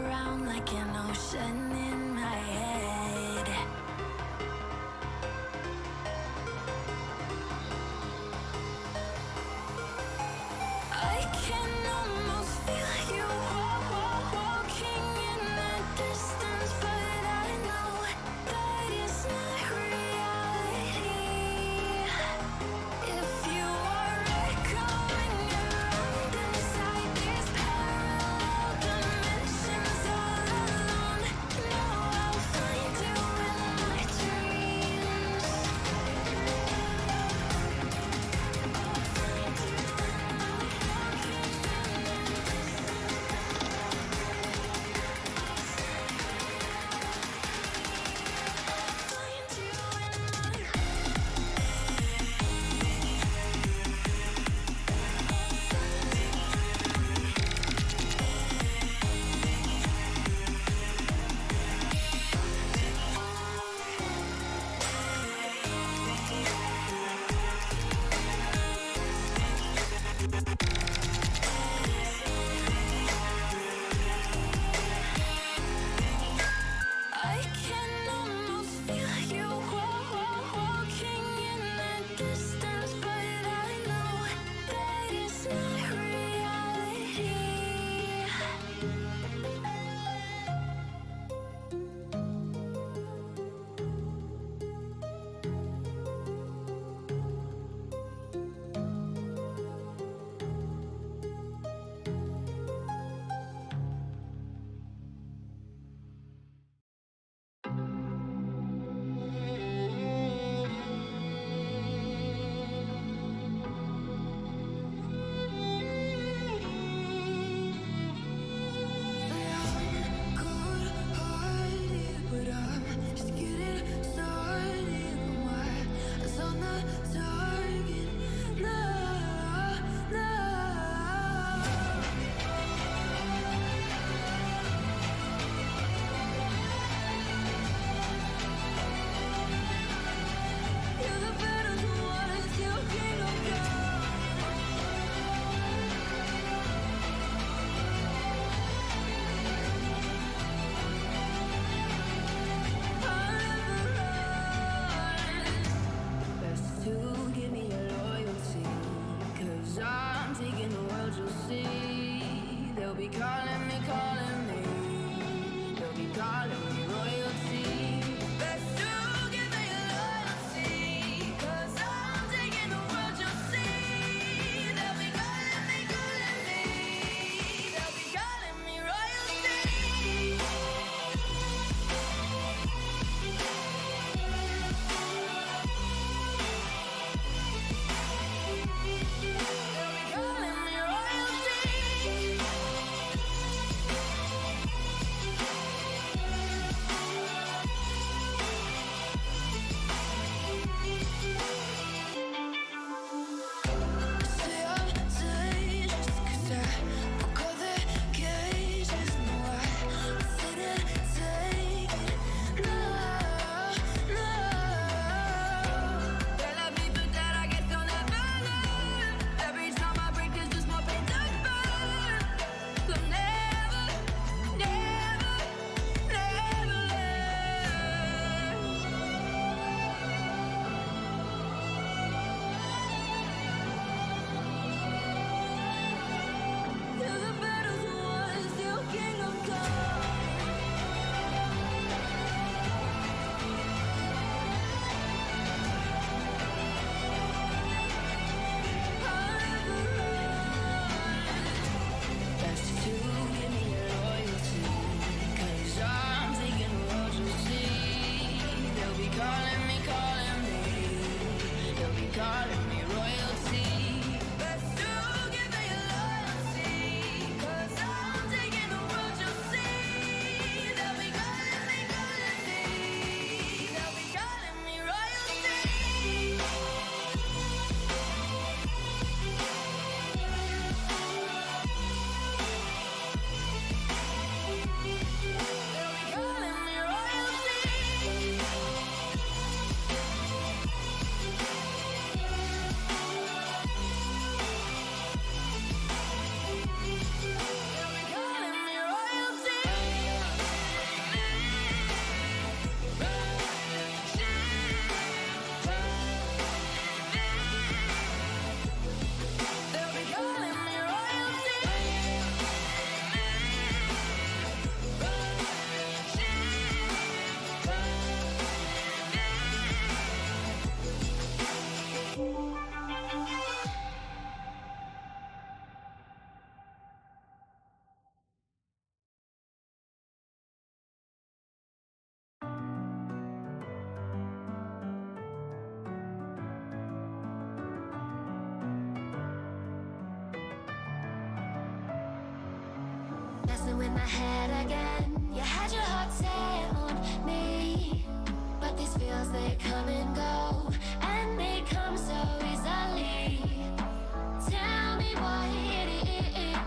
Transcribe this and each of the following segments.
around like an ocean in my head. I can almost feel you walking in the distance, but I know that it's not reality. If you are echoing around inside these parallel dimensions all alone, know I'll find you in my dreams. I'll find you when I'm walking in the find you in my I can almost feel you walking in the distance, but I know that it's not reality. Good-hearted, but I'm just getting started. My eyes on the target. No, no. You're the better ones, you king of gold. Best to give me your loyalty, 'cause I'm taking the world, you'll see. They'll be calling me, they'll be calling me royalty. Best to give me your loyalty, 'cause I'm taking the world, you'll see. They'll be calling me, they'll be calling me royalty. They'll be calling me royalty. messing with my head again. You had your heart set on me, but these feels, they come and go, and they come so easily. Tell me what it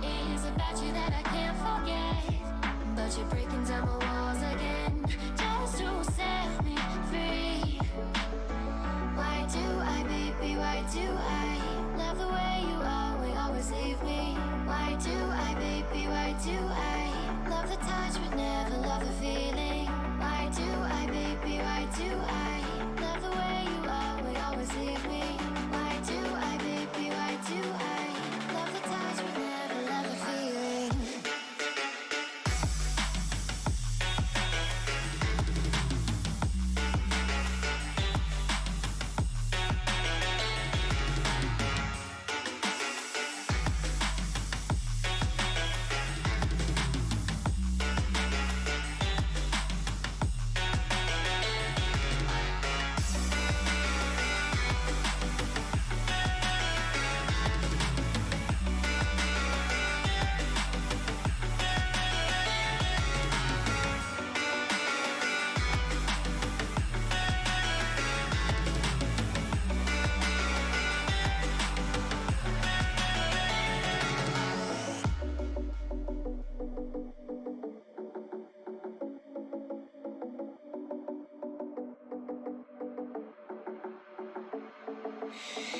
is about you that I can't forget, but you're breaking down my walls again, just to set me free. Why do I, baby, why do I love the way you always leave me? Why do I, baby, why do I love the touch but never love the feeling? Why do I, baby, why do I love the way you always leave me? Why do I, baby, why do I love the touch but never love the feeling?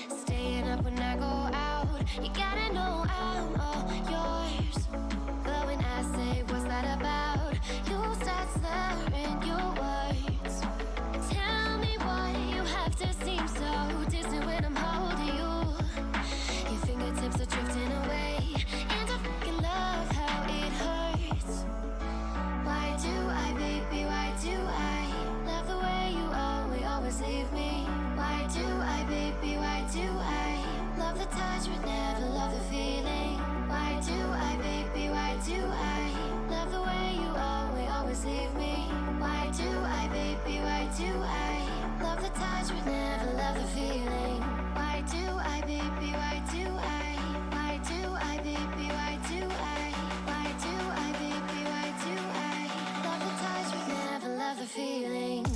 Staying up when I go out, you gotta know I'm all yours. But when I say what's that about, you start slurring your words. Tell me why you have to seem so distant when I'm holding you. Your fingertips are drifting away, and I fucking love how it hurts. Why do I, baby, why do I love the way you always leave me? Why do I, baby, why do I love the touch but never love the feeling? Why do I, baby, why do I love the way you always leave me? Why do I, baby, why do I love the touch but never love the feeling? Why do I, baby, why do I do I, baby, why do I do I, baby, why do I love the touch but never love the feeling?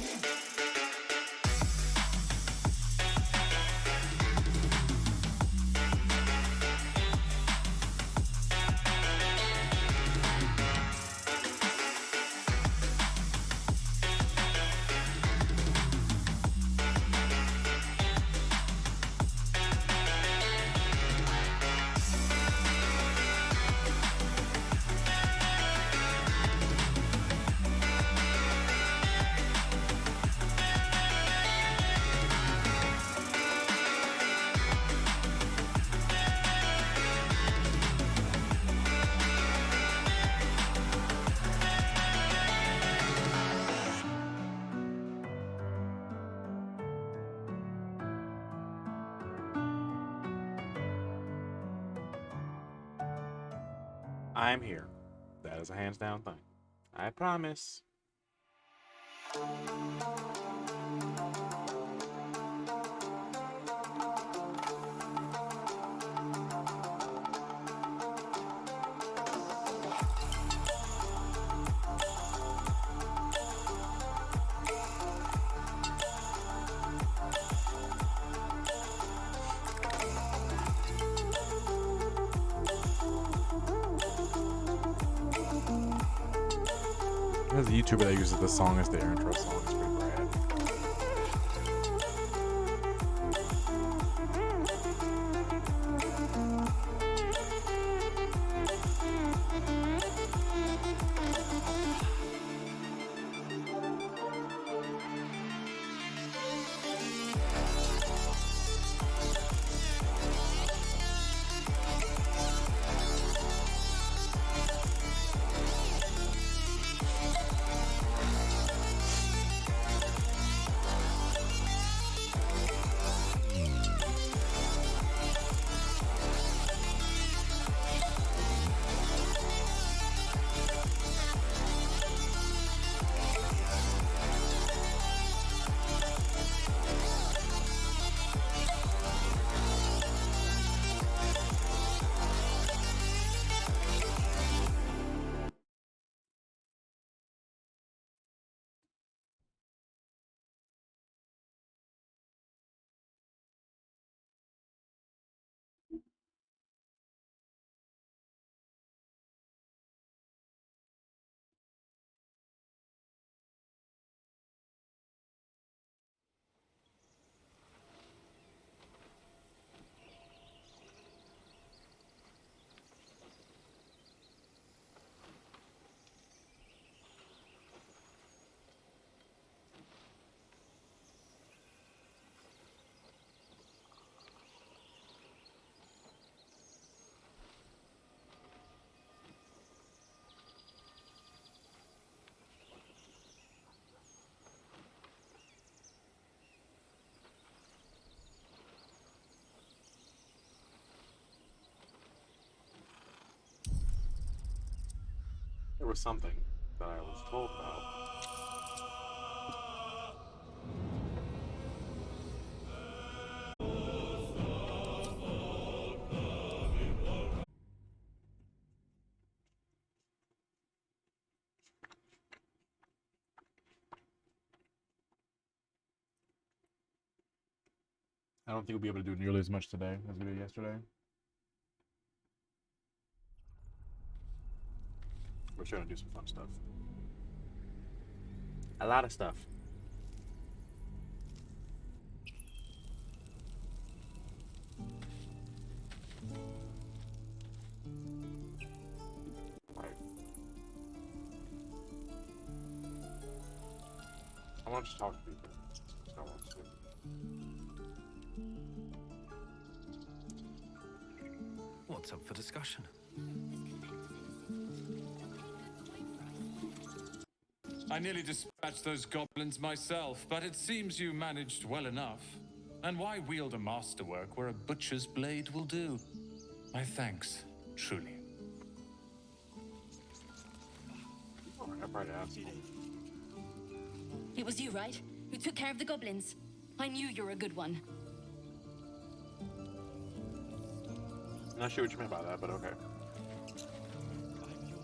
I'm here. That is a hands down thing. I promise. There's a YouTuber that uses this song as their intro song. It's pretty rad. was something that I was told about. I don't think we'll be able to do nearly as much today as we did yesterday. We're trying to do some fun stuff. A lot of stuff. Right. I want to talk to people. That's what I want to do. What's up for discussion? I nearly dispatched those goblins myself, but it seems you managed well enough. And why wield a masterwork where a butcher's blade will do? My thanks, truly. Alright, I probably asked him. It was you, right? Who took care of the goblins? I knew you were a good one. I'm not sure what you meant by that, but okay.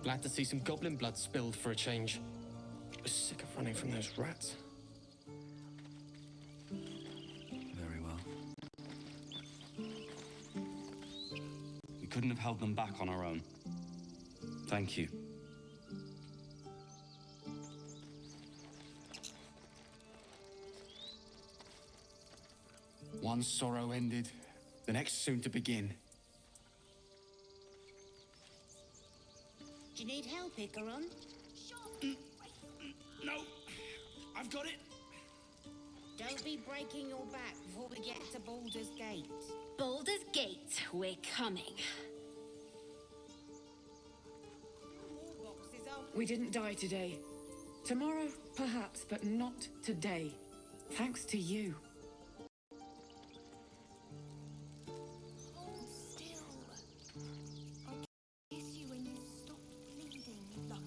Glad to see some goblin blood spilled for a change. I was sick of running from those rats. Very well. We couldn't have held them back on our own. Thank you. One sorrow ended, the next soon to begin. Do you need help, Icaron? No, I've got it. Don't be breaking your back before we get to Baldur's Gate. Baldur's Gate, we're coming. More boxes are... We didn't die today. Tomorrow, perhaps, but not today. Thanks to you. Hold still. I'll kiss you when you stop bleeding, Lux.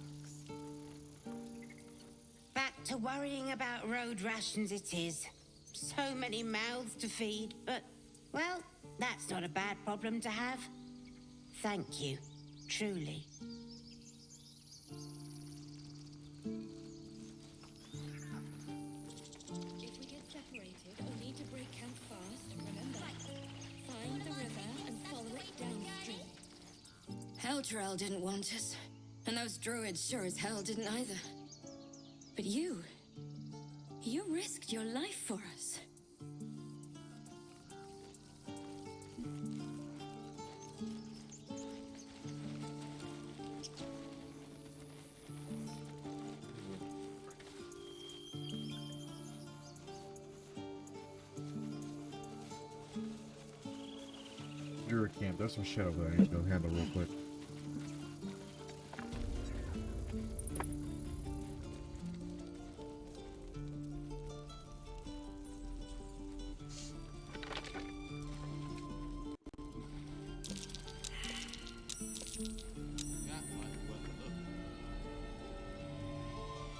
Back to worrying about road rations it is. So many mouths to feed, but, well, that's not a bad problem to have. Thank you, truly. If we get separated, we'll need to break camp fast, remember? Find the river and follow it downstream. Heltrel didn't want us, and those druids sure as hell didn't either. But you risked your life for us. You're a camp. There's some shit over there I need to go handle real quick.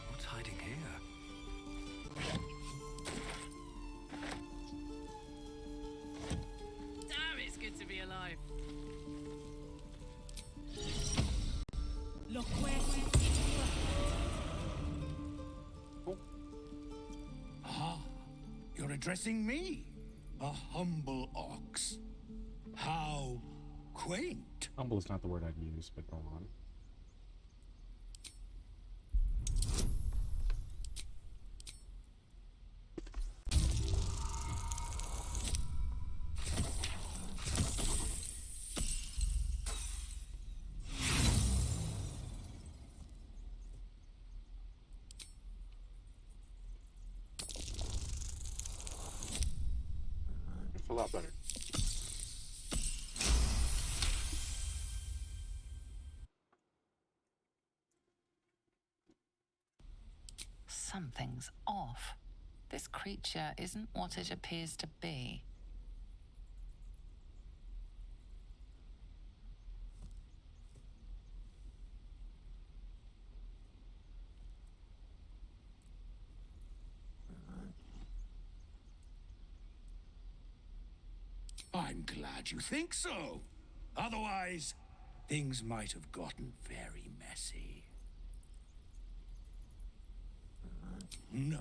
What's hiding here? Damn, it's good to be alive. Look where Ah, you're addressing me, a humble ox. How quaint. Humble is not the word I'd use, but go on. It's a lot better. Something's off. This creature isn't what it appears to be. I'm glad you think so. Otherwise, things might have gotten very messy. No,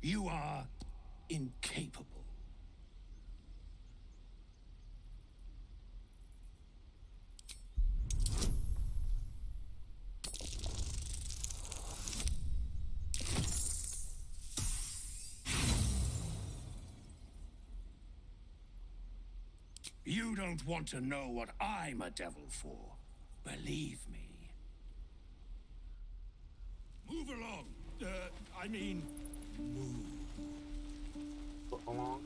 you are incapable. You don't want to know what I'm a devil for. Believe me. Move along. I mean, move. Along.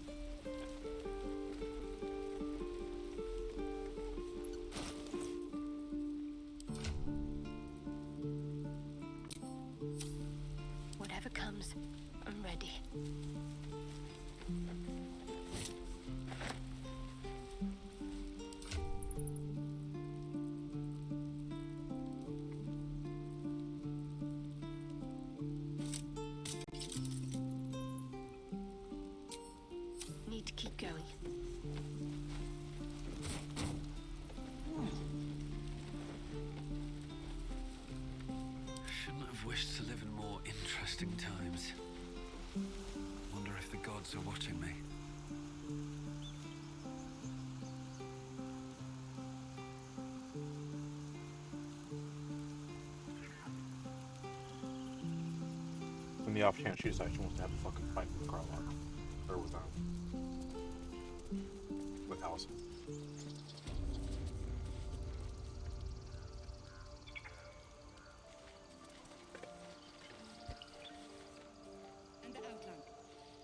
Whatever comes, I'm ready. Need to keep going. Shouldn't have wished to live in more interesting times. Wonder if the gods are watching me. In the off chance she decides she wants to have a fucking fight with Carlock. Or with Allison. And the outline.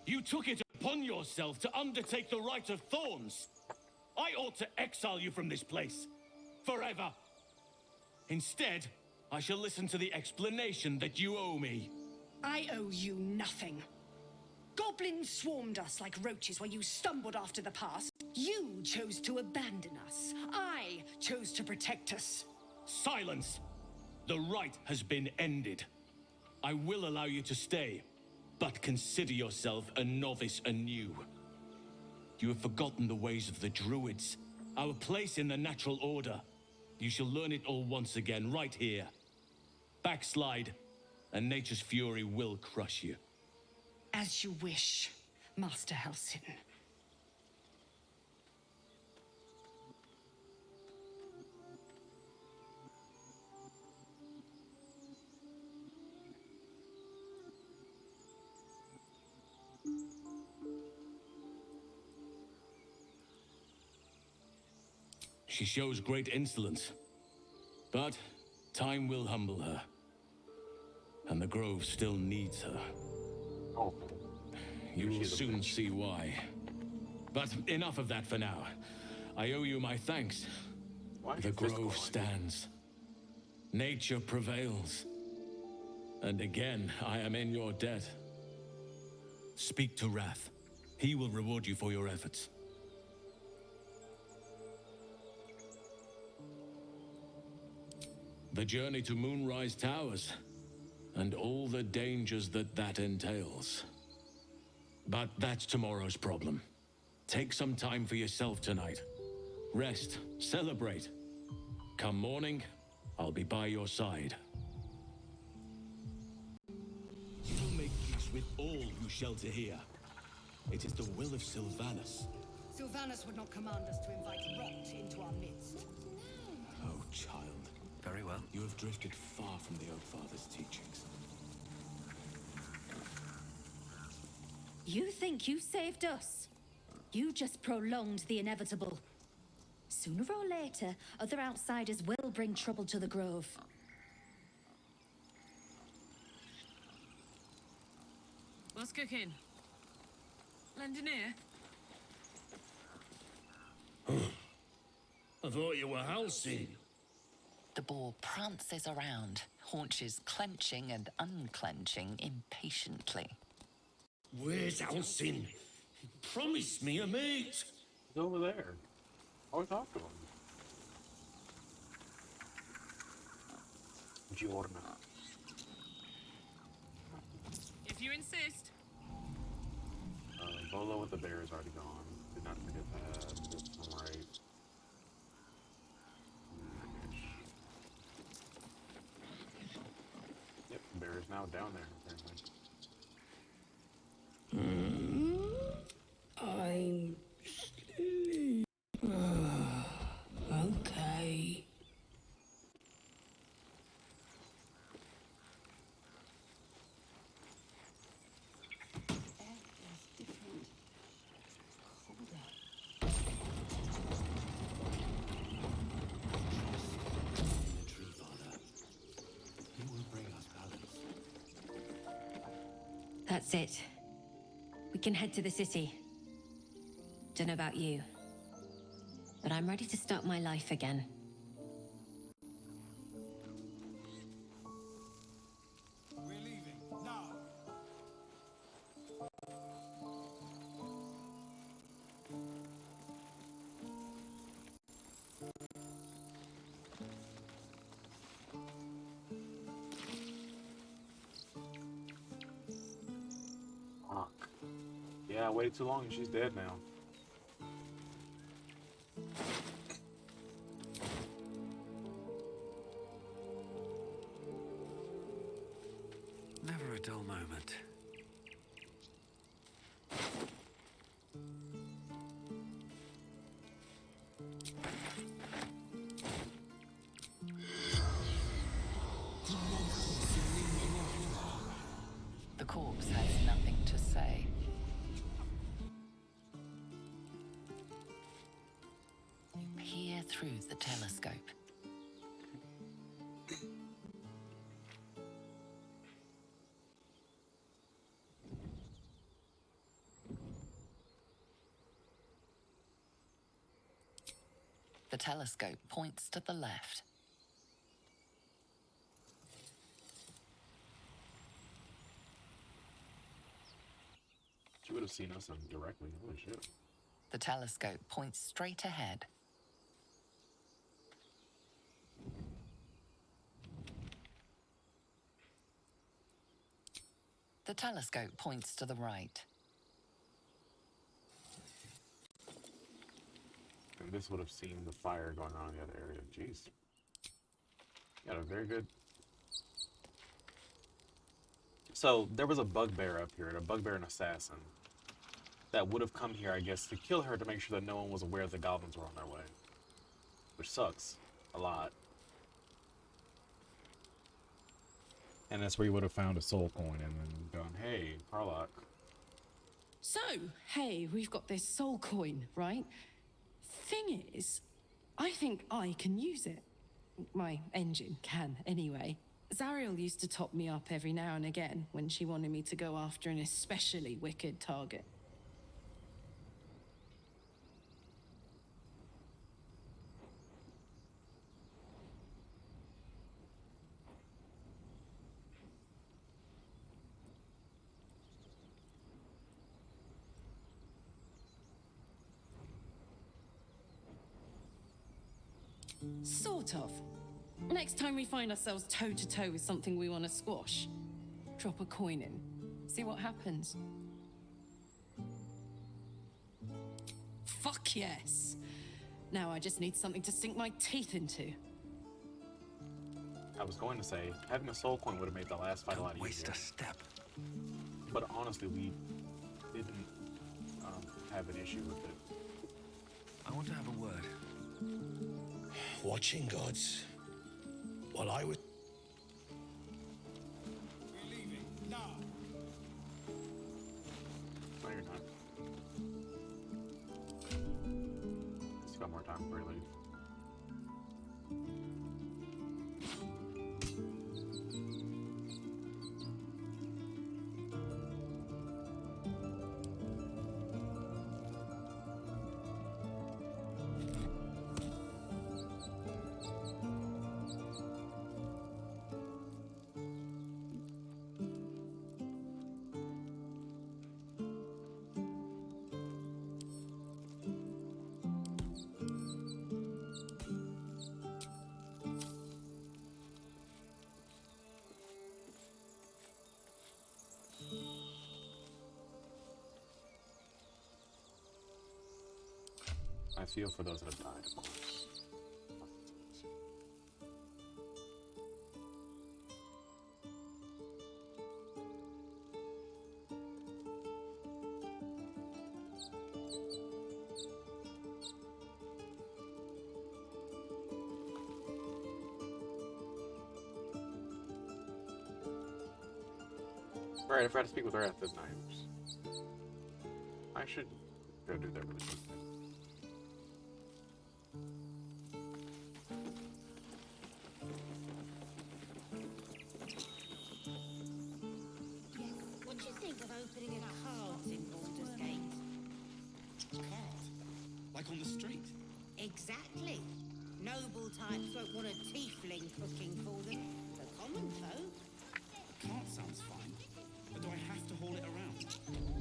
You took it upon yourself to undertake the Rite of Thorns. I ought to exile you from this place. Forever. Instead, I shall listen to the explanation that you owe me. I owe you nothing. Goblins swarmed us like roaches while you stumbled after the past. You chose to abandon us. I chose to protect us. Silence! The rite has been ended. I will allow you to stay, but consider yourself a novice anew. You have forgotten the ways of the druids, our place in the natural order. You shall learn it all once again, right here. Backslide, and nature's fury will crush you. As you wish, Master Halsin. She shows great insolence, but time will humble her. And the Grove still needs her. Oh. You will soon see why. But enough of that for now. I owe you my thanks. The Grove stands. Nature prevails. And again, I am in your debt. Speak to Wrath. He will reward you for your efforts. The journey to Moonrise Towers, and all the dangers that entails. But that's tomorrow's problem. Take some time for yourself tonight. Rest, celebrate. Come morning, I'll be by your side. You will make peace with all you shelter here. It is the will of Sylvanus. Sylvanus would not command us to invite rot into our midst. Oh, child. Very well. You have drifted far from the Oak Father's teachings. You think you saved us? You just prolonged the inevitable. Sooner or later, other outsiders will bring trouble to the Grove. What's cooking? Lending ear? I thought you were Halsin. The boar prances around, haunches clenching and unclenching impatiently. Where's Halsin? He promised me a mate. He's over there. Always talk to him. Would you order now? If you insist. Bolo with the bear is already gone. Did not forget that. out down there, apparently. I'm sleeping. Okay. That's it. We can head to the city. Don't know about you, but I'm ready to start my life again. We're leaving now. Fuck. Yeah, I waited too long and she's dead now. Never a dull moment. The corpse has nothing to say. You peer through the telescope. The telescope points to the left. She would have seen us directly. Holy shit. The telescope points straight ahead. The telescope points to the right. And this would have seen the fire going on in the other area. Jeez. Got a very good... So, there was a bugbear up here, a bugbear and assassin, that would have come here, I guess, to kill her to make sure that no one was aware the goblins were on their way. Which sucks. A lot. And that's where you would have found a soul coin and then gone, hey, Parlock. So, hey, we've got this soul coin, right? Thing is, I think I can use it. My engine can, anyway. Zariel used to top me up every now and again when she wanted me to go after an especially wicked target. Sort of. Next time we find ourselves toe-to-toe with something we want to squash, drop a coin in. See what happens. Fuck yes! Now I just need something to sink my teeth into. I was going to say, having a soul coin would have made the last fight a lot easier. Waste a step. But honestly, we didn't have an issue with it. I want to have a word. Watching gods. While I was... We're leaving now. No, you're not. Just got more time before you leave. I feel for those that have died, of course. Right, I forgot to speak with Wrath, didn't I? I should go do that really quick. What do you think of opening a cards in Baldur's Gate? Like on the street? Exactly. Noble types won't want a tiefling cooking for them. The common folk. Cart sounds fine. But do I have to haul it around?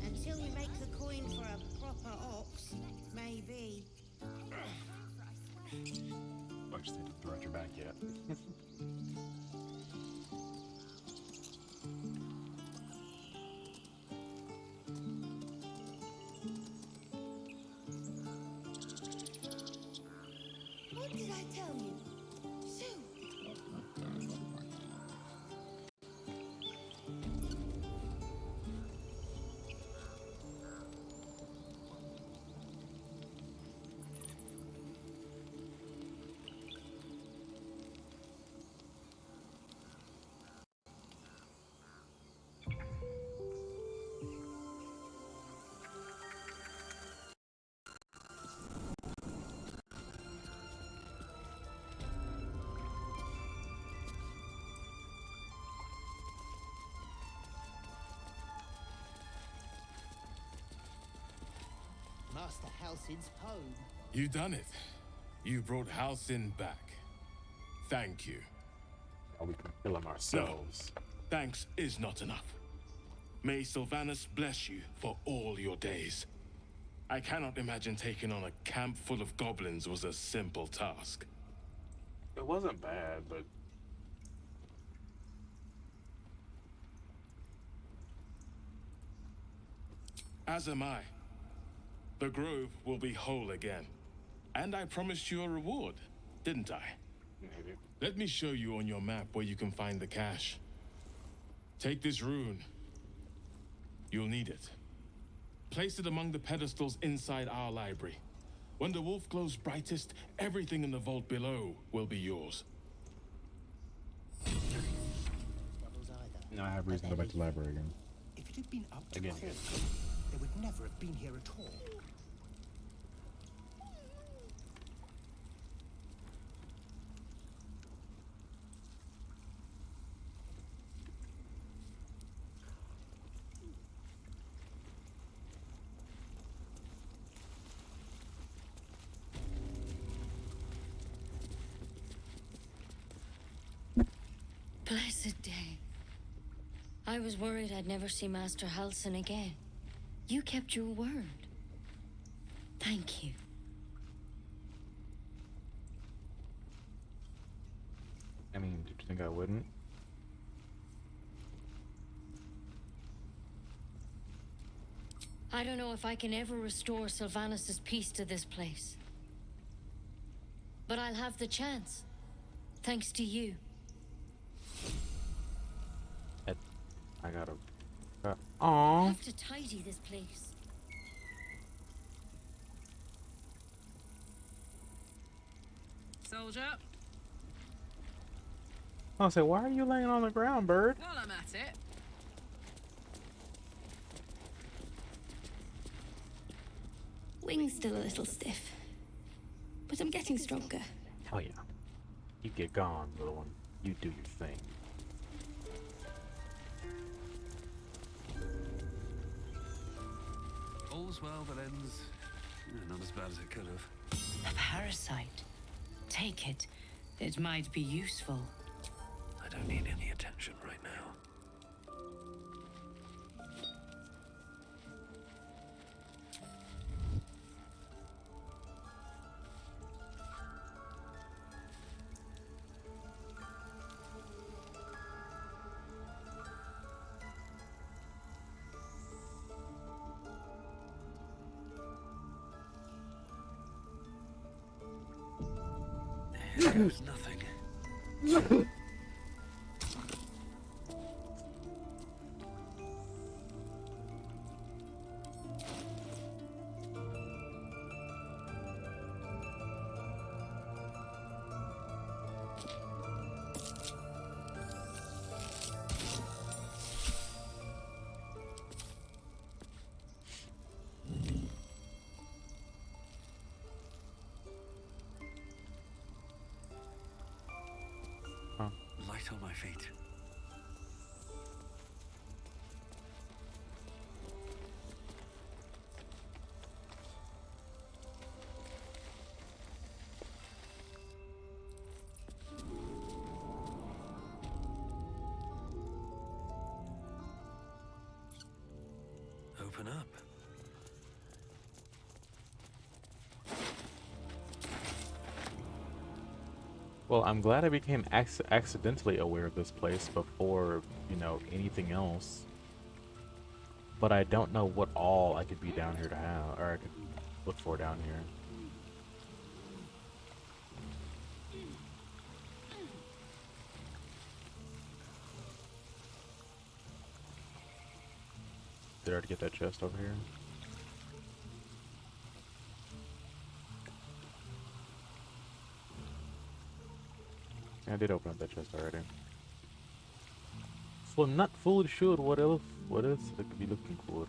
Until we make the coin for a proper ox, maybe. I just need to throw out your back yet. What did I tell you? Shoo! Master Halsin's home. You done it. You brought Halcyon back. Thank you. Or we can kill him ourselves. No, thanks is not enough. May Sylvanas bless you for all your days. I cannot imagine taking on a camp full of goblins was a simple task. It wasn't bad, but... As am I. The grove will be whole again. And I promised you a reward, didn't I? Maybe. Let me show you on your map where you can find the cache. Take this rune. You'll need it. Place it among the pedestals inside our library. When the wolf glows brightest, everything in the vault below will be yours. Now I have reason to go back to the library again. If it had been up to Again. they would never have been here at all. Blessed day. I was worried I'd never see Master Halsin again. You kept your word. Thank you. I mean, did you think I wouldn't? I don't know if I can ever restore Sylvanas' peace to this place. But I'll have the chance. Thanks to you. I gotta... I Aww. have to tidy this place. Soldier, I'll say, why are you laying on the ground, bird? while I'm at it, Wing's still a little stiff. But I'm getting stronger. Hell yeah. You get gone, little one. You do your thing. All's well that ends not as bad as it could have. A parasite. Take it. It might be useful. I don't need any attention right now. There goes nothing. right on my feet. Open up. Well, I'm glad I became accidentally aware of this place before, you know, anything else. But I don't know what all I could be down here to have, or I could look for down here. Did I already get that chest over here? Yeah, I did open up that chest already. So I'm not fully sure what else I could be looking for.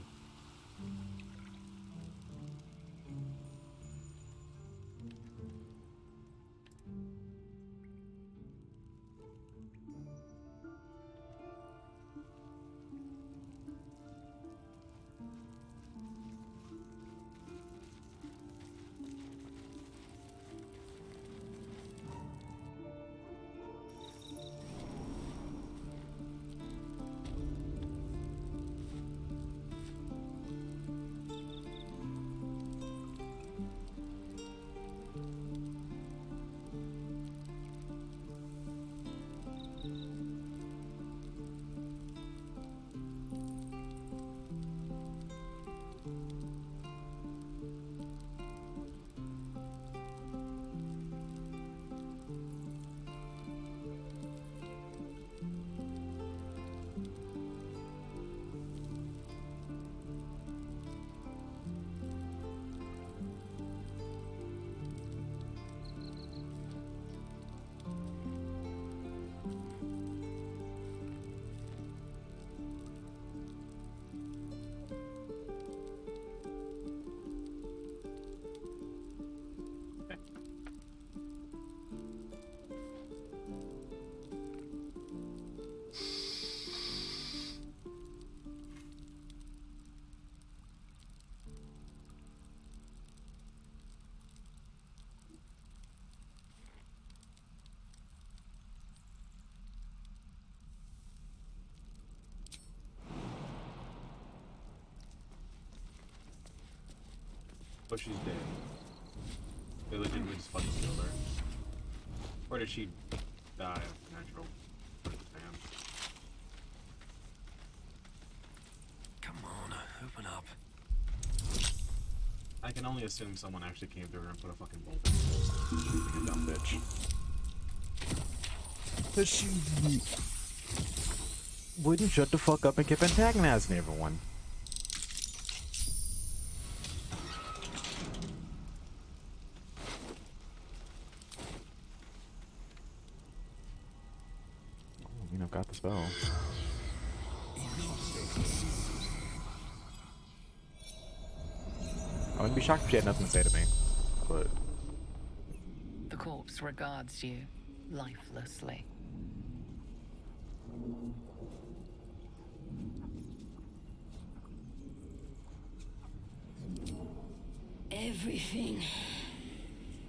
But she's dead. They legitimately just fucking killed her. Or did she die of natural hand? Come on, open up. I can only assume someone actually came through her and put a fucking bolt in her. Being a dumb bitch. But she wouldn't shut the fuck up and kept antagonizing everyone. You know, got the spell. I wouldn't be shocked if she had nothing to say to me, but... The corpse regards you lifelessly. Everything.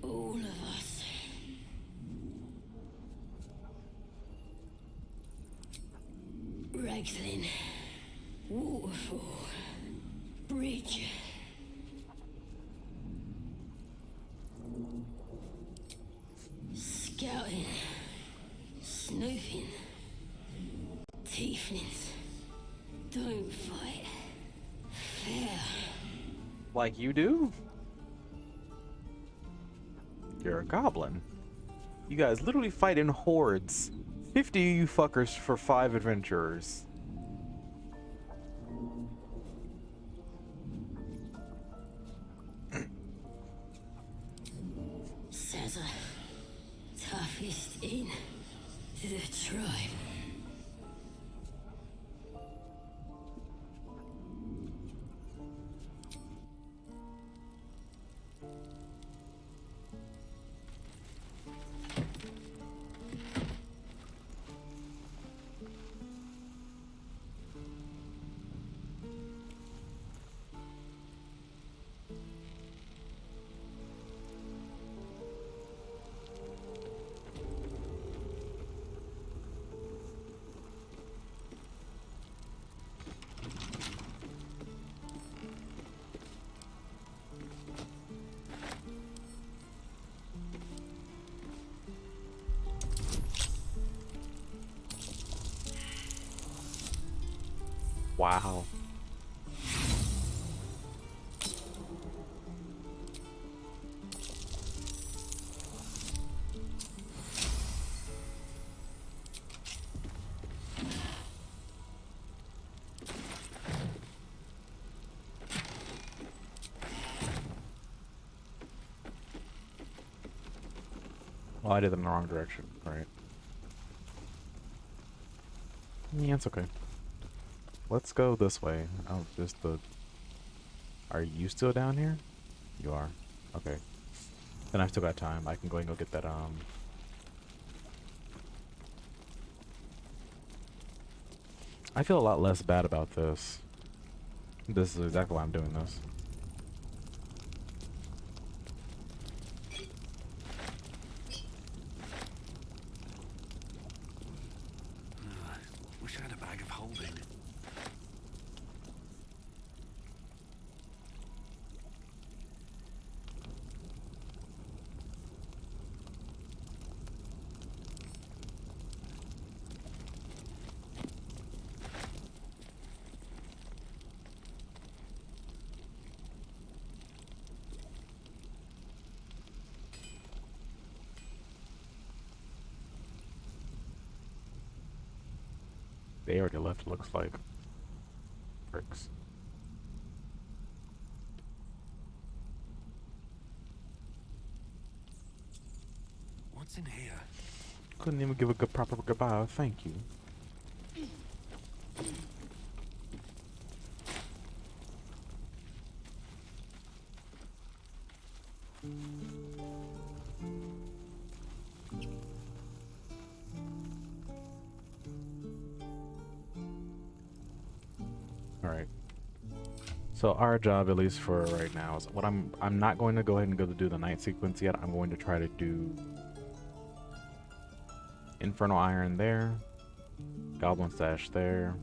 All of us. Ragslin. Waterfall. Bridge. Scouting. Snooping. Tieflings. Don't fight. Fair. Like you do? You're a goblin. You guys literally fight in hordes. 50 of you fuckers for 5 adventurers. Saza, toughest in the tribe. Wow. Well, I did it in the wrong direction, right? Yeah, it's okay. Let's go this way. Oh, just the... Are you still down here? You are. Okay. Then I've still got time. I can go and go get that, I feel a lot less bad about this. This is exactly why I'm doing this. Wish I had a bag of holding. They already left, looks like. Pricks. What's in here? Couldn't even give a good proper goodbye. Thank you. Alright. So our job, at least for right now, is what I'm not going to go ahead and go to do the night sequence yet. I'm going to try to do Infernal Iron there, Goblin Stash there.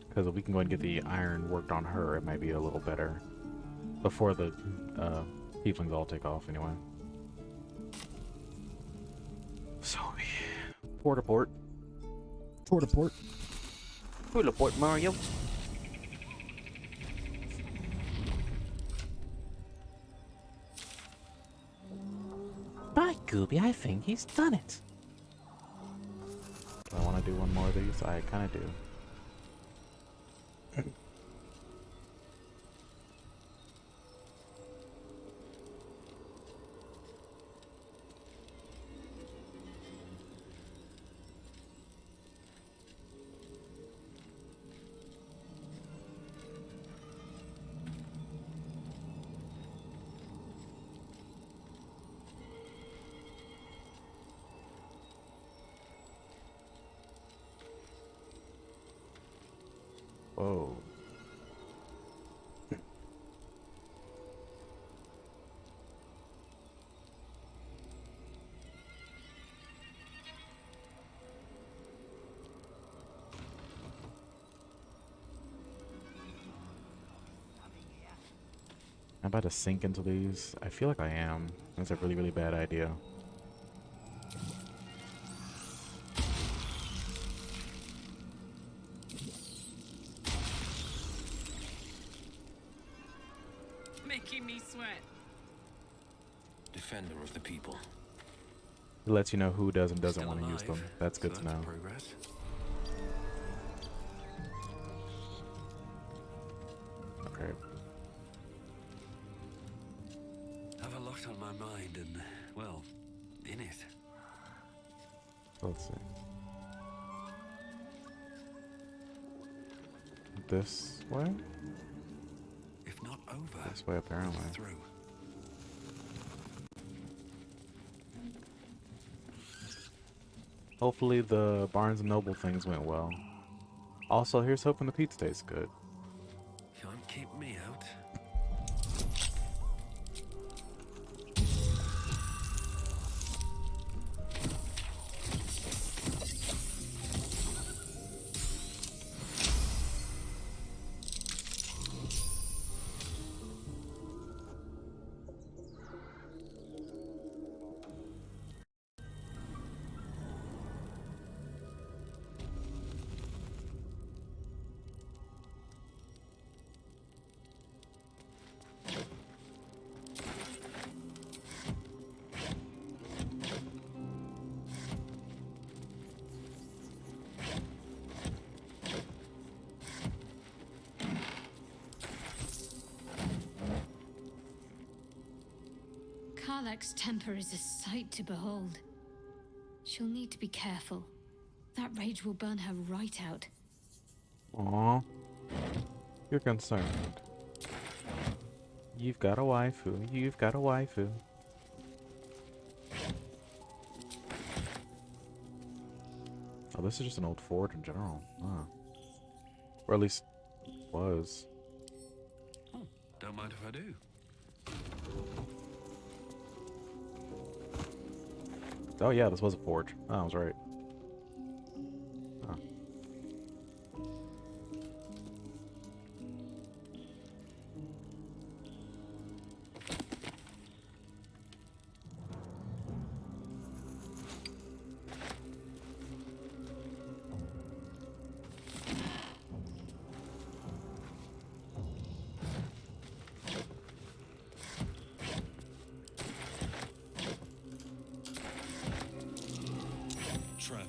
Because if we can go and get the iron worked on her, it might be a little better. Before the tieflings all take off anyway. So, port. Port Mario. By Gooby, I think he's done it. Do I want to do one more of these? I kind of do. Whoa. I'm about to sink into these. I feel like I am. That's a really, really bad idea. Making me sweat. Defender of the people. It lets you know who does and doesn't Still want to use them. alive, That's good so to know. Progress. Okay. Have a lot on my mind and, well, in it. Let's see. This way? If not over, This way, apparently. through. Hopefully the Barnes & Noble things went well. Also, here's hoping the pizza tastes good. Can't keep me out. Karlach's temper is a sight to behold. She'll need to be careful. That rage will burn her right out. Aw. You're concerned. You've got a waifu. You've got a waifu. Oh, this is just an old fort in general. Huh. Or at least was. Oh, don't mind if I do. Oh yeah, this was a forge. Oh, I was right. Huh. Trev,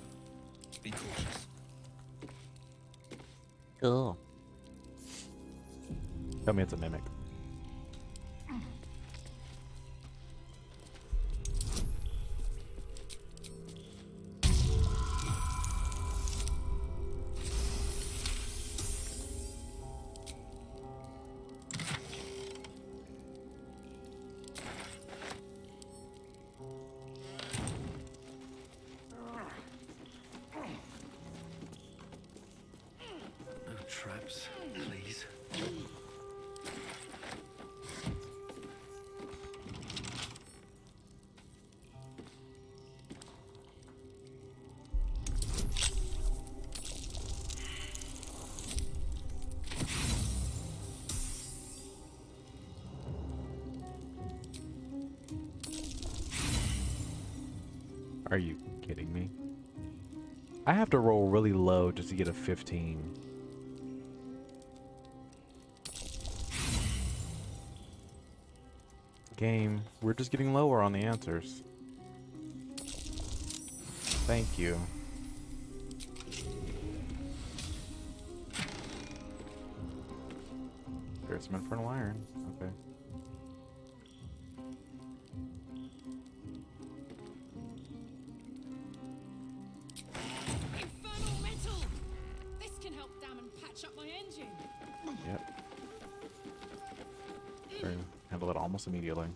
be cautious. Cool. Tell me it's a mimic. No traps, please. Are you kidding me? I have to roll really low just to get a 15. Game, we're just getting lower on the answers. Thank you. There's some infernal iron. Okay. Infernal metal! This can help dam and patch up my engine. Yep. We're gonna handle it almost immediately.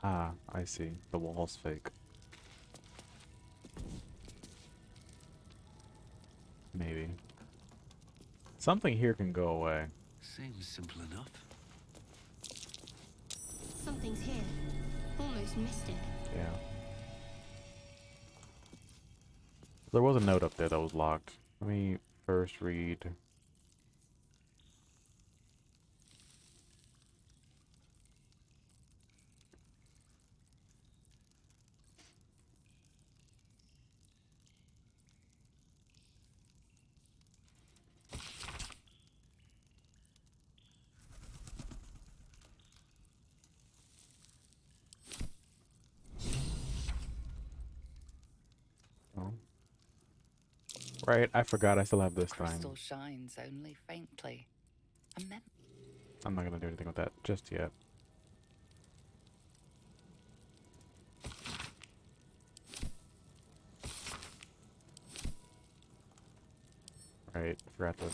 Ah, I see. The wall's fake. Maybe. Something here can go away. Seems simple enough. Something's here. Almost missed it. Yeah. There was a note up there that was locked. Let me first read. Oh. Right, I forgot I still have this thing. Crystal shines only faintly. A mem- I'm not gonna do anything with that just yet. Right, forgot to.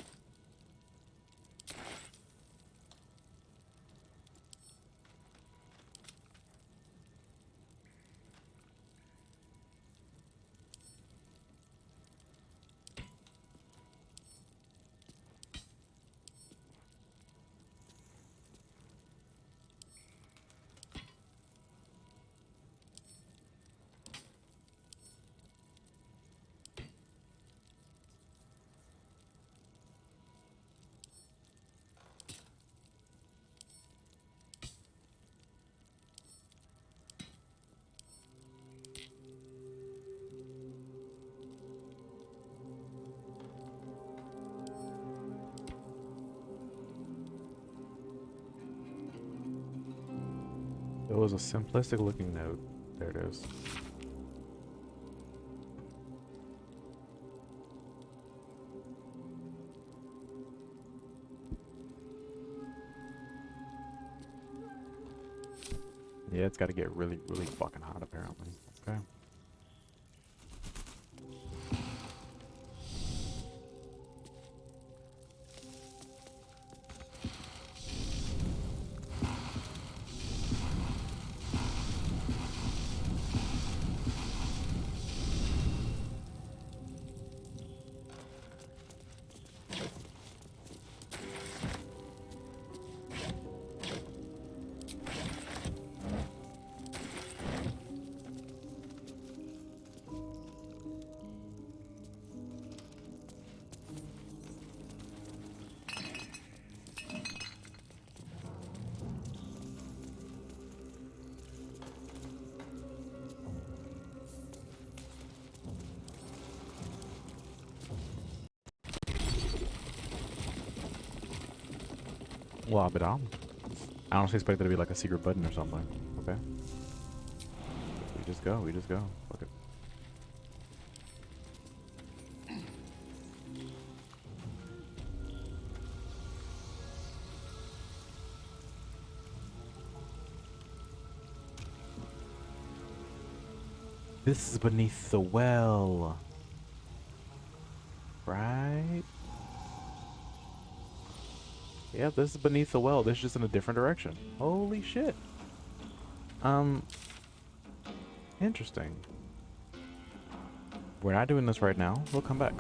was a simplistic looking note. There it is. Yeah, it's got to get really, really fucking hot apparently. Okay. Well, but I honestly expect there to be like a secret button or something. Okay. We just go. We just go. Fuck it. This is beneath the well. Right? Yeah, this is beneath the well. This is just in a different direction. Holy shit. Interesting. We're not doing this right now. We'll come back.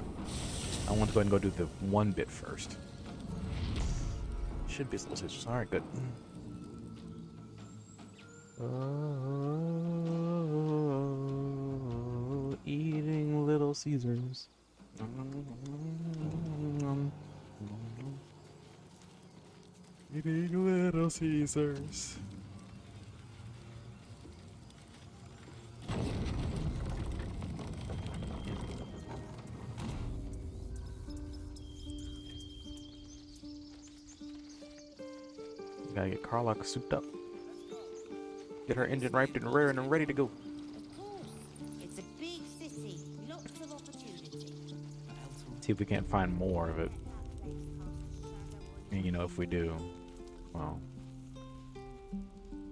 I want to go ahead and go do the one bit first. Should be Little Caesars. Alright, good. Eating Little Caesars. Eating Little Caesars. Gotta get Carlock souped up. Get her engine ripe and raring and ready to go. Of course. It's a big city. Lots of opportunity. See if we can't find more of it. And you know, if we do, well,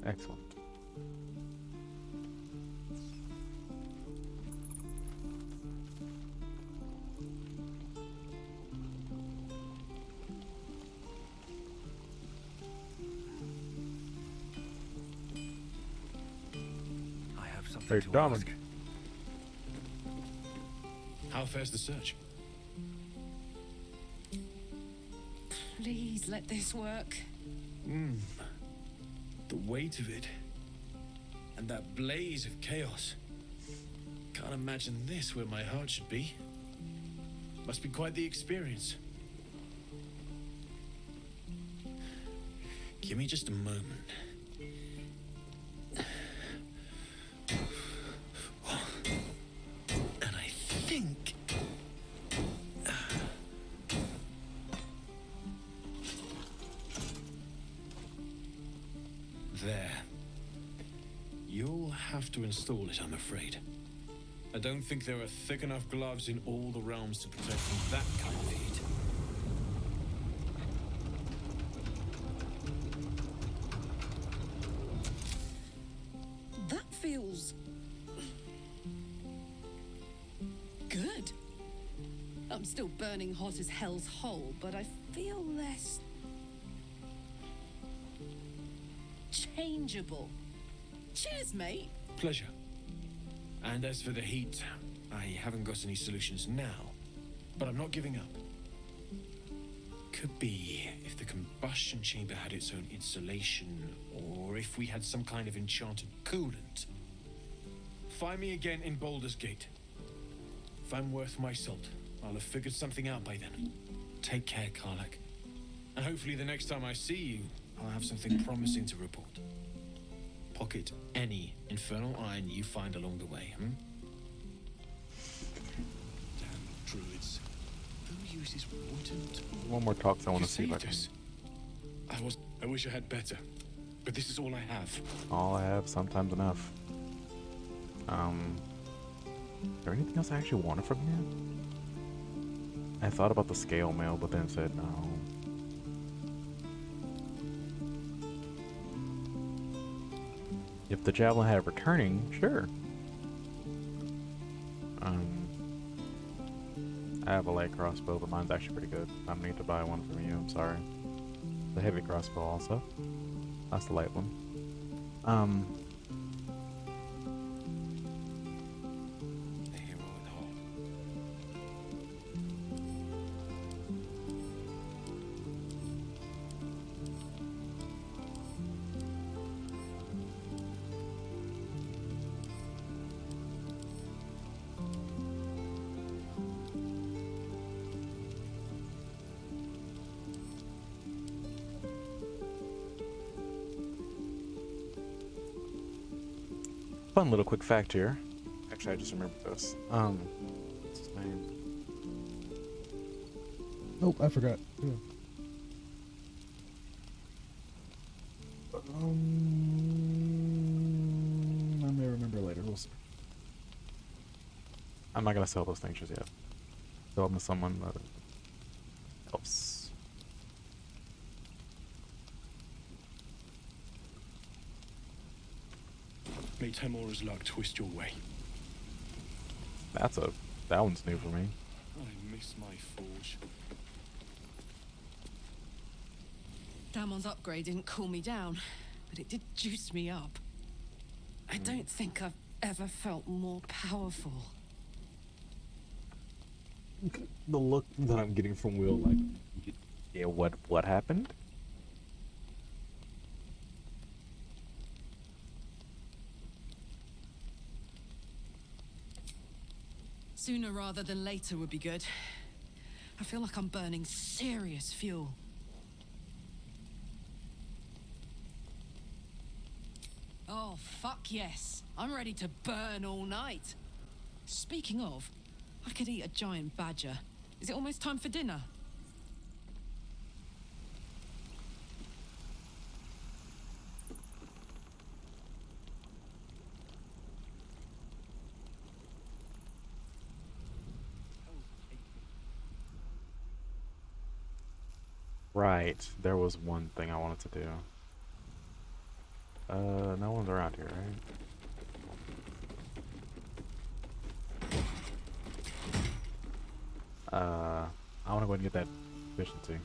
excellent. Hey, Dominic. How fares the search? Please let this work. The weight of it. And that blaze of chaos. Can't imagine this where my heart should be. Must be quite the experience. Give me just a moment. And I think... There. You'll have to install it, I'm afraid. I don't think there are thick enough gloves in all the realms to protect from that kind of heat. That feels... good. I'm still burning hot as hell's hole, but I feel less... changeable. Cheers, mate. Pleasure. And as for the heat, I haven't got any solutions now, but I'm not giving up. Could be if the combustion chamber had its own insulation, or if we had some kind of enchanted coolant. Find me again in Baldur's Gate. If I'm worth my salt, I'll have figured something out by then. Take care, Karlach. And hopefully the next time I see you, I'll have something promising to report. Pocket any infernal iron you find along the way, Damn druids. Who uses wooden tools? One more talks I want to see if I can. I wish I had better. but this is all I have. All I have, sometimes enough. Is there anything else I actually wanted from here? I thought about the scale mail, but then said no. If the javelin had returning, sure. I have a light crossbow, but mine's actually pretty good. I don't need to buy one from you, I'm sorry. The heavy crossbow also. That's the light one. Fun little quick fact here. Actually, I just remembered this. What's his name? Nope, I forgot. Yeah. I may remember later. We'll see. I'm not gonna sell those things just yet. Sell them to someone else. May Temora's luck twist your way. That one's new for me. I miss my forge. Damon's upgrade didn't cool me down, but it did juice me up. I don't think I've ever felt more powerful. The look that I'm getting from Will, like, yeah, what happened? Sooner rather than later would be good. I feel like I'm burning serious fuel. Oh, fuck yes. I'm ready to burn all night. Speaking of, I could eat a giant badger. Is it almost time for dinner? Right, there was one thing I wanted to do. No one's around here, right? I want to go ahead and get that efficiency.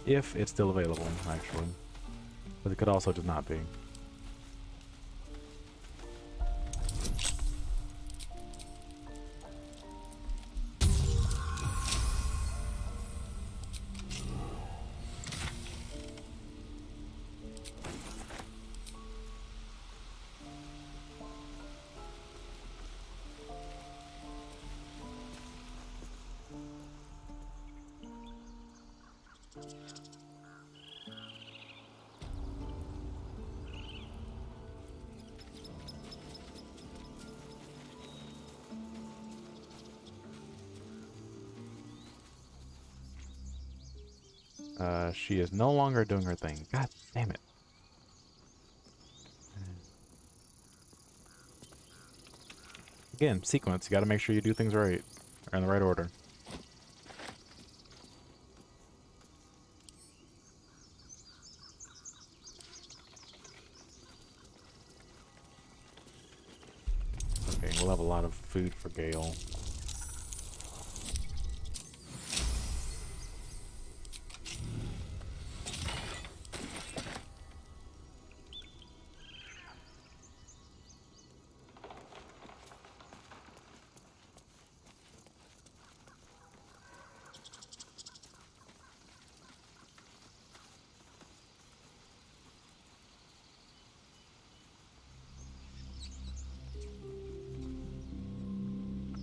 If it's still available, actually. But it could also just not be. She is no longer doing her thing. God damn it. Again, sequence. You gotta make sure you do things right. Or in the right order. Okay, we'll have a lot of food for Gale.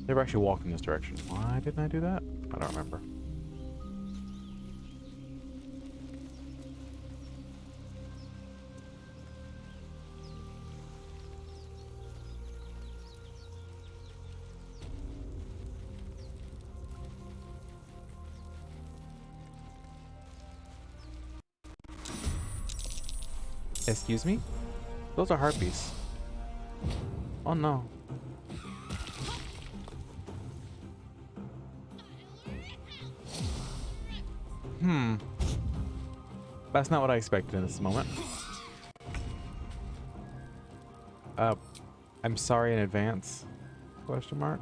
They were actually walking this direction. Why didn't I do that? I don't remember. Excuse me? Those are harpies. Oh no. That's not what I expected in this moment. I'm sorry in advance. Question mark.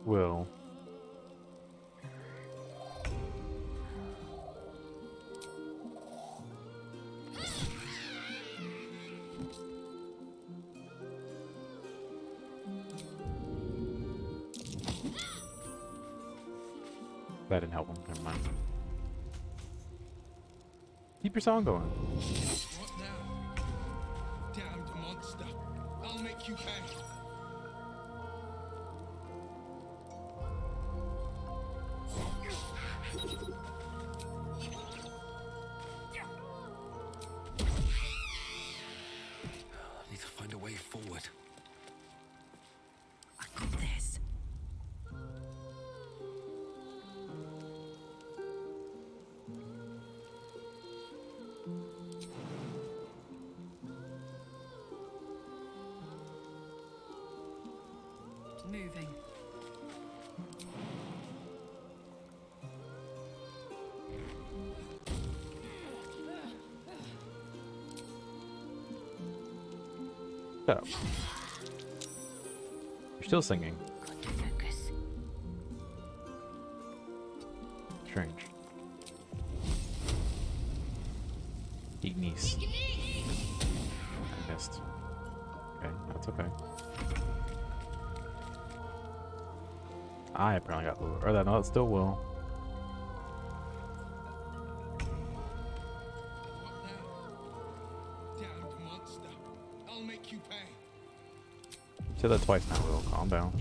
Will. That didn't help him. Never mind. Keep your song going. What now? Damned monster. I'll make you pay. I need to find a way forward. I got this. Moving. Shut up. You're still singing. Strange. Ignis. I missed. Okay, that's okay. I apparently got lured. Or that, no, it still will. Damned make you pay. Said that twice now, Will. Calm down.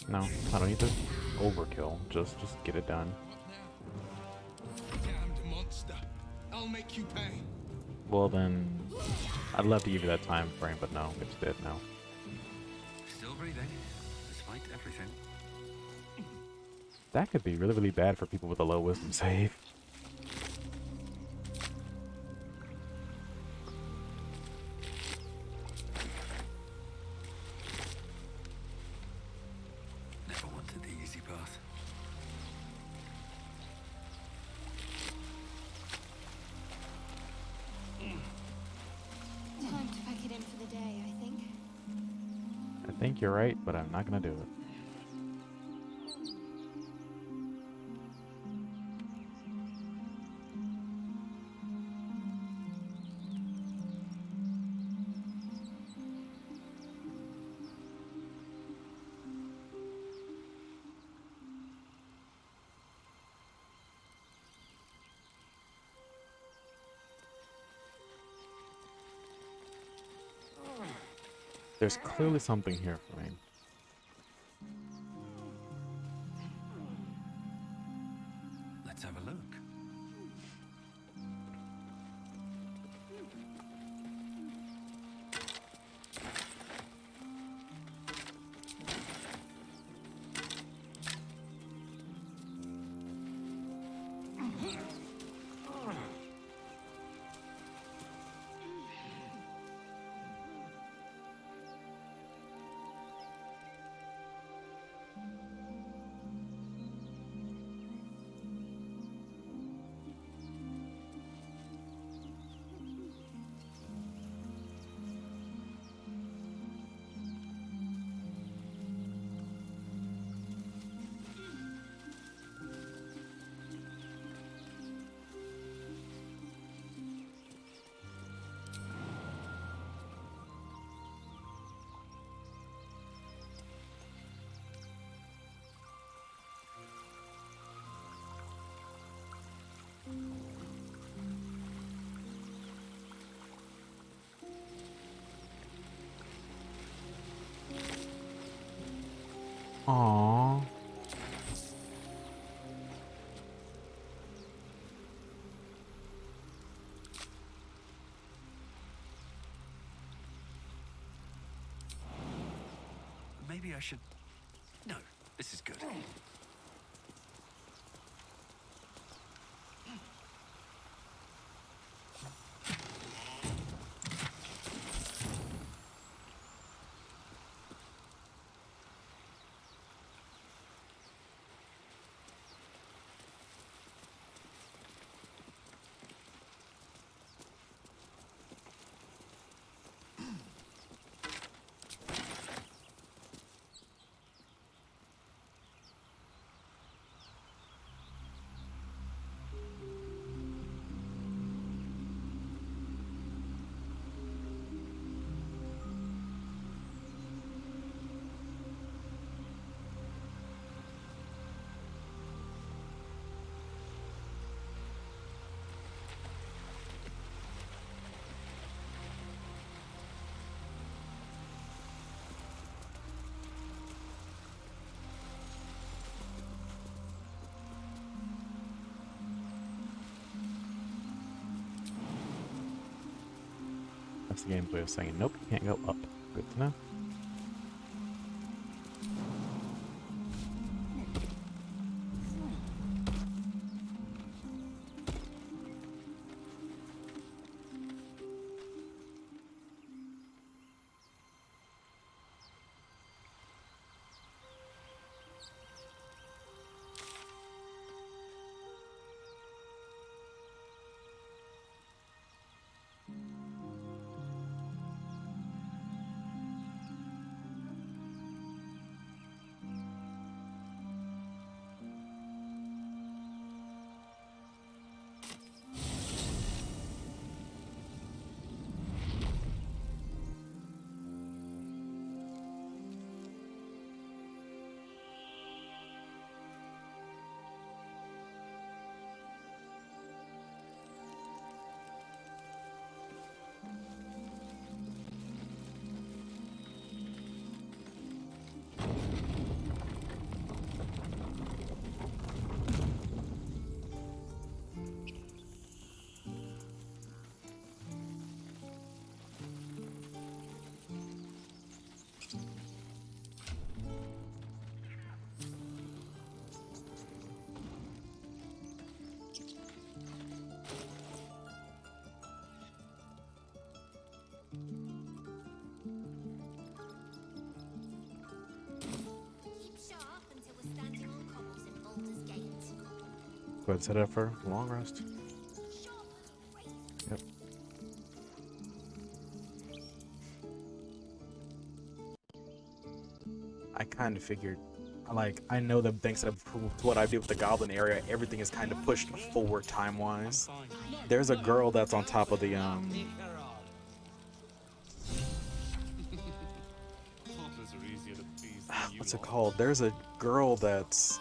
No, I don't need to overkill. Just get it done. Damned monster. I'll make you pay. Well then, I'd love to give you that time frame, but no, it's dead now. Still breathing, despite everything. That could be really, really bad for people with a low wisdom save. Never wanted the easy path. Time to pack it in for the day, I think. I think you're right, but I'm not gonna do it. There's clearly something here for me. Let's have a look. Aww. Maybe I should... No, this is good. That's the game's way of saying, nope, you can't go up. Good to know. Keep sharp until we're standing on cobbles in Baldur's Gate. Go ahead and set it up for a long rest. Yep. I kind of figured, like, I know that thanks to what I did with the goblin area, everything is kind of pushed forward time-wise. There's a girl that's on top of the, what's it called? There's a girl that's,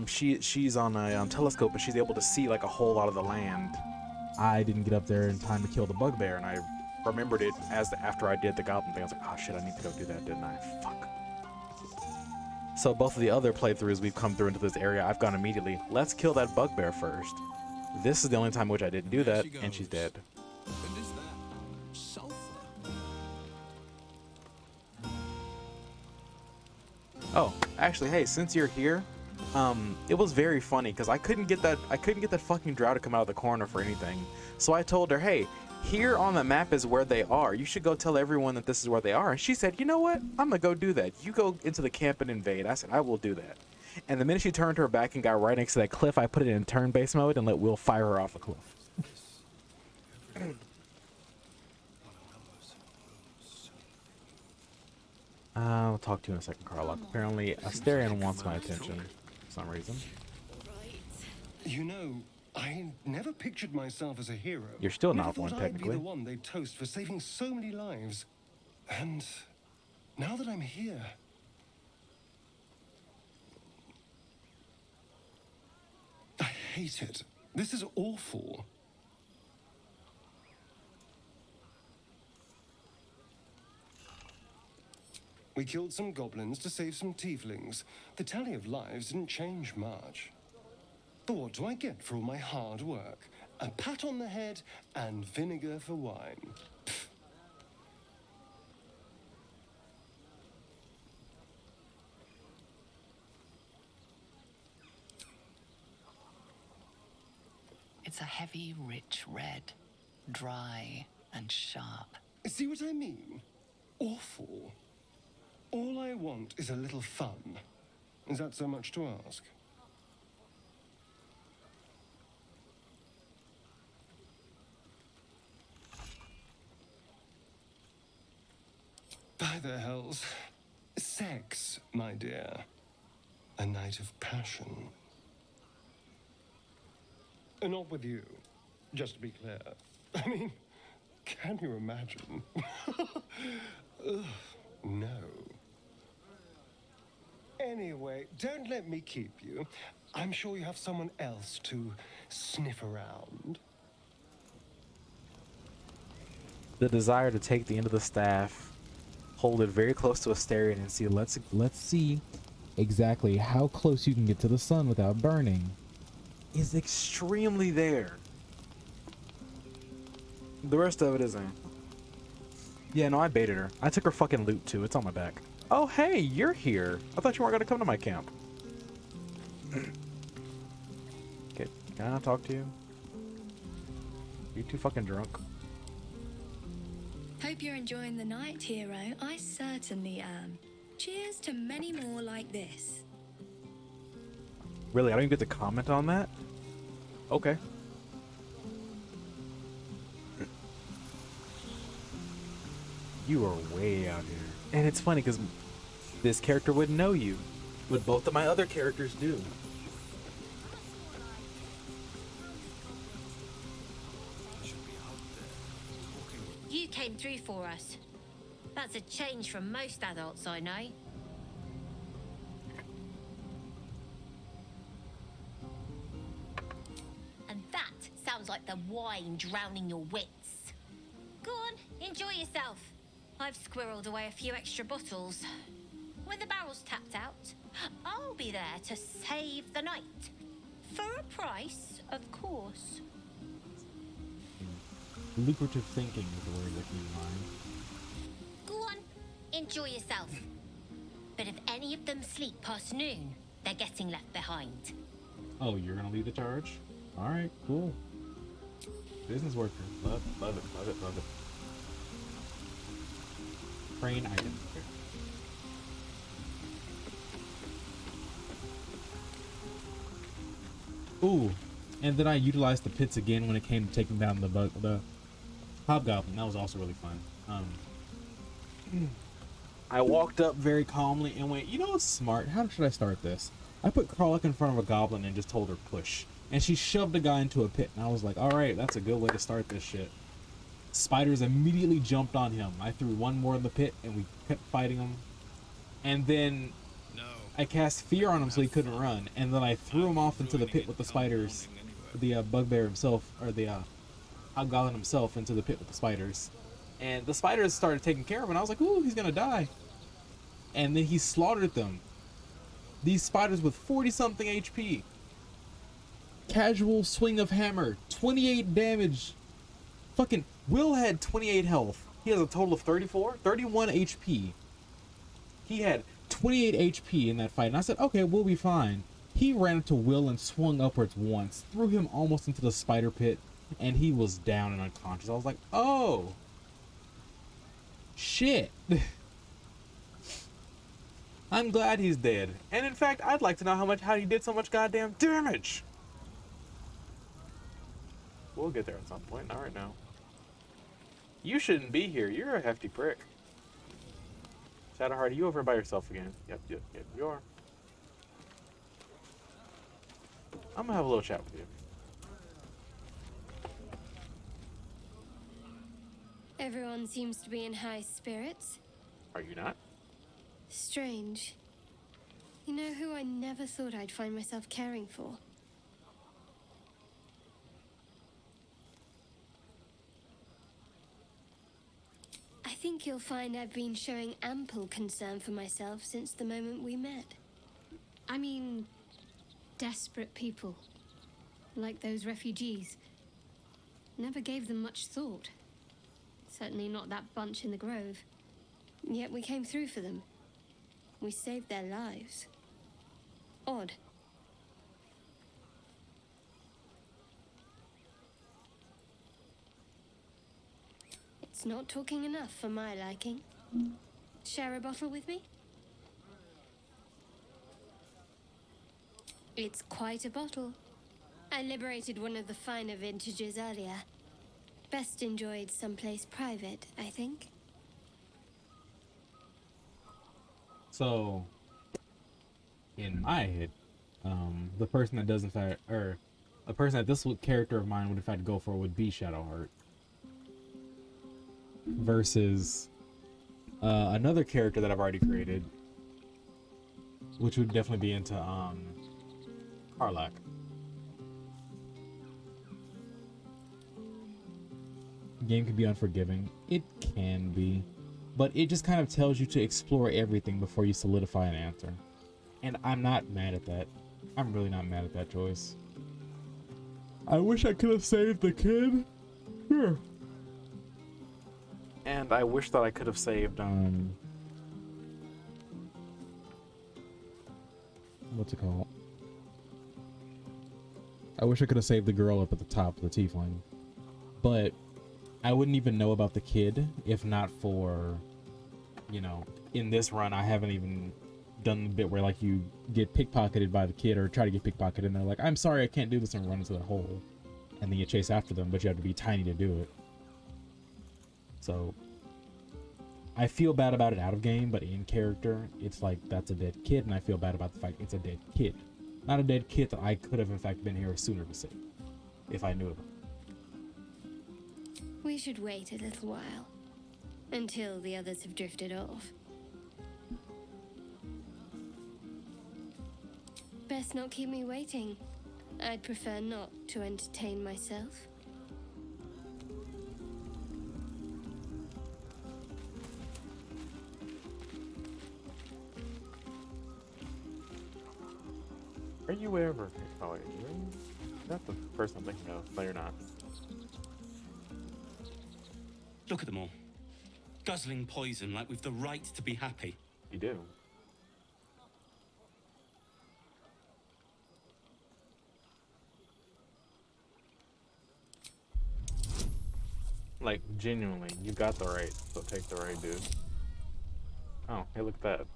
she's on a telescope, and she's able to see, like, a whole lot of the land. I didn't get up there in time to kill the bugbear, and I remembered it after I did the goblin thing. I was like, oh shit, I need to go do that, didn't I? Fuck. So both of the other playthroughs we've come through into this area, I've gone immediately, let's kill that bugbear first. This is the only time in which I didn't do that, and she's dead. And is that sulfur? Oh, actually, hey, since you're here, it was very funny because I couldn't get that fucking drow to come out of the corner for anything. So I told her, hey, here on the map is where they are. You should go tell everyone that this is where they are. And she said, you know what? I'm gonna go do that. You go into the camp and invade. I said, I will do that. And the minute she turned her back and got right next to that cliff, I put it in turn-based mode and let Will fire her off a cliff. I'll talk to you in a second, Carlock. Apparently, Asterion wants my attention for some reason. You know, I never pictured myself as a hero. You're still Never not thought one, I'd technically. be the one they'd toast for saving so many lives. And now that I'm here, I hate it. This is awful. We killed some goblins to save some tieflings. The tally of lives didn't change much. But what do I get for all my hard work? A pat on the head and vinegar for wine. Pfft. It's a heavy, rich red, dry and sharp. See what I mean? Awful. All I want is a little fun. Is that so much to ask? By the hells. Sex, my dear. A night of passion. Not with you, just to be clear. I mean, can you imagine? Ugh, no. Anyway, don't let me keep you. I'm sure you have someone else to sniff around. The desire to take the end of the staff, hold it very close to Asterion, and see. Let's see exactly how close you can get to the sun without burning. Is extremely there. The rest of it isn't. Yeah, no, I baited her. I took her fucking loot too. It's on my back. Oh, hey, you're here. I thought you weren't gonna come to my camp. Okay, can I talk to you? You too fucking drunk. Hope you're enjoying the night, hero. I certainly am. Cheers to many more like this. Really, I don't even get to comment on that? Okay. You are way out here. And it's funny because this character wouldn't know you, but both of my other characters do. You came through for us. That's a change from most adults I know. And that sounds like the wine drowning your wits. Go on, enjoy yourself. I've squirreled away a few extra bottles. When the barrel's tapped out, I'll be there to save the night. For a price, of course. Lucrative thinking is the word that came to mind. Go on, enjoy yourself. But if any of them sleep past noon, they're getting left behind. Oh, you're gonna lead the charge? All right, cool. Business worker. Love it, love it, love it. Train item. Ooh, and then I utilized the pits again when it came to taking down the hobgoblin. That was also really fun. I walked up very calmly and went, you know what's smart? How should I start this? I put Karlach in front of a goblin and just told her push. And she shoved a guy into a pit. And I was like, alright, that's a good way to start this shit. Spiders immediately jumped on him. I threw one more in the pit and we kept fighting him. And then I cast fear on him so he couldn't run. And then I threw him off into the pit with the spiders. The bugbear himself, or the hobgoblin himself, into the pit with the spiders. And the spiders started taking care of him. And I was like, ooh, he's gonna die. And then he slaughtered them. These spiders with 40-something HP. Casual swing of hammer. 28 damage. Fucking Will had 28 health. He has a total of 31 HP. He had 28 HP in that fight. And I said, okay, we'll be fine. He ran into Will and swung upwards once. Threw him almost into the spider pit. And he was down and unconscious. I was like, oh. Shit. I'm glad he's dead. And in fact, I'd like to know how he did so much goddamn damage. We'll get there at some point, not right now. You shouldn't be here. You're a hefty prick. Shadowheart, are you over by yourself again? Yep, you are. I'm gonna have a little chat with you. Everyone seems to be in high spirits. Are you not? Strange. You know who I never thought I'd find myself caring for? I think you'll find I've been showing ample concern for myself since the moment we met. I mean, desperate people, like those refugees. Never gave them much thought. Certainly not that bunch in the grove. Yet we came through for them. We saved their lives. Odd. It's not talking enough for my liking. Share a bottle with me? It's quite a bottle. I liberated one of the finer vintages earlier. Best enjoyed someplace private, I think. So, in my head, the person that does in fact, or a person that this character of mine would in fact go for would be Shadowheart. Versus another character that I've already created, which would definitely be into Karlach. Game can be unforgiving. It can be. But it just kind of tells you to explore everything before you solidify an answer. And I'm not mad at that. I'm really not mad at that choice. I wish I could have saved the kid. Sure. And I wish that I could have saved, what's it called? I wish I could have saved the girl up at the top, the tiefling. But I wouldn't even know about the kid if not for, you know, in this run, I haven't even done the bit where, like, you get pickpocketed by the kid or try to get pickpocketed and they're like, I'm sorry, I can't do this, and run into the hole. And then you chase after them, but you have to be tiny to do it. So I feel bad about it out of game, but in character, it's like, that's a dead kid, and I feel bad about the fact it's a dead kid. Not a dead kid that I could have, in fact, been here sooner to save, if I knew about it. We should wait a little while, until the others have drifted off. Best not keep me waiting. I'd prefer not to entertain myself. Are you ever? Oh, wait, that's the person I'm thinking of. No, you're not. Look at them all. guzzling poison like we've the right to be happy. You do. Like, genuinely, you got the right, so take the right, dude. Oh, hey, look at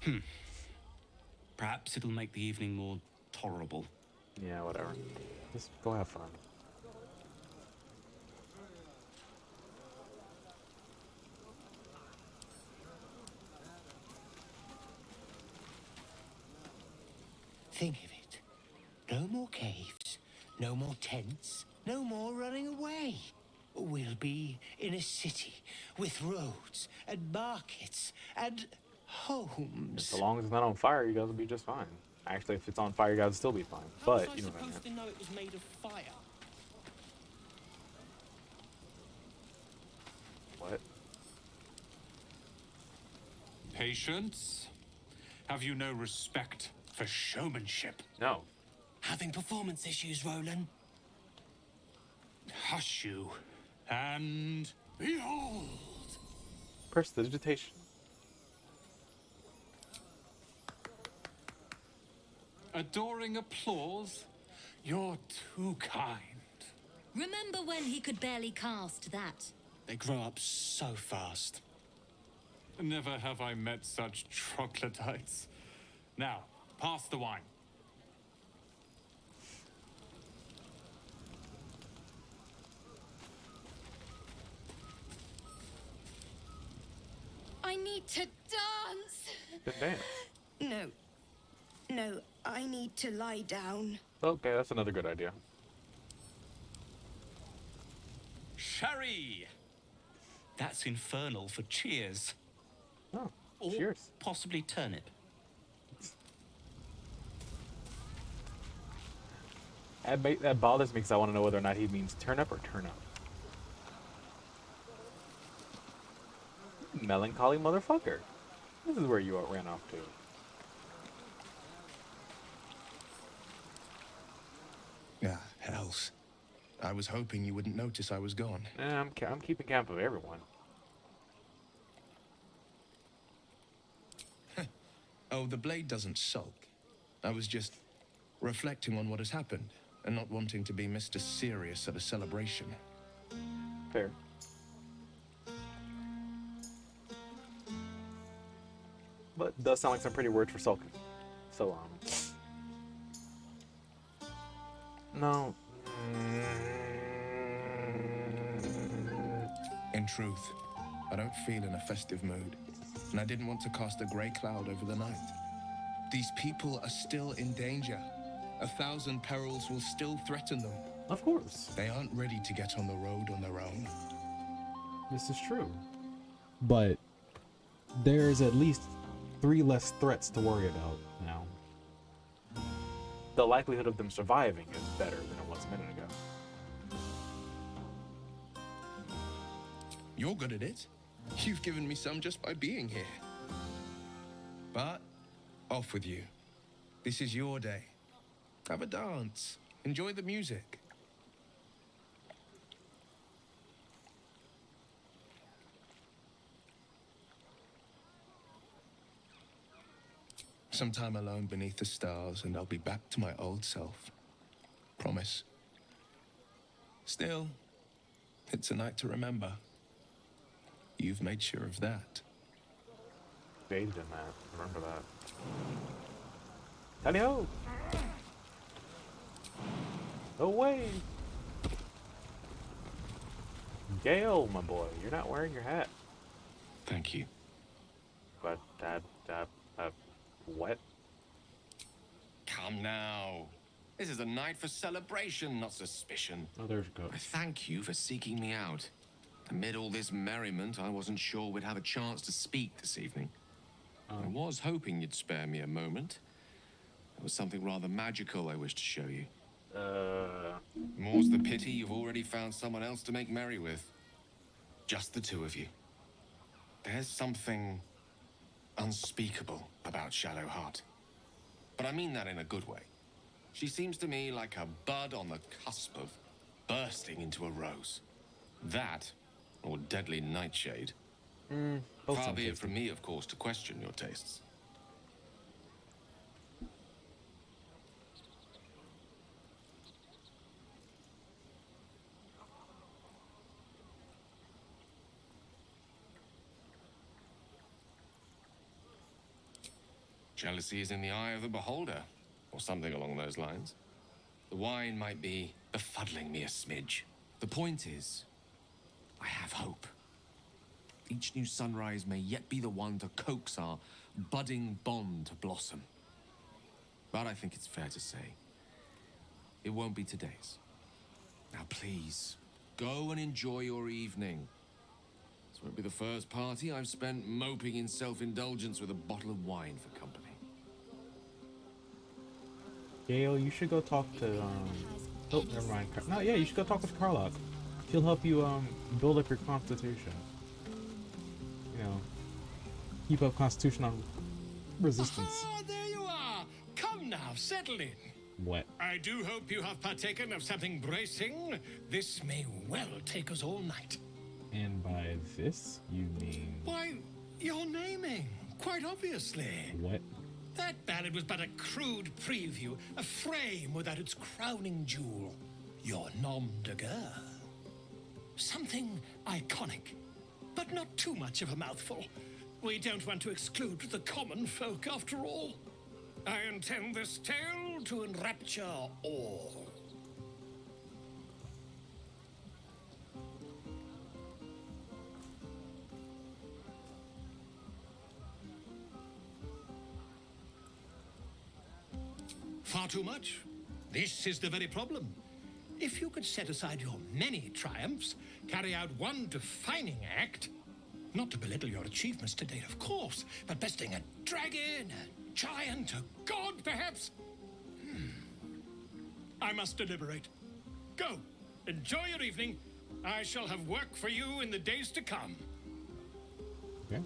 that. Perhaps it'll make the evening more tolerable. Yeah, whatever. Just go have fun. Think of it. No more caves, no more tents, no more running away. We'll be in a city with roads and markets and homes. So long as it's not on fire, you guys will be just fine. Actually, if it's on fire, you guys will still be fine. But, you know what I mean. to know it was made of fire? What? Patience? Have you no respect for showmanship? No. Having performance issues, Roland. Hush you, and behold! Prestidigitation. Adoring applause? You're too kind. Remember when he could barely cast that? They grow up so fast. Never have I met such troglodytes. Now, pass the wine. I need to dance! Then dance. No, I need to lie down. Okay, that's another good idea. Sherry! That's infernal for cheers. Oh, or cheers. Possibly turnip. That bothers me because I want to know whether or not he means turnip or turn up. Melancholy motherfucker. This is where you ran off to. Ah, hells. I was hoping you wouldn't notice I was gone. I'm keeping count of everyone. Oh, the blade doesn't sulk. I was just reflecting on what has happened and not wanting to be Mr. Serious at a celebration. Fair. But it does sound like some pretty words for sulking. So, no. In truth, I don't feel in a festive mood, and I didn't want to cast a grey cloud over the night. These people are still in danger. 1,000 perils will still threaten them. Of course. They aren't ready to get on the road on their own. This is true. But there's at least 3 less threats to worry about now. The likelihood of them surviving is better than it was a minute ago. You're good at it. You've given me some just by being here. But off with you. This is your day. Have a dance. Enjoy the music. Some time alone beneath the stars, and I'll be back to my old self. Promise. Still, it's a night to remember. You've made sure of that. Bathed in that. Remember that. Tally ho! Away! Gale, my boy, you're not wearing your hat. Thank you. But, what? Come now. This is a night for celebration, not suspicion. Oh, there it goes. I thank you for seeking me out. Amid all this merriment, I wasn't sure we'd have a chance to speak this evening. I was hoping you'd spare me a moment. There was something rather magical I wish to show you. More's the pity you've already found someone else to make merry with. Just the two of you. There's something unspeakable about Shadowheart. But I mean that in a good way. She seems to me like a bud on the cusp of bursting into a rose. That, or deadly nightshade. Both Far sound be it tasty. from me, of course, to question your tastes. Jealousy is in the eye of the beholder, or something along those lines. The wine might be befuddling me a smidge. The point is, I have hope. Each new sunrise may yet be the one to coax our budding bond to blossom. But I think it's fair to say, it won't be today's. Now please, go and enjoy your evening. This won't be the first party I've spent moping in self-indulgence with a bottle of wine for company. Gale, you should go talk to, oh, never mind. No, yeah, you should go talk with Carlock. She'll help you, build up your constitution. You know, keep up constitution on resistance. Ah, there you are! Come now, settle in. What? I do hope you have partaken of something bracing. This may well take us all night. And by this, you mean... Why, you're naming, quite obviously. What? That ballad was but a crude preview, a frame without its crowning jewel. Your nom de guerre. Something iconic, but not too much of a mouthful. We don't want to exclude the common folk after all. I intend this tale to enrapture all. Far too much? This is the very problem. If you could set aside your many triumphs, carry out one defining act, not to belittle your achievements to date, of course, but besting a dragon, a giant, a god, perhaps? I must deliberate. Go, enjoy your evening. I shall have work for you in the days to come. Okay.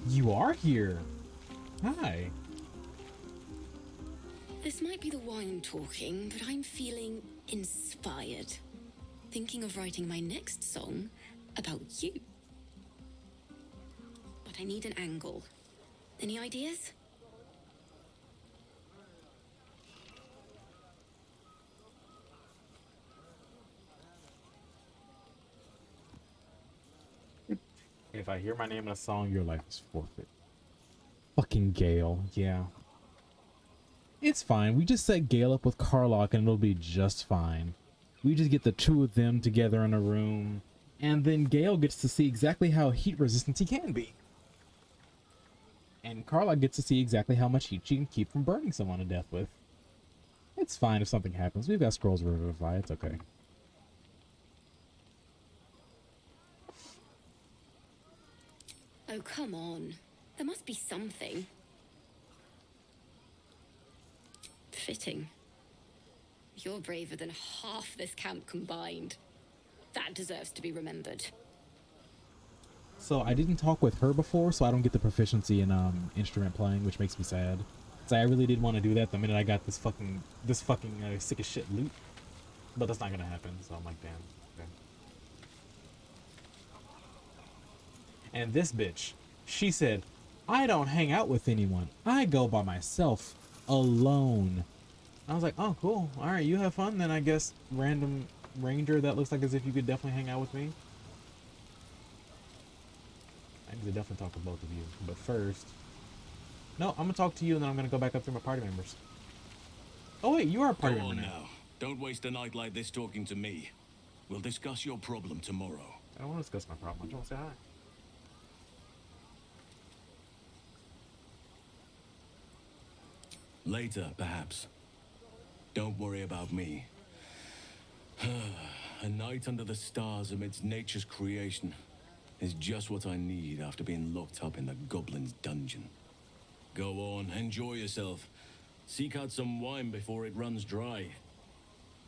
You are here. Hi. This might be the wine talking, but I'm feeling inspired. Thinking of writing my next song about you. But I need an angle. Any ideas? If I hear my name in a song, your life is forfeit. Fucking Gale, yeah. It's fine. We just set Gale up with Carlock and it'll be just fine. We just get the two of them together in a room, and then Gale gets to see exactly how heat resistant he can be. And Carlock gets to see exactly how much heat she can keep from burning someone to death with. It's fine if something happens. We've got scrolls of Revivify. It's okay. Oh, come on. There must be something. Fitting. You're braver than half this camp combined. That deserves to be remembered. So I didn't talk with her before, so I don't get the proficiency in instrument playing, which makes me sad. So I really did want to do that the minute I got this fucking sick as shit loot, but that's not gonna happen. So I'm like, damn. Okay. And this bitch, she said, I don't hang out with anyone. I go by myself, alone. I was like, oh, cool. All right, you have fun then, I guess, random ranger that looks like as if you could definitely hang out with me. I need to definitely talk to both of you. But first... No, I'm going to talk to you and then I'm going to go back up through my party members. Oh, wait, you are a party member now. Don't waste a night like this talking to me. We'll discuss your problem tomorrow. I don't want to discuss my problem. I just want to say hi. Later, perhaps. Don't worry about me. A night under the stars amidst nature's creation is just what I need after being locked up in the goblin's dungeon. Go on, enjoy yourself. Seek out some wine before it runs dry.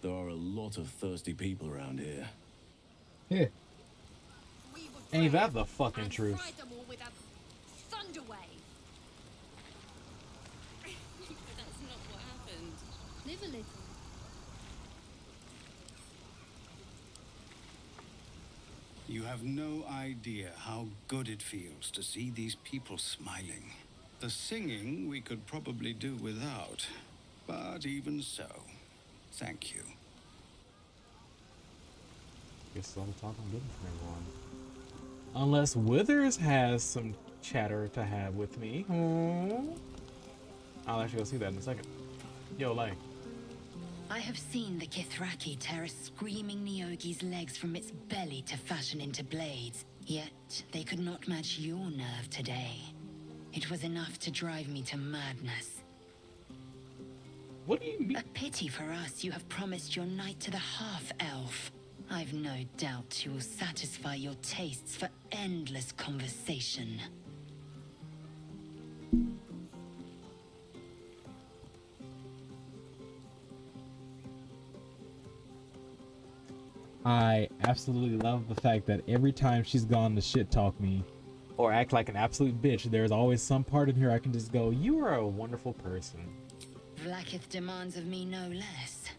There are a lot of thirsty people around here. Yeah. Ain't that the fucking truth? Thunder wave. That's not what happened. live a little. You have no idea how good it feels to see these people smiling. The singing we could probably do without, but even so, thank you. Guess I'm talking good for everyone. Unless Withers has some chatter to have with me. I'll actually go see that in a second. Yo, like. I have seen the Kithraki tear a screaming Neogi's legs from its belly to fashion into blades. Yet, they could not match your nerve today. It was enough to drive me to madness. What do you mean? A pity for us you have promised your knight to the half-elf. I've no doubt you will satisfy your tastes for endless conversation. I absolutely love the fact that every time she's gone to shit talk me or act like an absolute bitch, there's always some part in here I can just go, you are a wonderful person. Vlaakith demands of me no less.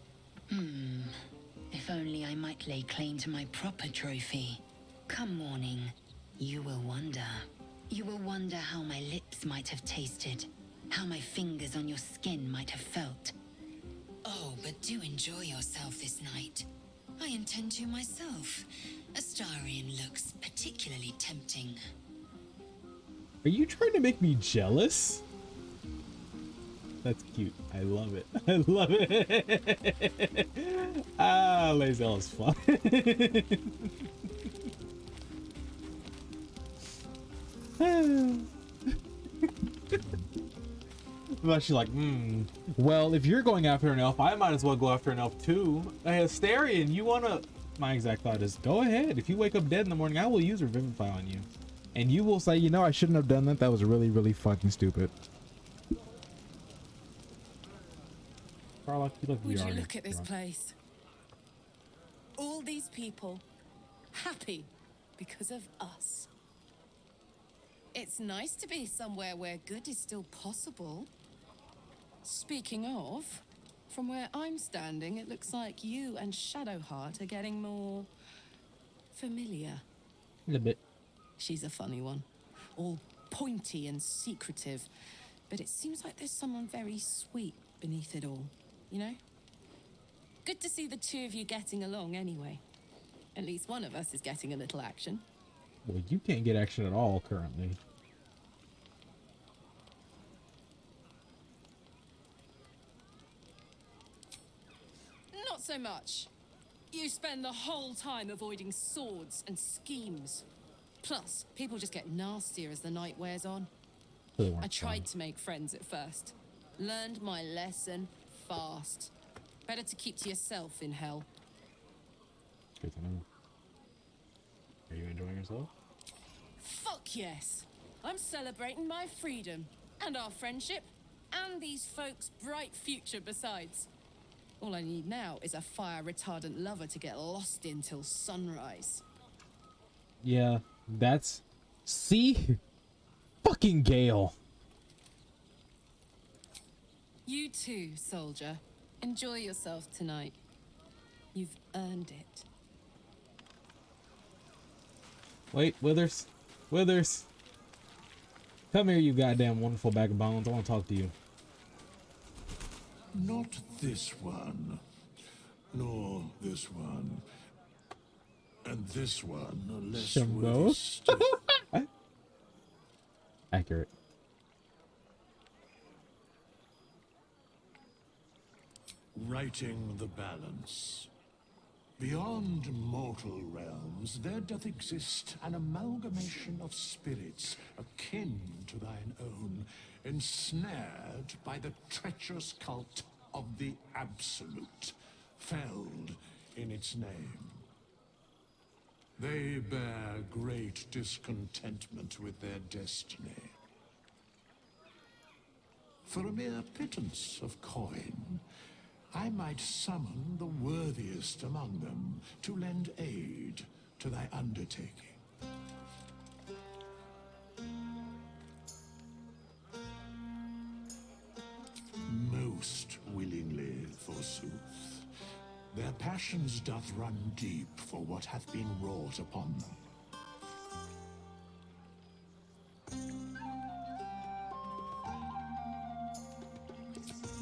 If only I might lay claim to my proper trophy. Come morning, you will wonder. You will wonder how my lips might have tasted, how my fingers on your skin might have felt. Oh, but do enjoy yourself this night. I intend to myself. Astarion looks particularly tempting. Are you trying to make me jealous? That's cute. I love it. I love it. Ah, Lae'zel is fun. But she's like, well, if you're going after an elf, I might as well go after an elf too. Hey, Astarion, you wanna... My exact thought is, go ahead. If you wake up dead in the morning, I will use Revivify on you. And you will say, you know, I shouldn't have done that. That was really, really fucking stupid. Carlock, you look Would you look at this place? All these people happy because of us. It's nice to be somewhere where good is still possible. Speaking of, from where I'm standing, it looks like you and Shadowheart are getting more familiar. A little bit. She's a funny one. All pointy and secretive. But it seems like there's someone very sweet beneath it all, you know? Good to see the two of you getting along anyway. At least one of us is getting a little action. Well, you can't get action at all currently. Not so much. You spend the whole time avoiding swords and schemes. Plus, people just get nastier as the night wears on. I tried to make friends at first. Learned my lesson fast. Better to keep to yourself in hell. Good to know. Are you enjoying yourself? Fuck yes. I'm celebrating my freedom. And our friendship. And these folks' bright future besides. All I need now is a fire-retardant lover to get lost in till sunrise. Yeah, that's... See? Fucking Gale. You too, soldier. Enjoy yourself tonight. You've earned it. Wait, Withers. Withers. Come here, you goddamn wonderful bag of bones. I want to talk to you. Not this one, nor this one, and this one are less worthy still. Accurate. Righting the balance. Beyond mortal realms, there doth exist an amalgamation of spirits akin to thine own, ensnared by the treacherous cult of the Absolute, felled in its name. They bear great discontentment with their destiny. For a mere pittance of coin, I might summon the worthiest among them to lend aid to thy undertaking. Most willingly, Thor. Their passions doth run deep for what hath been wrought upon them.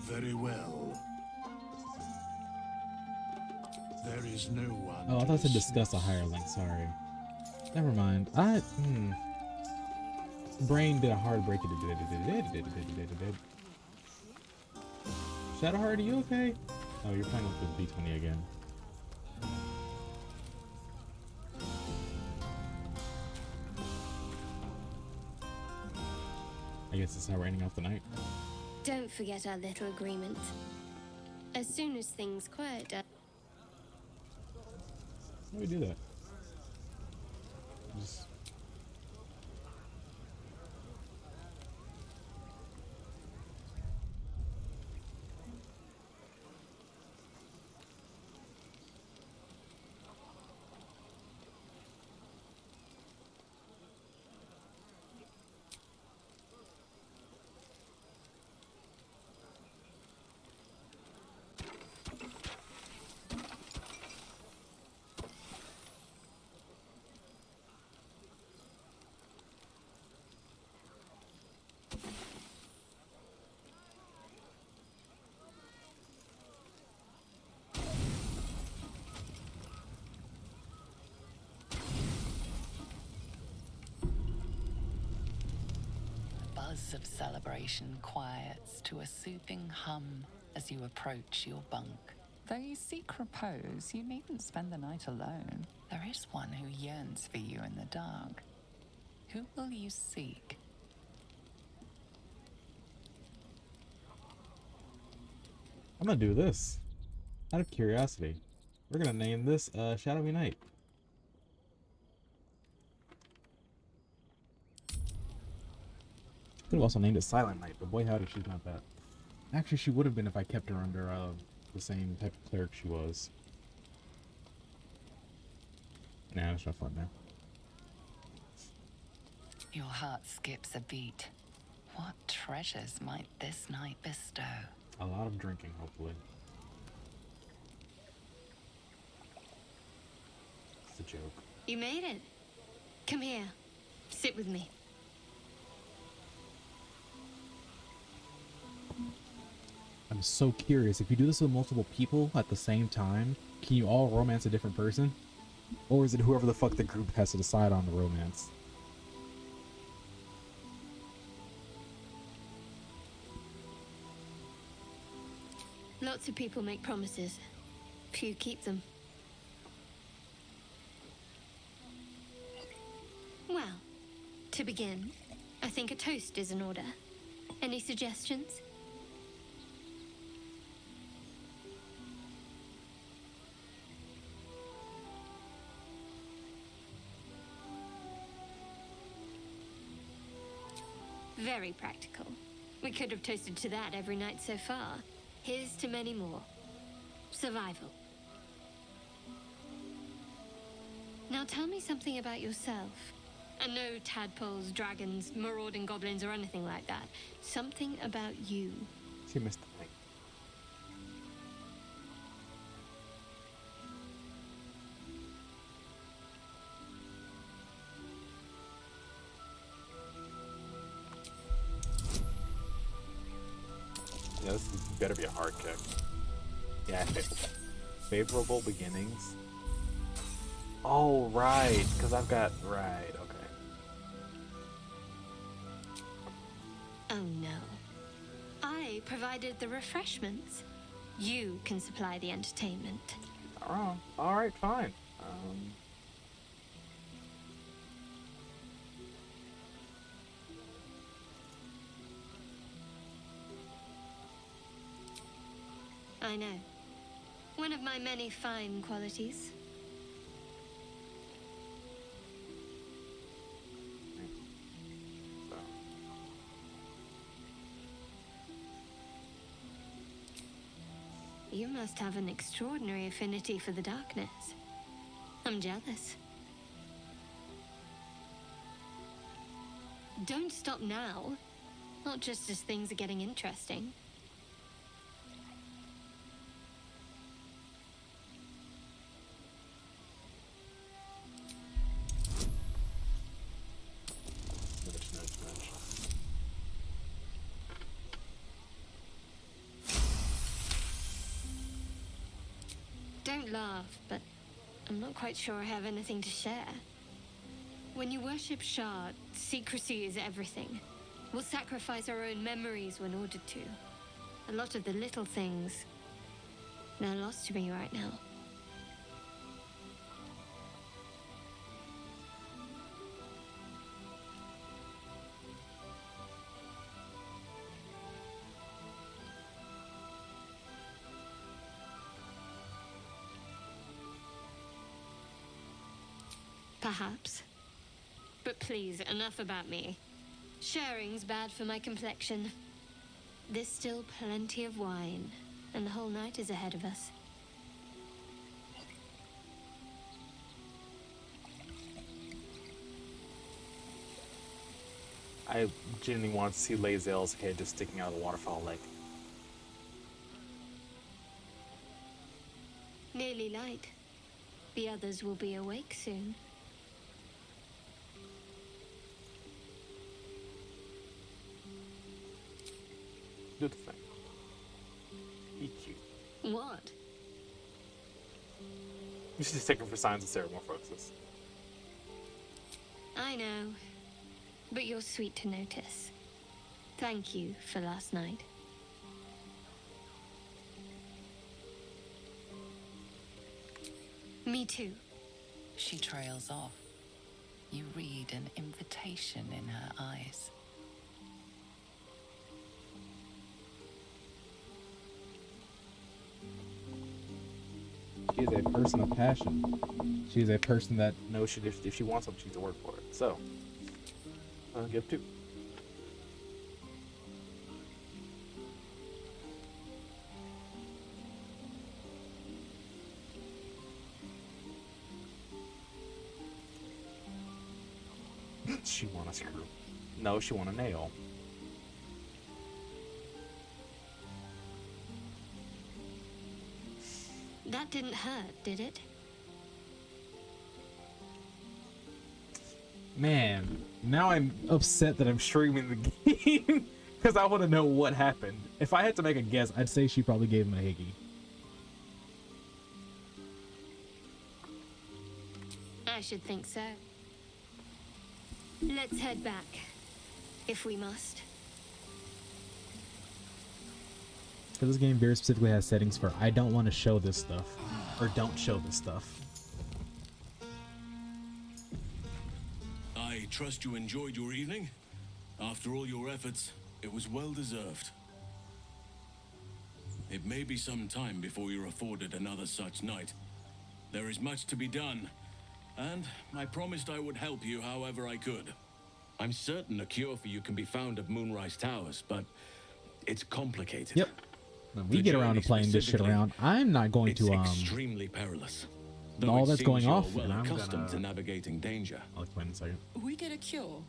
Very well. There is no one. Oh, I thought to discuss a higher link. Sorry. Never mind. Brain did a hard break. Shadowheart, are you okay? Oh, you're playing with the D20 again. I guess that's how we're ending off the night. Don't forget our little agreement. As soon as things quiet down. How do we do that? Just... Buzz of celebration quiets to a soothing hum as you approach your bunk. Though you seek repose, you needn't spend the night alone. There is one who yearns for you in the dark. Who will you seek? I'm gonna do this. Out of curiosity. We're gonna name this Shadowy Night. Could have also named it Silent Night, but boy howdy, she's not that. Actually, she would have been if I kept her under the same type of cleric she was. Nah, it's not fun now. Your heart skips a beat. What treasures might this night bestow? A lot of drinking, hopefully. It's a joke. You made it. Come here. Sit with me. I'm so curious, if you do this with multiple people at the same time, can you all romance a different person? Or is it whoever the fuck the group has to decide on the romance? Lots of people make promises. Few keep them. Well, to begin, I think a toast is in order. Any suggestions? Very practical. We could have toasted to that every night so far. Here's to many more. Survival. Now tell me something about yourself. And no tadpoles, dragons, marauding goblins, or anything like that. Something about you. She missed the thing. Yeah, this better be a hard kick. Yeah, favorable beginnings. Oh, right, because I've got... Right, okay. Oh no. I provided the refreshments. You can supply the entertainment. Oh, alright, fine. I know. One of my many fine qualities. You must have an extraordinary affinity for the darkness. I'm jealous. Don't stop now. Not just as things are getting interesting. Don't laugh, but I'm not quite sure I have anything to share. When you worship Shah, secrecy is everything. We'll sacrifice our own memories when ordered to. A lot of the little things, they're lost to me right now. Perhaps. But please, enough about me. Sharing's bad for my complexion. There's still plenty of wine, and the whole night is ahead of us. I genuinely want to see Lae'zel's head just sticking out of the waterfall lake. Nearly light. The others will be awake soon. Do the thing. Be cute. What? You should just take him for signs of ceramorphosis. I know. But you're sweet to notice. Thank you for last night. Me too. She trails off. You read an invitation in her eyes. She is a person of passion. She is a person that knows she, if she wants something, she needs to work for it. So, I'll give 2. She want a screw. No, she want a nail. That didn't hurt, did it? Man, now I'm upset that I'm streaming the game because I want to know what happened. If I had to make a guess, I'd say she probably gave him a higgy. I should think so. Let's head back, if we must. So this game very specifically has settings for I don't want to show this stuff, or don't show this stuff. I trust you enjoyed your evening. After all your efforts, it was well deserved. It may be some time before you're afforded another such night. There is much to be done, and I promised I would help you however I could. I'm certain a cure for you can be found at Moonrise Towers, but it's complicated. Yep. When we get around to playing this shit around, I'm not going to extremely perilous. all that's going off, Well and I'm accustomed to gonna. navigating danger. I'll explain in a second. We get a cure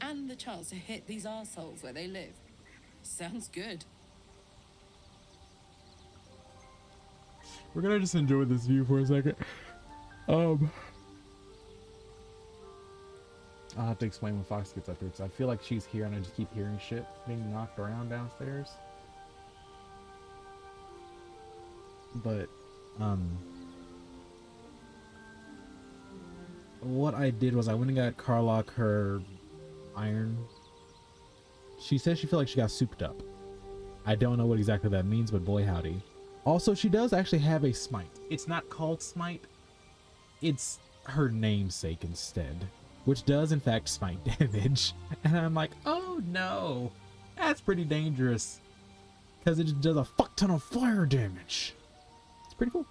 and the chance to hit these arseholes where they live. Sounds good. We're gonna just enjoy this view for a second. I'll have to explain when Fox gets up here because I feel like she's here and I just keep hearing shit being knocked around downstairs. But what I did was I went and got Karlach her iron. She says she felt like she got souped up. I don't know what exactly that means, but boy howdy. Also, she does actually have a smite. It's not called smite. It's her namesake instead, which does in fact smite damage. And I'm like, oh no, that's pretty dangerous because it just does a fuck ton of fire damage. It's pretty cool.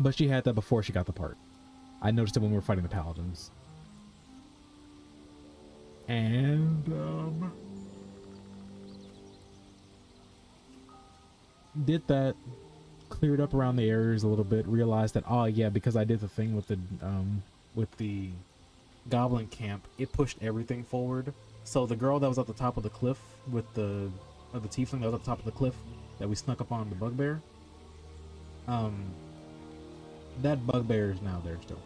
But she had that before she got the part. I noticed it when we were fighting the paladins. And did that, cleared up around the areas a little bit, realized that, oh yeah, because I did the thing with the goblin camp, it pushed everything forward. So the girl that was at the top of the cliff with the tiefling that was at the top of the cliff that we snuck up on, the bugbear, that bugbear is now there still.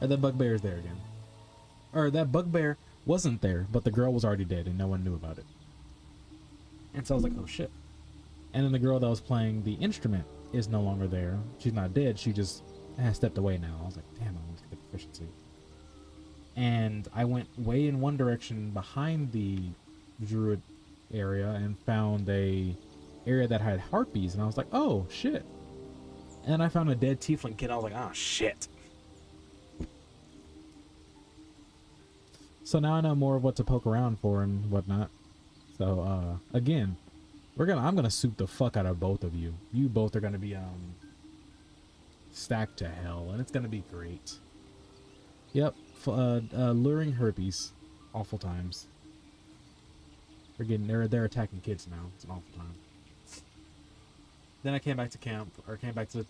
That bugbear is there again. Or that bugbear wasn't there, but the girl was already dead and no one knew about it. And so I was like, oh shit. And then the girl that was playing the instrument is no longer there. She's not dead. She just has stepped away now. I was like, damn, I want to get proficiency. And I went way in one direction behind the druid area and found a area that had harpies, and I was like, oh shit. And I found a dead tiefling kid. I was like, oh shit. So now I know more of what to poke around for and whatnot. So again, I'm gonna soup the fuck out of both of you. You both are gonna be stacked to hell, and it's gonna be great. Yep, luring herpes, awful times. They're attacking kids now. It's an awful time. Then I came back to camp, or came back to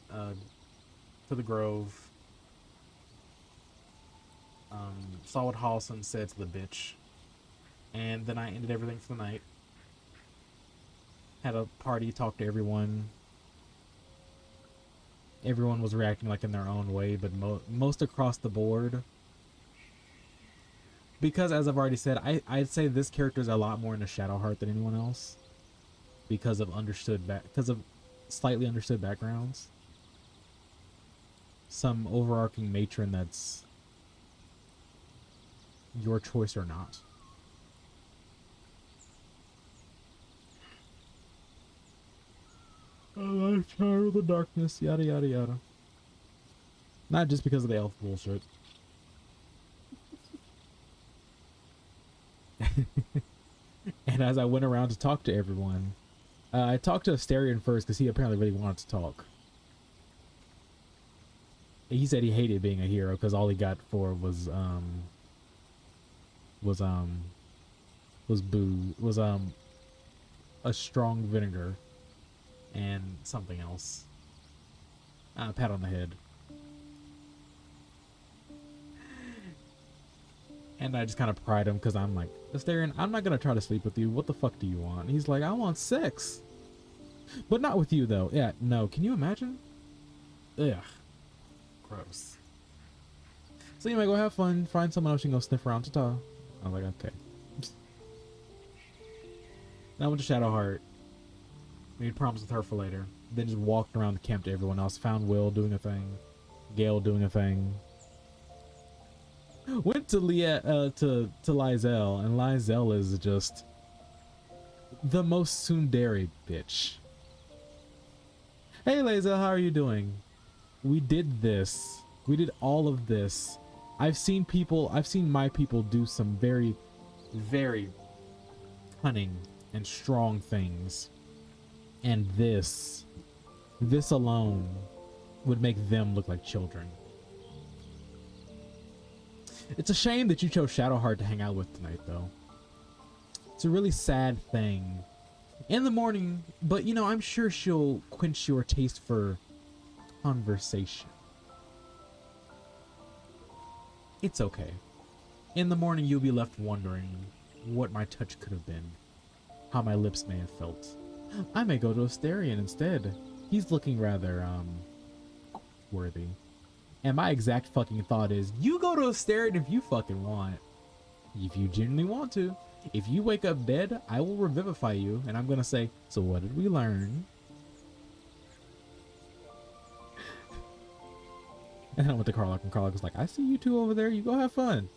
the grove. Saw what Halson said to the bitch, and then I ended everything for the night. Had a party, talked to everyone. Everyone was reacting like in their own way, but most across the board. Because as I've already said, I'd say this character is a lot more into Shadowheart than anyone else, because of slightly understood backgrounds. Some overarching matron that's your choice or not. I'm tired of the darkness, yada yada yada. Not just because of the elf bullshit. And as I went around to talk to everyone, I talked to Asterion first because he apparently really wanted to talk. He said he hated being a hero because all he got for was a strong vinegar and something else. A pat on the head. And I just kind of pried him because I'm like, Asterion, I'm not going to try to sleep with you. What the fuck do you want? And he's like, I want sex. But not with you, though. Yeah, no. Can you imagine? Ugh. Gross. So you might go have fun. Find someone else you can go sniff around to talk. I was like, okay. Then I went to Shadowheart. Made promise with her for later. Then just walked around the camp to everyone else. Found Will doing a thing. Gale doing a thing. Went to Lizelle, and Lizelle is just the most tsundere bitch. Hey Lizelle, how are you doing? We did this. We did all of this. I've seen my people do some very, very cunning and strong things. And this alone would make them look like children. It's a shame that you chose Shadowheart to hang out with tonight, though. It's a really sad thing. In the morning, but you know, I'm sure she'll quench your taste for conversation. It's okay. In the morning, you'll be left wondering what my touch could have been, how my lips may have felt. I may go to Asterion instead. He's looking rather, worthy. And my exact fucking thought is, you go to Asterion if you fucking want. If you genuinely want to. If you wake up dead, I will revivify you. And I'm gonna say, so what did we learn? And I went to Carlock, and Carlock was like, I see you two over there. You go have fun.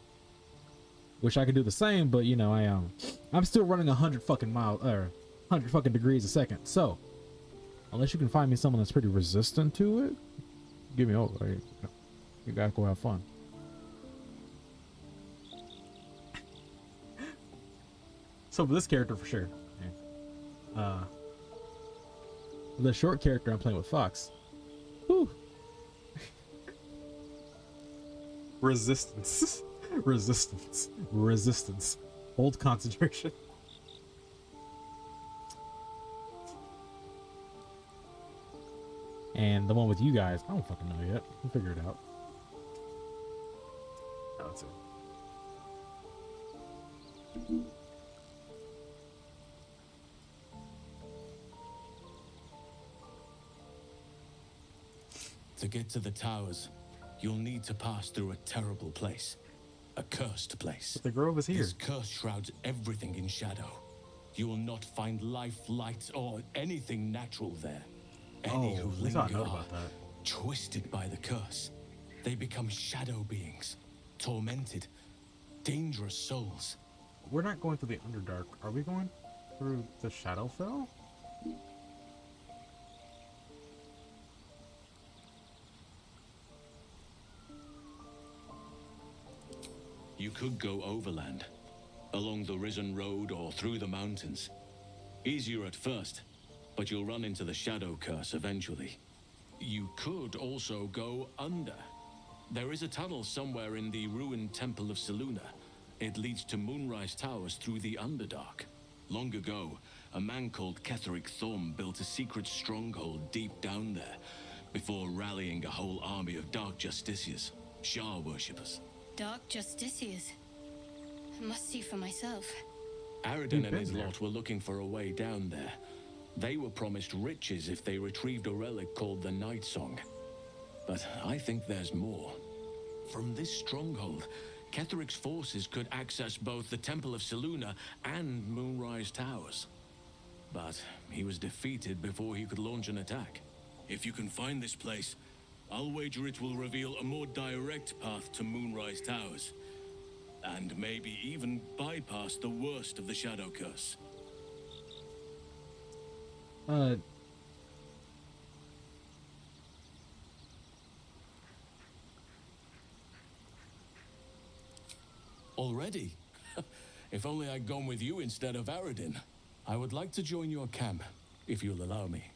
Wish I could do the same, but you know, I'm still running 100 fucking miles, or 100 fucking degrees a second. So, unless you can find me someone that's pretty resistant to it, give me over. You gotta go have fun. So for this character, for sure. Yeah. The short character I'm playing with Fox. Whew. Resistance. Resistance. Resistance. Hold concentration. And the one with you guys, I don't fucking know yet. We'll figure it out. Oh, that's it. To get to the towers, you'll need to pass through a terrible place. A cursed place. But the grove is here. This curse shrouds everything in shadow. You will not find life, light, or anything natural there. Any who we saw a linger note are about that. twisted by the curse. They become shadow beings, tormented, dangerous souls. We're not going through the Underdark. Are we going through the Shadowfell? You could go overland, along the Risen Road or through the mountains. Easier at first, but you'll run into the Shadow Curse eventually. You could also go under. There is a tunnel somewhere in the ruined Temple of Selûne. It leads to Moonrise Towers through the Underdark. Long ago, a man called Ketheric Thorm built a secret stronghold deep down there, before rallying a whole army of Dark Justiciars, Shah worshippers. Dark Justiciars. I must see for myself. Aradin and his lot were looking for a way down there. They were promised riches if they retrieved a relic called the Night Song. But I think there's more. From this stronghold, Ketheric's forces could access both the Temple of Selûne and Moonrise Towers. But he was defeated before he could launch an attack. If you can find this place, I'll wager it will reveal a more direct path to Moonrise Towers. And maybe even bypass the worst of the Shadow Curse. Already? If only I'd gone with you instead of Aradin. I would like to join your camp, if you'll allow me.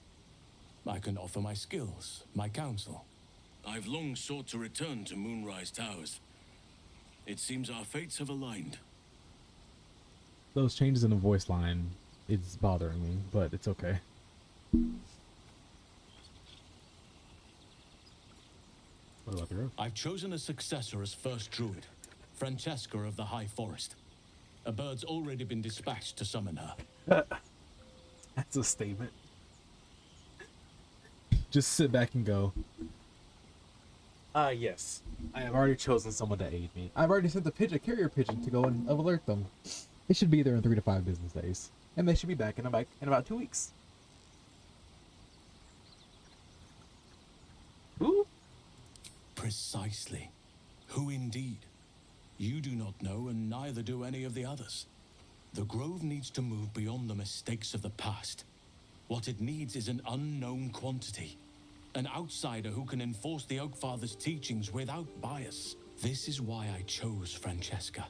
I can offer my skills, my counsel. I've long sought to return to Moonrise Towers. It seems our fates have aligned. Those changes in the voice line, it's bothering me, but it's okay. What about the road? I've chosen a successor as first druid, Francesca of the High Forest. A bird's already been dispatched to summon her. That's a statement. Just sit back and go. Yes. I have already chosen someone to aid me. I've already sent the carrier pigeon to go and alert them. They should be there in 3 to 5 business days. And they should be back in about 2 weeks. Who? Precisely. Who indeed? You do not know, and neither do any of the others. The Grove needs to move beyond the mistakes of the past. What it needs is an unknown quantity. An outsider who can enforce the Oakfather's teachings without bias. This is why I chose Francesca.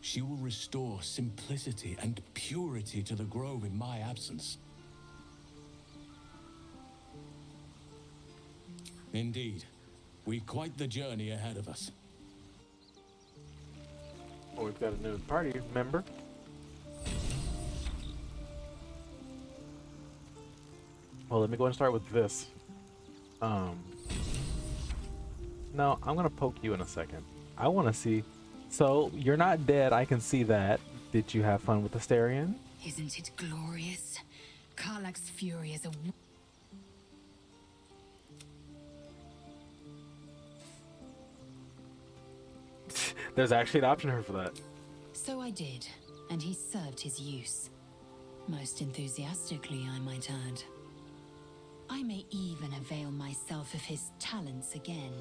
She will restore simplicity and purity to the Grove in my absence. Indeed. We've quite the journey ahead of us. Oh, we've got a new party member. Well, let me go and start with this. No, I'm gonna poke you in a second. I want to see. So, you're not dead, I can see that. Did you have fun with the Astarion? Isn't it glorious? Karlach's fury is a... There's actually an option here for that. So I did, and he served his use. Most enthusiastically, I might add. I may even avail myself of his talents again,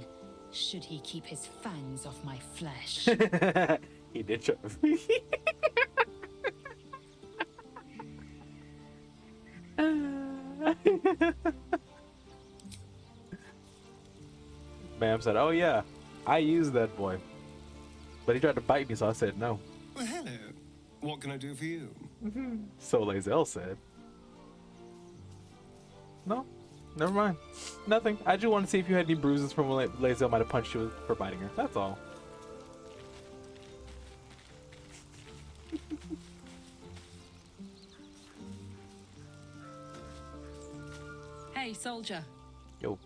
should he keep his fangs off my flesh. He did try. Bam said, "Oh yeah, I used that boy, but he tried to bite me, so I said no." Well, hello. What can I do for you? So Lae'zel said, "No, never mind. Nothing. I just want to see if you had any bruises from when Lae'zel might have punched you for biting her. That's all." Hey, soldier. Yo.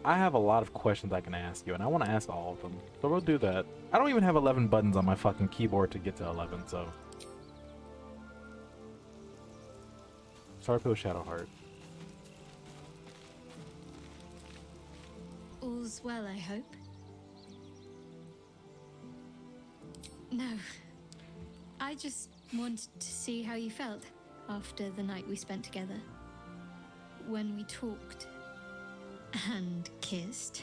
I have a lot of questions I can ask you, and I want to ask all of them. So we'll do that. I don't even have 11 buttons on my fucking keyboard to get to 11, so. Sorry for the Shadowheart. All's well, I hope. No. I just wanted to see how you felt after the night we spent together. When we talked and kissed.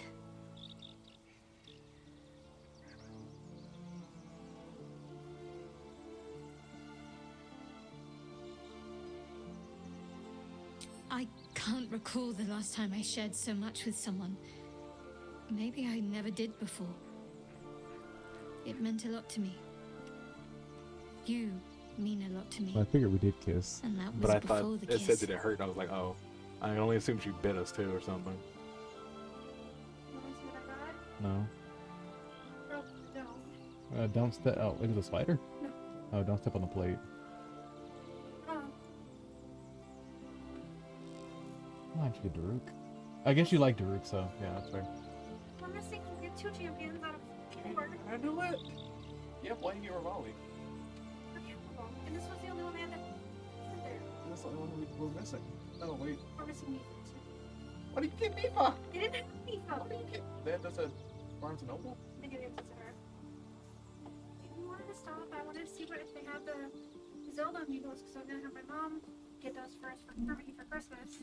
I can't recall the last time I shared so much with someone. Maybe I never did before. It meant a lot to me. You mean a lot to me. Well, I figured we did kiss. And that was But I before thought the it kiss. said that it hurt, and I was like, oh. I can only assume she bit us too or something. No. No. Don't step. Oh, is it a spider? No. Oh, don't step on the plate. Oh. Why'd you get Daruk? I guess you like Daruk, so yeah, that's fair. We're missing 2 champions out of 4. I knew it. Yep, why didn't you get Rivali? And this was the only one they had to put there. That's the only one we were missing. Oh, wait. We're missing me. What did you get me for? They didn't have me. What did you get? That just a Barnes & Noble? They do have to Sarah. We wanted to stop. I wanted to see what if they have the Zelda amiibos because I'm going to have my mom get those for me for Christmas.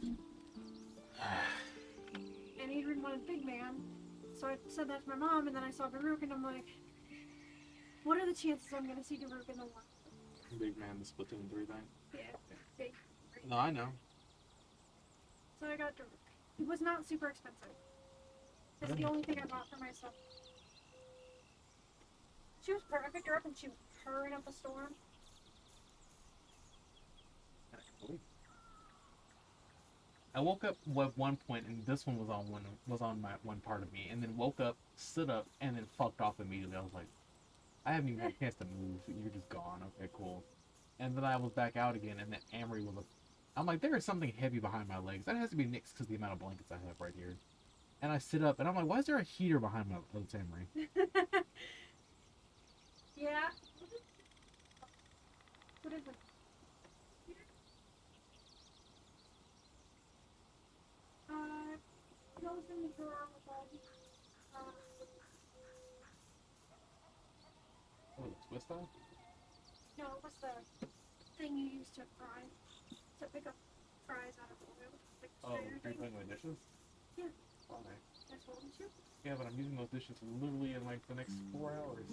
And Adrian wanted Big Man. So I said that to my mom, and then I saw Daruk, and I'm like, what are the chances I'm going to see Daruk in the wild? Big Man, the Splatoon 3 thing? Yeah, big. No, I know. So I got Daruk. It was not super expensive. It's the only thing I bought for myself. She was perfect. I picked her up and she was purring up a storm. I woke up at one point, and this one was on my one part of me, and then woke up, stood up, and then fucked off immediately. I was like, I haven't even had a chance to move. You're just gone. Okay, cool. And then I was back out again, and then Amory was. I'm like, there is something heavy behind my legs. That has to be Nick's because the amount of blankets I have right here. And I sit up, and I'm like, why is there a heater behind my legs, Amory? Yeah. What is it? Goes in the drawer with all Oh, the twist off? no, it was the thing you use to fry. To pick up fries out of oil. Like Oh, strainer you're thing. playing with dishes? Yeah. Okay. That's what we should. Yeah, but I'm using those dishes literally in like the next 4 hours.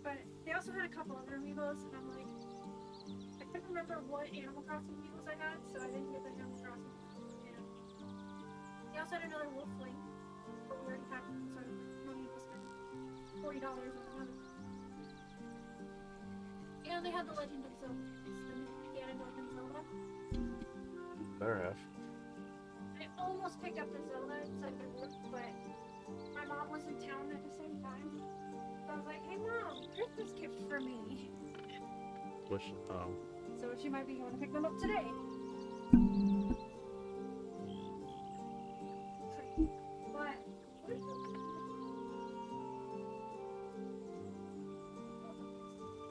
But they also had a couple other amiibos, and I'm like, I couldn't remember what Animal Crossing amiibos I had, so I didn't get the Animal Crossing. And they also had another Wolfling, but we already had one, so no need to spend $40 on another. And they had the Legend of Zelda, the Ganondorf and Zelda. Better have. I almost picked up the Zelda inside the group, but my mom was in town at the same time. So I was like, hey mom, Christmas gift for me. Which, oh. So she might be going to pick them up today. But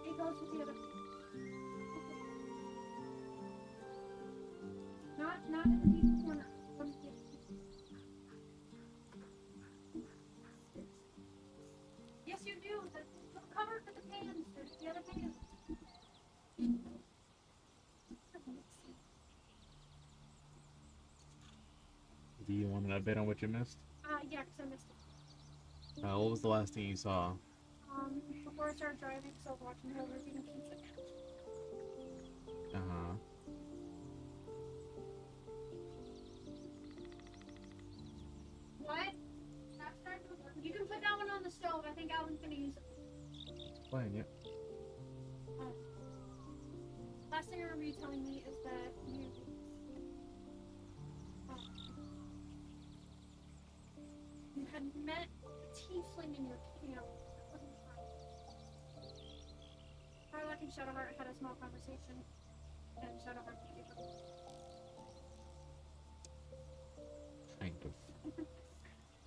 it goes with the other. Not in the deep corner. Yes, you do. The cover for the pans. There's the other pans. Do you want to bet on what you missed? Yeah, because I missed it. What was the last thing you saw? Before I started driving, because I was watching the Hillary eating pizza. Uh-huh. What? You can put that one on the stove. I think Alvin's gonna use it. It's playing it. Last thing I remember you telling me is that you had met a tiefling in your camp. That wasn't fun. Harlock and Shadowheart had a small conversation, and Shadowheart gave up. Kind of.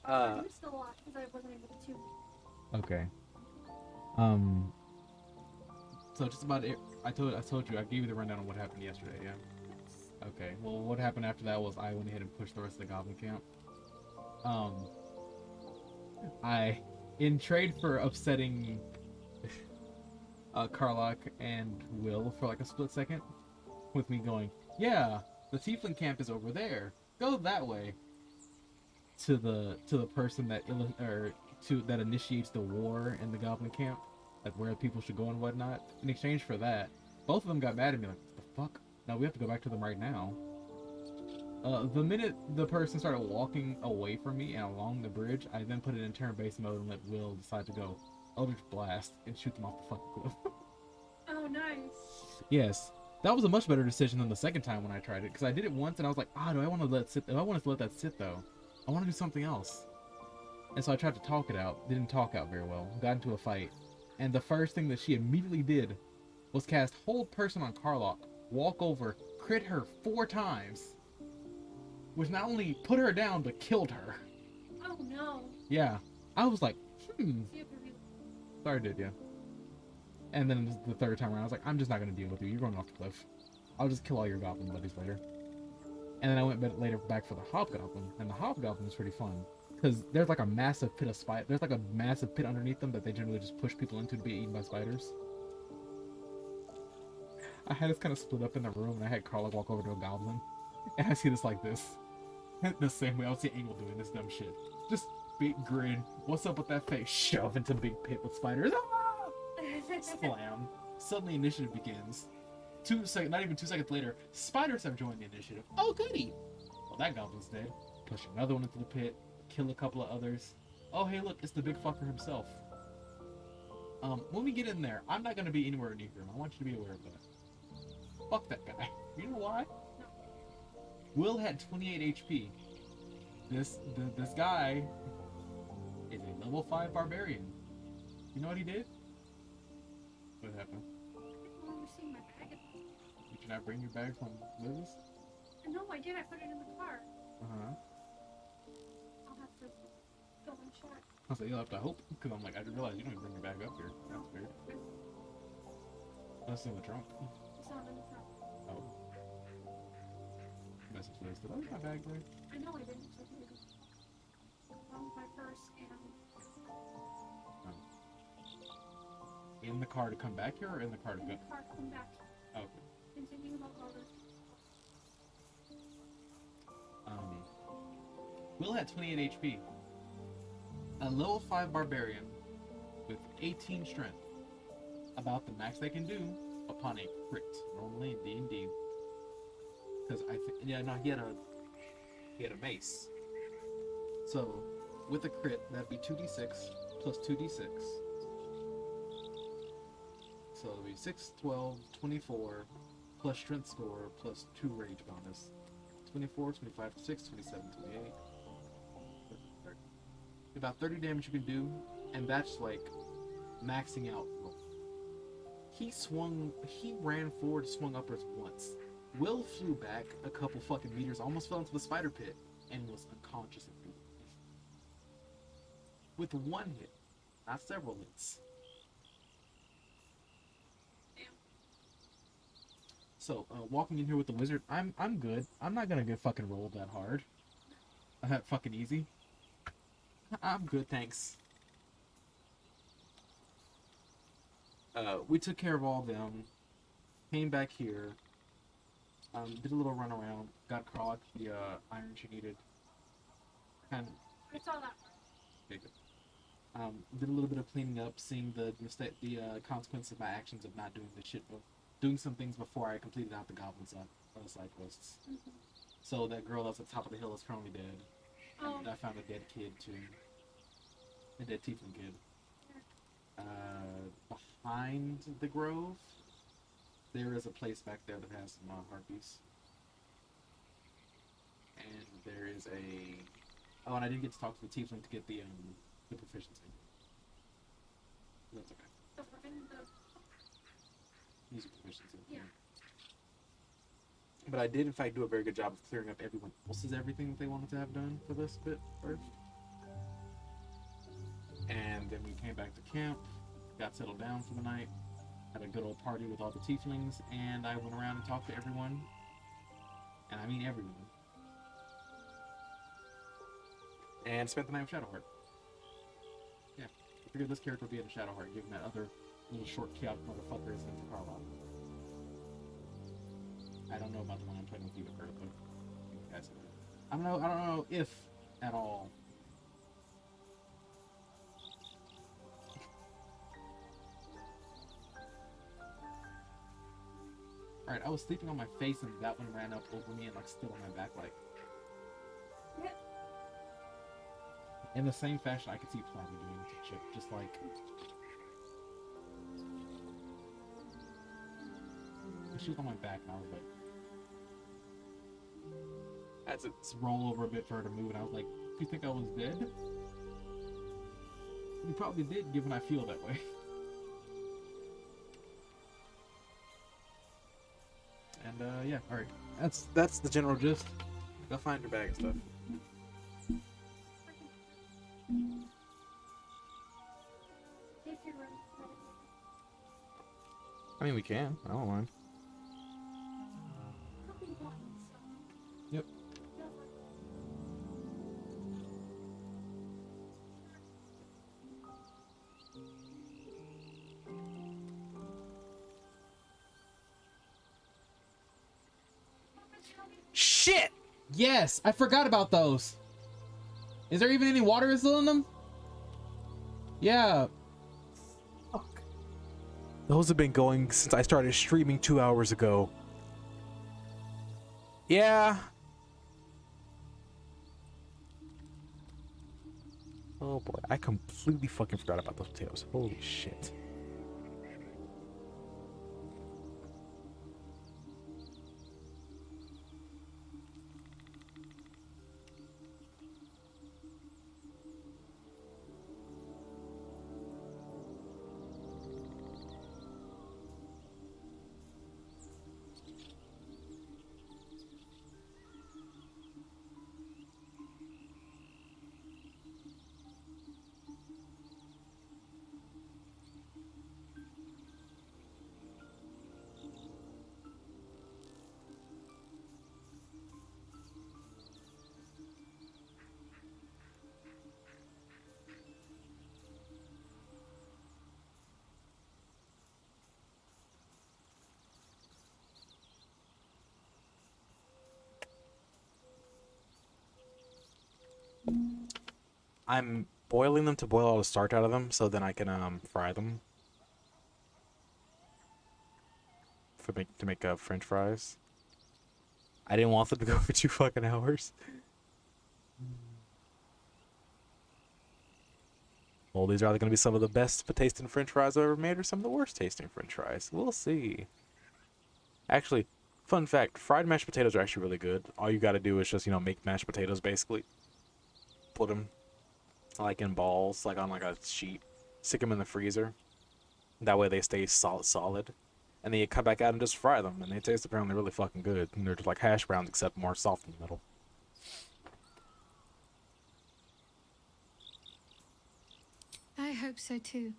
I missed a lot because I wasn't able to. Okay. So just about it. I told you I gave you the rundown on what happened yesterday. Yeah. Okay. Well, what happened after that was I went ahead and pushed the rest of the goblin camp. in trade for upsetting Karlach and Will for like a split second, with me going, yeah, the Tiefling camp is over there. Go that way. To the person that that initiates the war in the Goblin camp, like where people should go and whatnot. In exchange for that, both of them got mad at me like, what the fuck? No, we have to go back to them right now. The minute the person started walking away from me and along the bridge, I then put it in turn-based mode and let Will decide to go Eldritch Blast and shoot them off the fucking cliff. Oh, nice. Yes, that was a much better decision than the second time when I tried it, because I did it once and I was like, do I want to let it sit? I want to let that sit though. I want to do something else. And so I tried to talk it out. Didn't talk out very well. Got into a fight. And the first thing that she immediately did was cast Hold Person on Karlach, walk over, crit her 4 times. Which not only put her down, but killed her. Oh no. Yeah. I was like, Sorry, did ya? And then the third time around, I was like, I'm just not going to deal with you. You're going off the cliff. I'll just kill all your goblin buddies later. And then I went later back for the Hobgoblin. And the Hobgoblin is pretty fun. Because there's like a massive pit of spiders. There's like a massive pit underneath them that they generally just push people into to be eaten by spiders. I had us kind of split up in the room, and I had Karlach walk over to a goblin. And I see this like this. The same way I would see Engel doing this dumb shit. Just big grin. What's up with that face? Shove into big pit with spiders. Ah! Slam. Suddenly initiative begins. Not even 2 seconds later, spiders have joined the initiative. Oh goody! Well, that goblin's dead. Push another one into the pit. Kill a couple of others. Oh hey look, it's the big fucker himself. When we get in there, I'm not gonna be anywhere near him. I want you to be aware of that. Fuck that guy. You know why? Will had 28 HP. This guy is a level 5 barbarian. You know what he did? What happened? I don't see my bag. Did you not bring your bag from Liz? No, I did. I put it in the car. Uh-huh. I'll have to go and check. I was like, you'll have to hope, because I'm like, I didn't realize you don't even bring your bag up here. That's weird. That's in the trunk. It's not in the trunk. Oh. Message Liz, did I leave my bag there? I know I didn't. So my purse and... In the car to come back here, or in the car to go? In the car to come back. Oh, okay. Continue about Baldur. Will had 28 HP. A level 5 barbarian with 18 strength. About the max they can do upon a crit. Normally in D&D. Because I think, yeah, no, he had a mace. So, with a crit, that'd be 2d6 plus 2d6. So it'll be 6, 12, 24, plus strength score, plus 2 rage bonus. 24, 25, 6, 27, 28. About 30 damage you can do, and that's like maxing out. He ran forward, swung upwards once. Will flew back a couple fucking meters, almost fell into the spider pit, and was unconscious immediately. With one hit, not several hits. So, walking in here with the wizard, I'm good. I'm not gonna get fucking rolled that hard. That fucking easy. I'm good, thanks. We took care of all of them. Came back here. Did a little run around. Got Karlach the iron she needed. I saw that. Okay, good. Did a little bit of cleaning up, seeing the consequence of my actions of not doing the shit, doing some things before I completed out the goblin side quests. Mm-hmm. So that girl that's at the top of the hill is currently dead. Oh. And I found a dead kid too. A dead tiefling kid. Behind the grove, there is a place back there that has some harpies. And there is a... Oh, and I didn't get to talk to the tiefling to get the proficiency. That's okay. Use proficiency. Yeah. But I did, in fact, do a very good job of clearing up everyone else's everything that they wanted to have done for this bit first. And then we came back to camp, got settled down for the night, had a good old party with all the tieflings, and I went around and talked to everyone. And I mean everyone. And spent the night with Shadowheart. figured this character would be in Shadowheart, given that other little short chaotic motherfucker is in Carlisle. I don't know about the one I'm playing with you with her, but guys, I don't know if at all. Alright, I was sleeping on my face and that one ran up over me and like stood on my back like. In the same fashion I could see Platy doing to Chip, just like. She was on my back and I was like. I had to roll over a bit for her to move and I was like, do you think I was dead? You probably did, given I feel that way. And yeah, alright. That's the general gist. Go find your bag and stuff. I mean, we can. I don't mind. Yep. Shit! Yes, I forgot about those. Is there even any water still in them? Yeah. Fuck. Those have been going since I started streaming 2 hours ago. Yeah. Oh boy, I completely fucking forgot about those potatoes. Holy shit. I'm boiling them to boil all the starch out of them so then I can fry them to make French fries. I didn't want them to go for 2 fucking hours. Well, these are either going to be some of the best tasting French fries I've ever made or some of the worst tasting French fries. We'll see. Actually, fun fact, fried mashed potatoes are actually really good. All you got to do is just, make mashed potatoes basically. Put them like in balls, like on like a sheet. Stick them in the freezer. That way they stay solid. And then you come back out and just fry them. And they taste apparently really fucking good. And they're just like hash browns except more soft in the middle. I hope so too.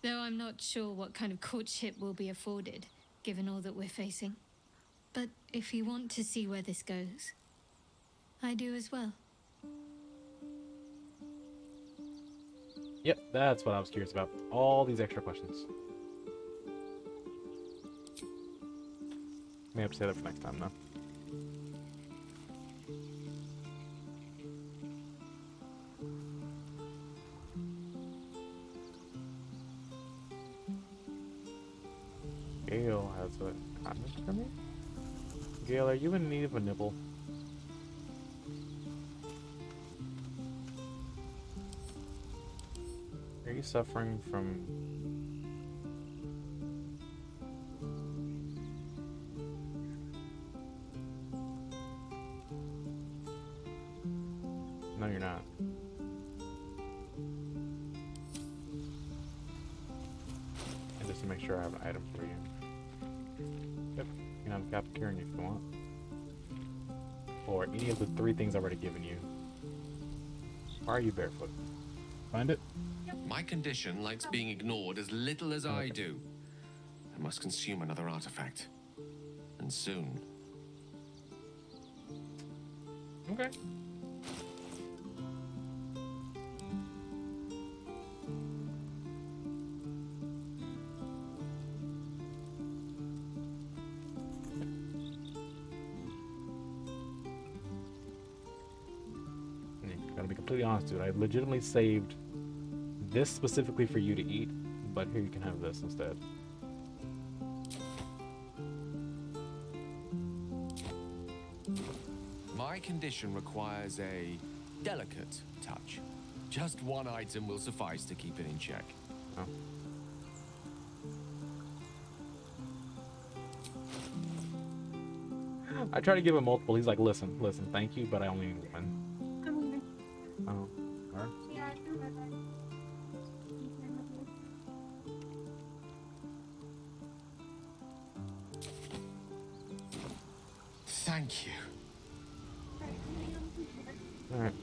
Though I'm not sure what kind of courtship will be afforded, given all that we're facing. But if you want to see where this goes, I do as well. Yep, that's what I was curious about. All these extra questions. May have to say that for next time, though. Gale has a comment for me? Gale, are you in need of a nibble? Are you suffering from... No, you're not. And just to make sure I have an item for you. Yep, you can have a cafeteria if you want. Or any of the 3 things I've already given you. Why are you barefoot? Find it? My condition likes being ignored as little as I do. I must consume another artifact. And soon. Okay. completely honest, dude. I legitimately saved this specifically for you to eat, but here you can have this instead. My condition requires a delicate touch. Just one item will suffice to keep it in check. Oh. I try to give him multiple. He's like, listen, thank you, but I only need one. I'm leaving. Oh, alright. Yeah, I feel bad. Thank you. Alright.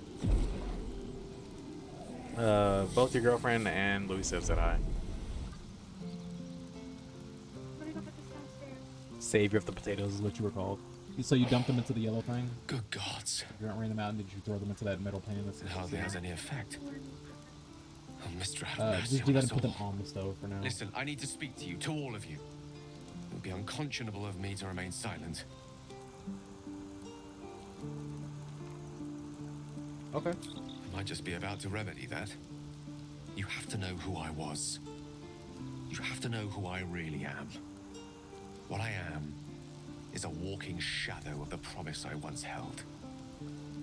Both your girlfriend and Louis said hi. Savior of the potatoes is what you were called. So you dumped them into the yellow thing? Good gods. You ran them out and did you throw them into that metal pan? It hardly has any effect. Oh, Mr. Just do that and put them on the stove for now. Listen, I need to speak to you, to all of you. It would be unconscionable of me to remain silent. Okay. I might just be about to remedy that. You have to know who I was. You have to know who I really am. What I am is a walking shadow of the promise I once held.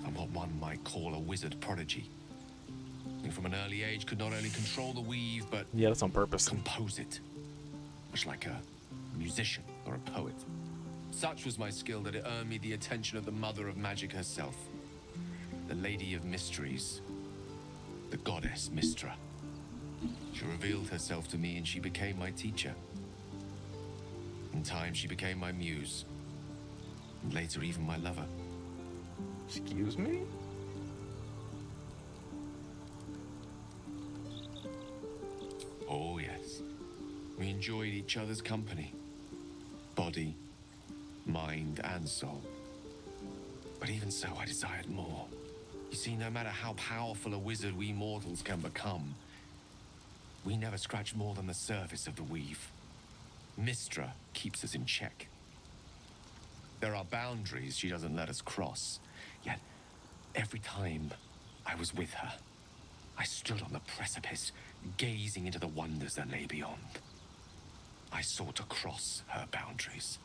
I'm what one might call a wizard prodigy. Who from an early age could not only control the weave, but yeah, that's on purpose. Compose it. Much like a musician or a poet. Such was my skill that it earned me the attention of the mother of magic herself. The Lady of Mysteries. The goddess Mystra. She revealed herself to me and she became my teacher. In time, she became my muse. And later, even my lover. Excuse me? Oh, yes. We enjoyed each other's company. Body, mind, and soul. But even so, I desired more. You see, no matter how powerful a wizard we mortals can become, we never scratch more than the surface of the weave. Mystra keeps us in check. There are boundaries she doesn't let us cross. Yet, every time I was with her, I stood on the precipice, gazing into the wonders that lay beyond. I sought to cross her boundaries.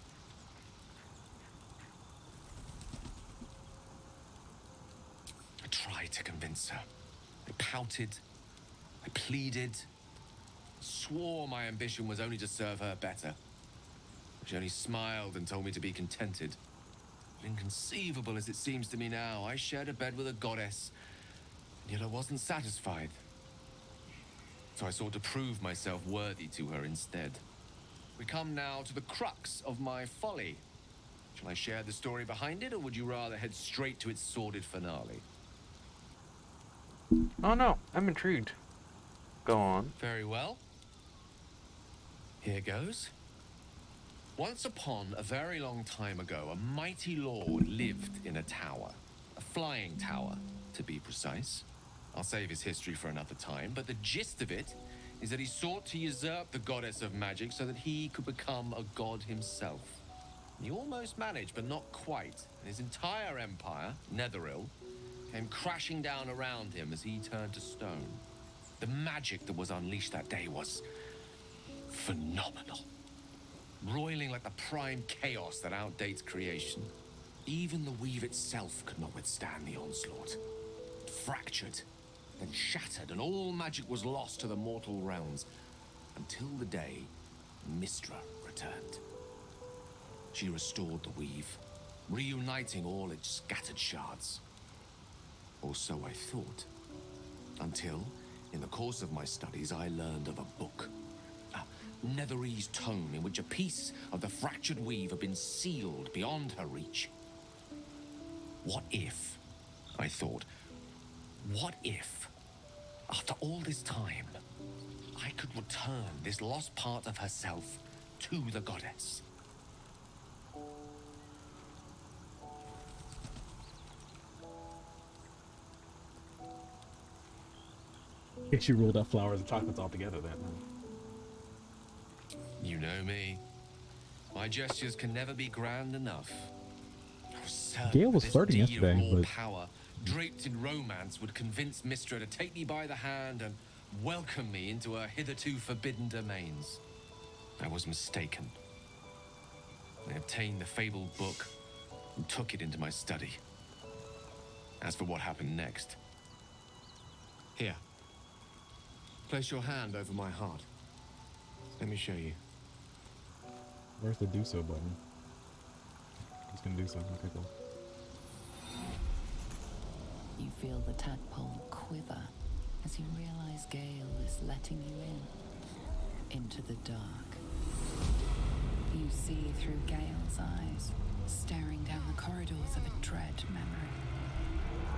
I tried to convince her. I pouted. I pleaded. Swore my ambition was only to serve her better. She only smiled and told me to be contented. Inconceivable as it seems to me now, I shared a bed with a goddess, and yet I wasn't satisfied. So I sought to prove myself worthy to her instead. We come now to the crux of my folly. Shall I share the story behind it, or would you rather head straight to its sordid finale? Oh no, I'm intrigued. Go on. Very well. Here goes. Once upon a very long time ago, a mighty lord lived in a tower. A flying tower, to be precise. I'll save his history for another time, but the gist of it is that he sought to usurp the goddess of magic so that he could become a god himself. He almost managed, but not quite. His entire empire, Netheril, came crashing down around him as he turned to stone. The magic that was unleashed that day was phenomenal. Roiling like the prime chaos that outdates creation. Even the weave itself could not withstand the onslaught. It fractured, then shattered, and all magic was lost to the mortal realms. Until the day Mystra returned. She restored the weave, reuniting all its scattered shards. Or so I thought. Until, in the course of my studies, I learned of a book. Netherese tome in which a piece of the fractured weave had been sealed beyond her reach. What if, I thought, what if, after all this time, I could return this lost part of herself to the goddess? I guess you ruled out flowers and chocolates altogether then. You know me. My gestures can never be grand enough. Gale was flirting This deed of yesterday, raw but power draped in romance, would convince Mistra to take me by the hand and welcome me into her hitherto forbidden domains. I was mistaken. I obtained the fabled book and took it into my study. As for what happened next... Here. Place your hand over my heart. Let me show you. Where's the do so button? He's gonna do so. Okay, cool. You feel the tadpole quiver as you realize Gale is letting you into the dark. You see through Gale's eyes, staring down the corridors of a dread memory.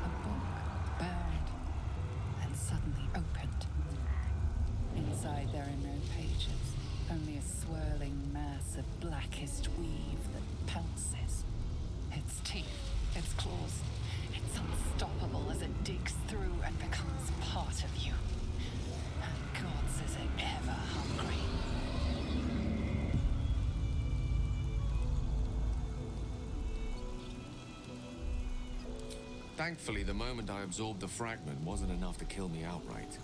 A book burned and suddenly opened. Inside there are no pages, only a swirling mass of blackest weave that pounces. Its teeth, its claws, it's unstoppable as it digs through and becomes part of you. And God's is it ever hungry. Thankfully, the moment I absorbed the fragment wasn't enough to kill me outright.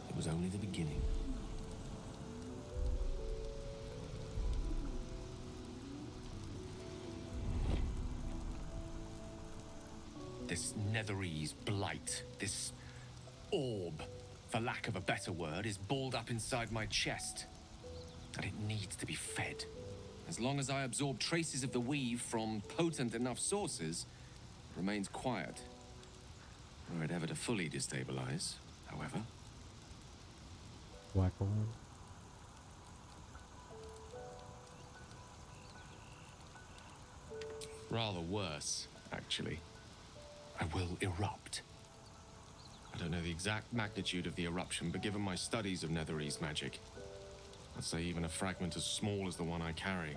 It was only the beginning. This Netherese blight, this orb, for lack of a better word, is balled up inside my chest. And it needs to be fed. As long as I absorb traces of the weave from potent enough sources, it remains quiet. Were it ever to fully destabilize, however. Black orb. Rather worse, actually. I will erupt. I don't know the exact magnitude of the eruption, but given my studies of Netherese magic, I'd say even a fragment as small as the one I carry,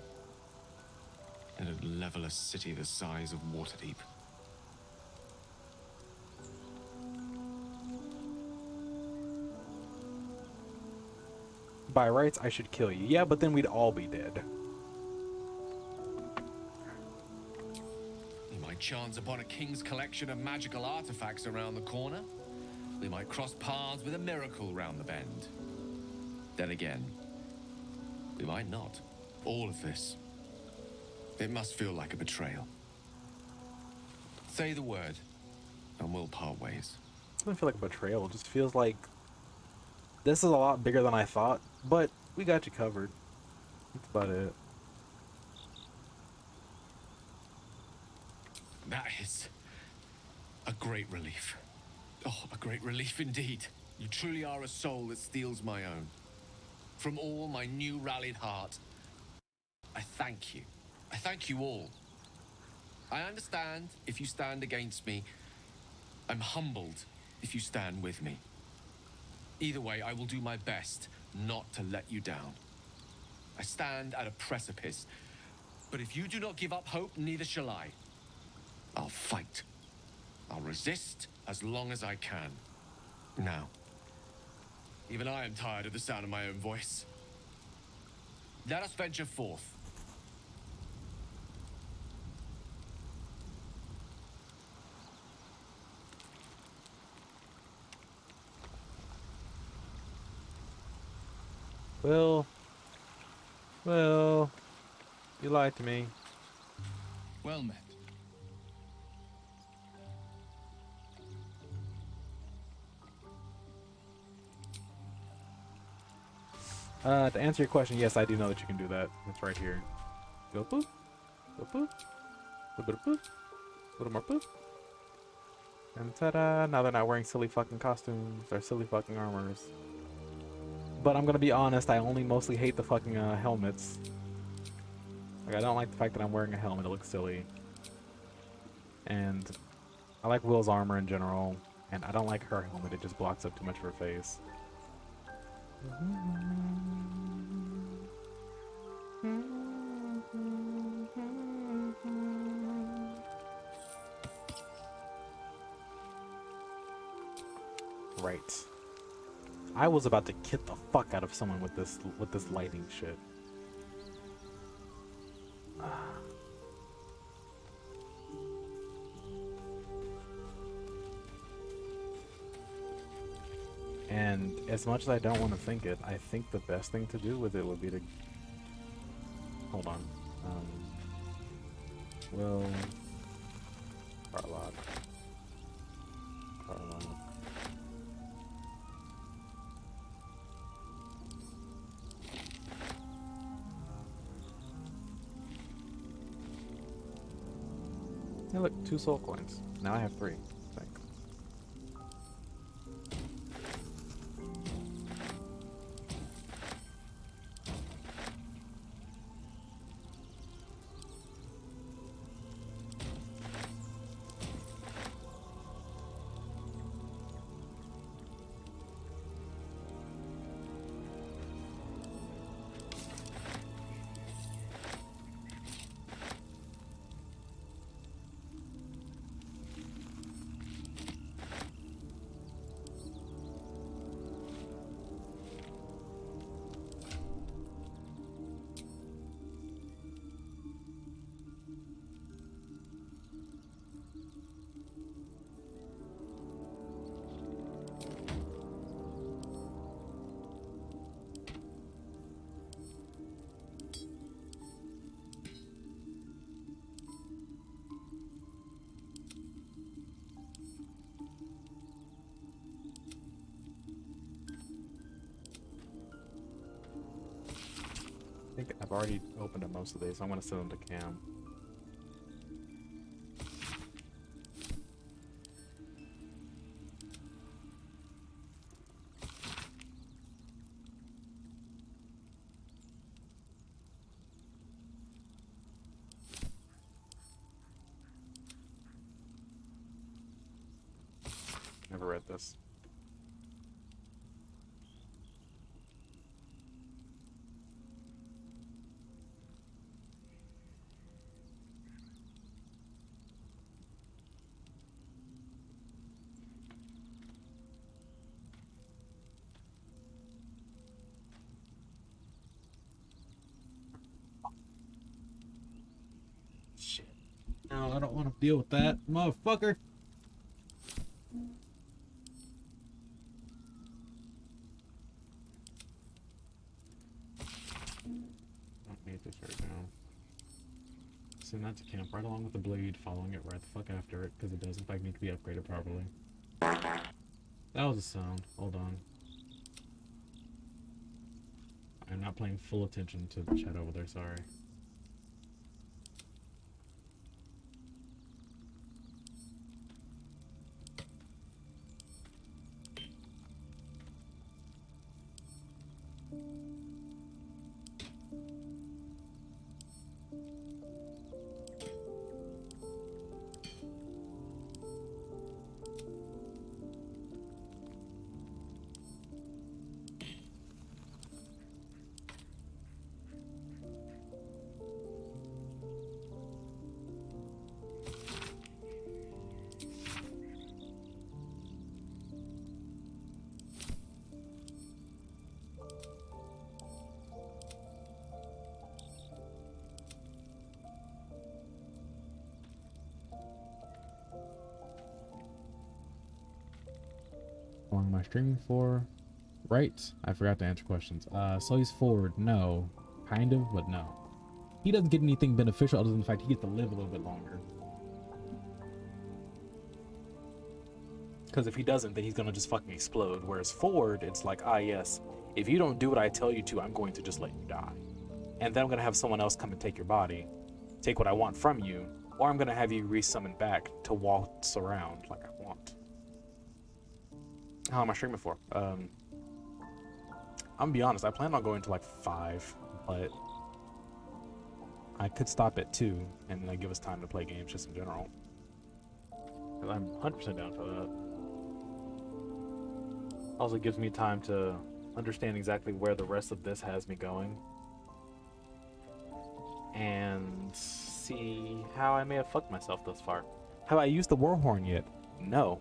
it'd level a city the size of Waterdeep. By rights, I should kill you. Yeah, but then we'd all be dead. We might chance upon a king's collection of magical artifacts around the corner. We might cross paths with a miracle round the bend. Then again, we might not. All of this. It must feel like a betrayal. Say the word, and we'll part ways. It doesn't feel like a betrayal. It just feels like this is a lot bigger than I thought, but we got you covered. That's about it. That is a great relief. Oh, a great relief indeed. You truly are a soul that steals my own. From all my new rallied heart, I thank you. I thank you all. I understand if you stand against me. I'm humbled if you stand with me. Either way, I will do my best not to let you down. I stand at a precipice, but if you do not give up hope, neither shall I. I'll fight. I'll resist as long as I can. Now, even I am tired of the sound of my own voice. Let us venture forth. Well, you lied to me. Well met. To answer your question, yes, I do know that you can do that. It's right here. Go poof. Go poof. A little bit of poof. A little more poof. And ta-da! Now they're not wearing silly fucking costumes or silly fucking armors. But I'm gonna be honest, I only mostly hate the fucking helmets. Like, I don't like the fact that I'm wearing a helmet. It looks silly. And I like Will's armor in general. And I don't like her helmet. It just blocks up too much of her face. Right. I was about to kid the fuck out of someone with this lighting shit. And as much as I don't want to think it, I think the best thing to do with it would be to... Hold on. Will... Carlock. Hey look, 2 soul coins. Now I have 3, I think. I think I've already opened up most of these, so I'm going to send them to Cam. Never read this. Shit. No, I don't want to deal with that, motherfucker. Don't need this right now. Send that to camp right along with the blade, following it right the fuck after it, because it does in fact need to be upgraded properly. That was a sound. Hold on. I'm not paying full attention to the chat over there, sorry. How long am I streaming for? Right. I forgot to answer questions. So he's forward. No. Kind of, but no. He doesn't get anything beneficial other than the fact he gets to live a little bit longer. Because if he doesn't, then he's going to just fucking explode. Whereas forward, it's like, ah, yes, if you don't do what I tell you to, I'm going to just let you die. And then I'm going to have someone else come and take your body, take what I want from you, or I'm going to have you re-summon back to waltz around like I want. How am I streaming for? I'm gonna be honest, I plan on going to like 5, but I could stop at 2 and give us time to play games just in general. I'm 100% down for that. Also gives me time to understand exactly where the rest of this has me going. And see how I may have fucked myself thus far. Have I used the Warhorn yet? No.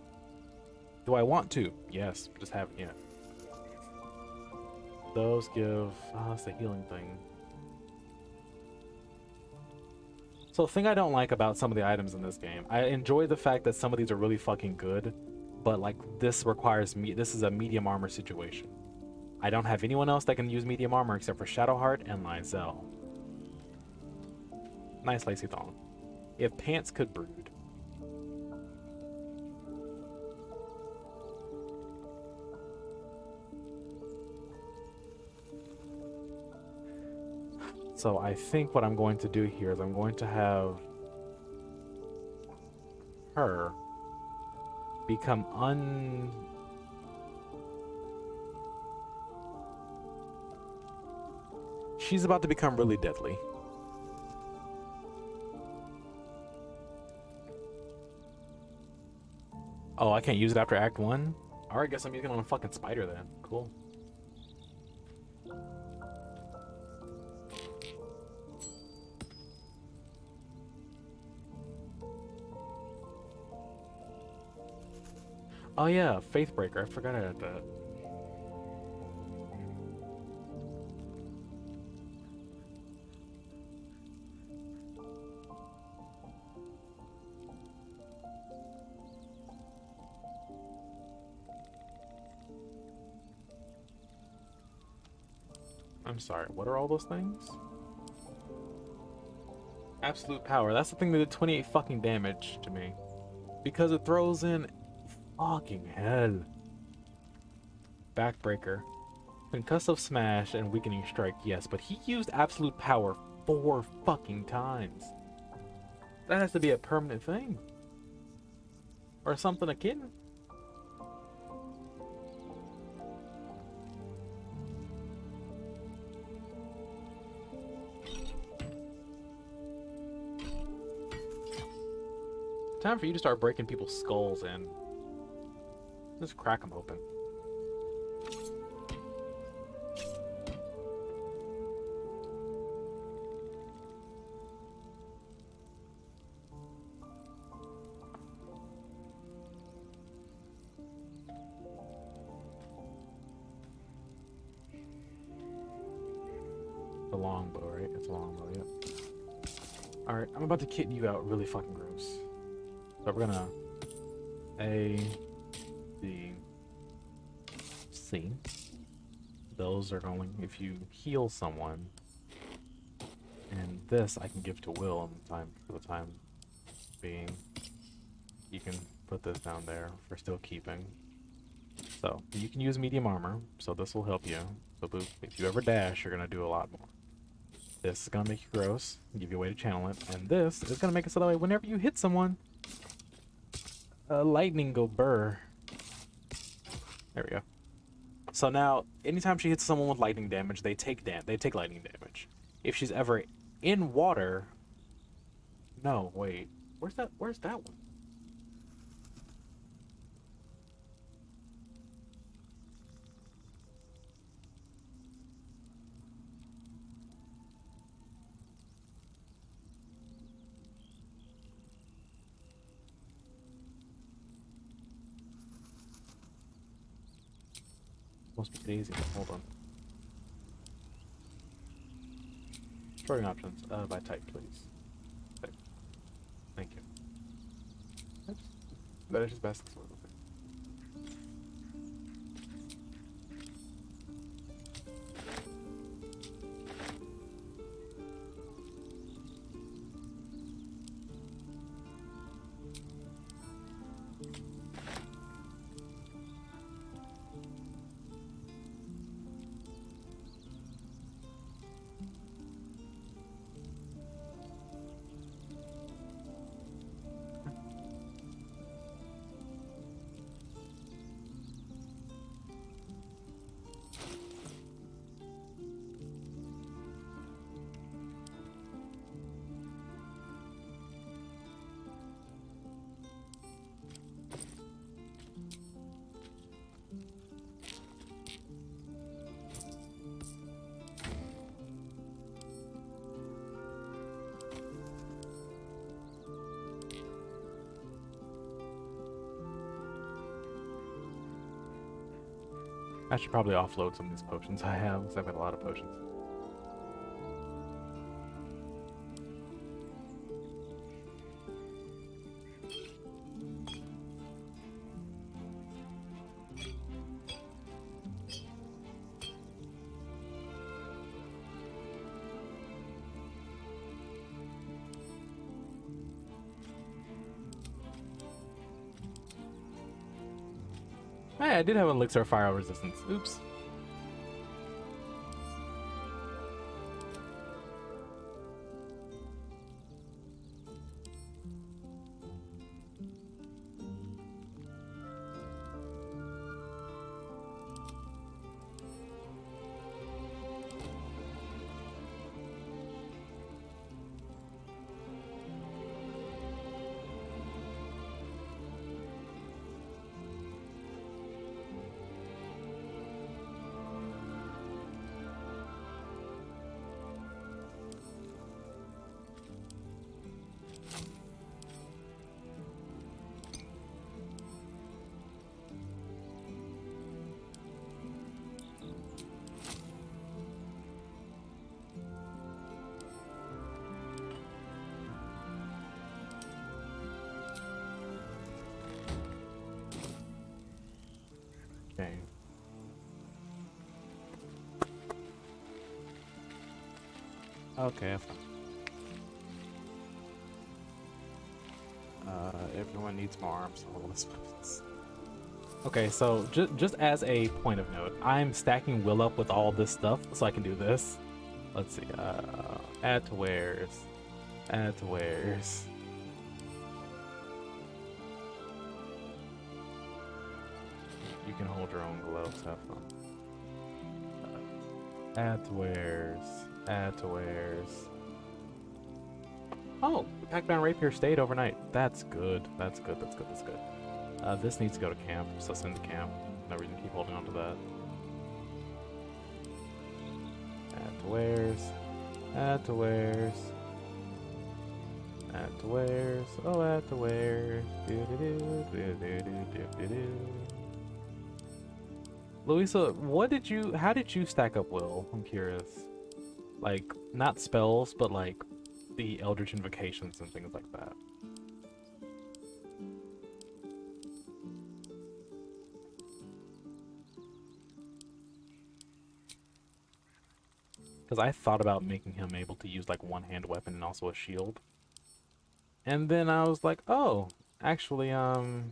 Do I want to? Yes, just haven't yet. Those give... Oh, that's the healing thing. So the thing I don't like about some of the items in this game, I enjoy the fact that some of these are really fucking good, but like this requires me. This is a medium armor situation. I don't have anyone else that can use medium armor except for Shadowheart and Lysel. Nice lacy thong. If pants could brood. So I think what I'm going to do here is I'm going to have her become She's about to become really deadly. Oh, I can't use it after Act 1? Alright, guess I'm using it on a fucking spider then. Cool. Oh yeah, Faithbreaker. I forgot I had that. I'm sorry, what are all those things? Absolute power. That's the thing that did 28 fucking damage to me. Because it throws in fucking hell. Backbreaker. Concussive smash and weakening strike, yes, but he used absolute power 4 fucking times. That has to be a permanent thing. Or something akin. Time for you to start breaking people's skulls and just crack them open. A longbow, right? It's a longbow, yep. Alright, I'm about to kitten you out really fucking gross. So we're gonna A, B, C. Those are going if you heal someone. And this I can give to Will in time for the time being. You can put this down there for still keeping. So you can use medium armor, so this will help you. So if you ever dash, you're gonna do a lot more. This is gonna make you gross, give you a way to channel it, and this is gonna make it so that way whenever you hit someone, lightning go burr. There we go. So now, anytime she hits someone with lightning damage, they take lightning damage. If she's ever in water, no, wait, where's that one? Must be easy. Hold on. Sorting options. By type, please. Type. Thank you. Oops. That is just best. I should probably offload some of these potions I have, because I've got a lot of potions. Hey, I did have an elixir of fire resistance. Oops. Okay. Okay, fine. Everyone needs more arms. All this weapons. Okay, so just as a point of note, I'm stacking Will up with all this stuff so I can do this. Let's see. Add to wares. Add to wares. You can hold your own gloves. Have fun. Add to wares. Add to wares. Oh, the Pac-Man Rapier stayed overnight. That's good. That's good. That's good. That's good. This needs to go to camp, so send to camp. No reason to keep holding on to that. Add to wares. Add to wares. Add to wares. Oh, add to wares. Louisa, how did you stack up, Will? I'm curious. Like, not spells, but like the Eldritch Invocations and things like that. Because I thought about making him able to use like one-hand weapon and also a shield. And then I was like, oh, actually, I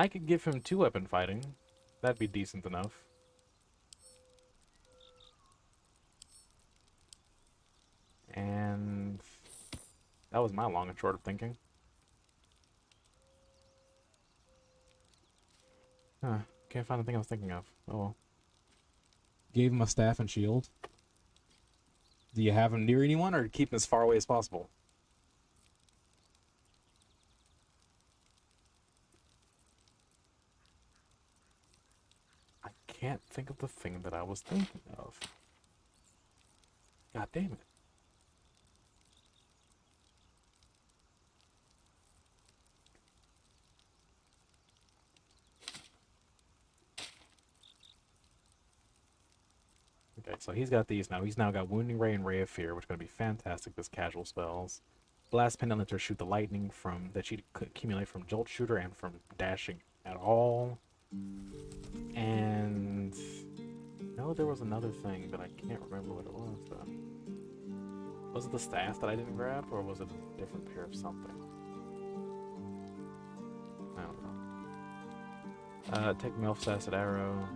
could give him 2-weapon fighting. That'd be decent enough. And that was my long and short of thinking. Huh, can't find the thing I was thinking of. Oh well. Gave him a staff and shield. Do you have him near anyone, or keep him as far away as possible? I can't think of the thing that I was thinking of. God damn it. Okay, so he's got these now. He's now got Wounding Ray and Ray of Fear, which are going to be fantastic as casual spells. Blast Penetranter shoot the lightning that she could accumulate from Jolt Shooter and from dashing at all. And no, there was another thing, but I can't remember what it was though. Was it the staff that I didn't grab, or was it a different pair of something? I don't know. Take Milf's Acid Arrow.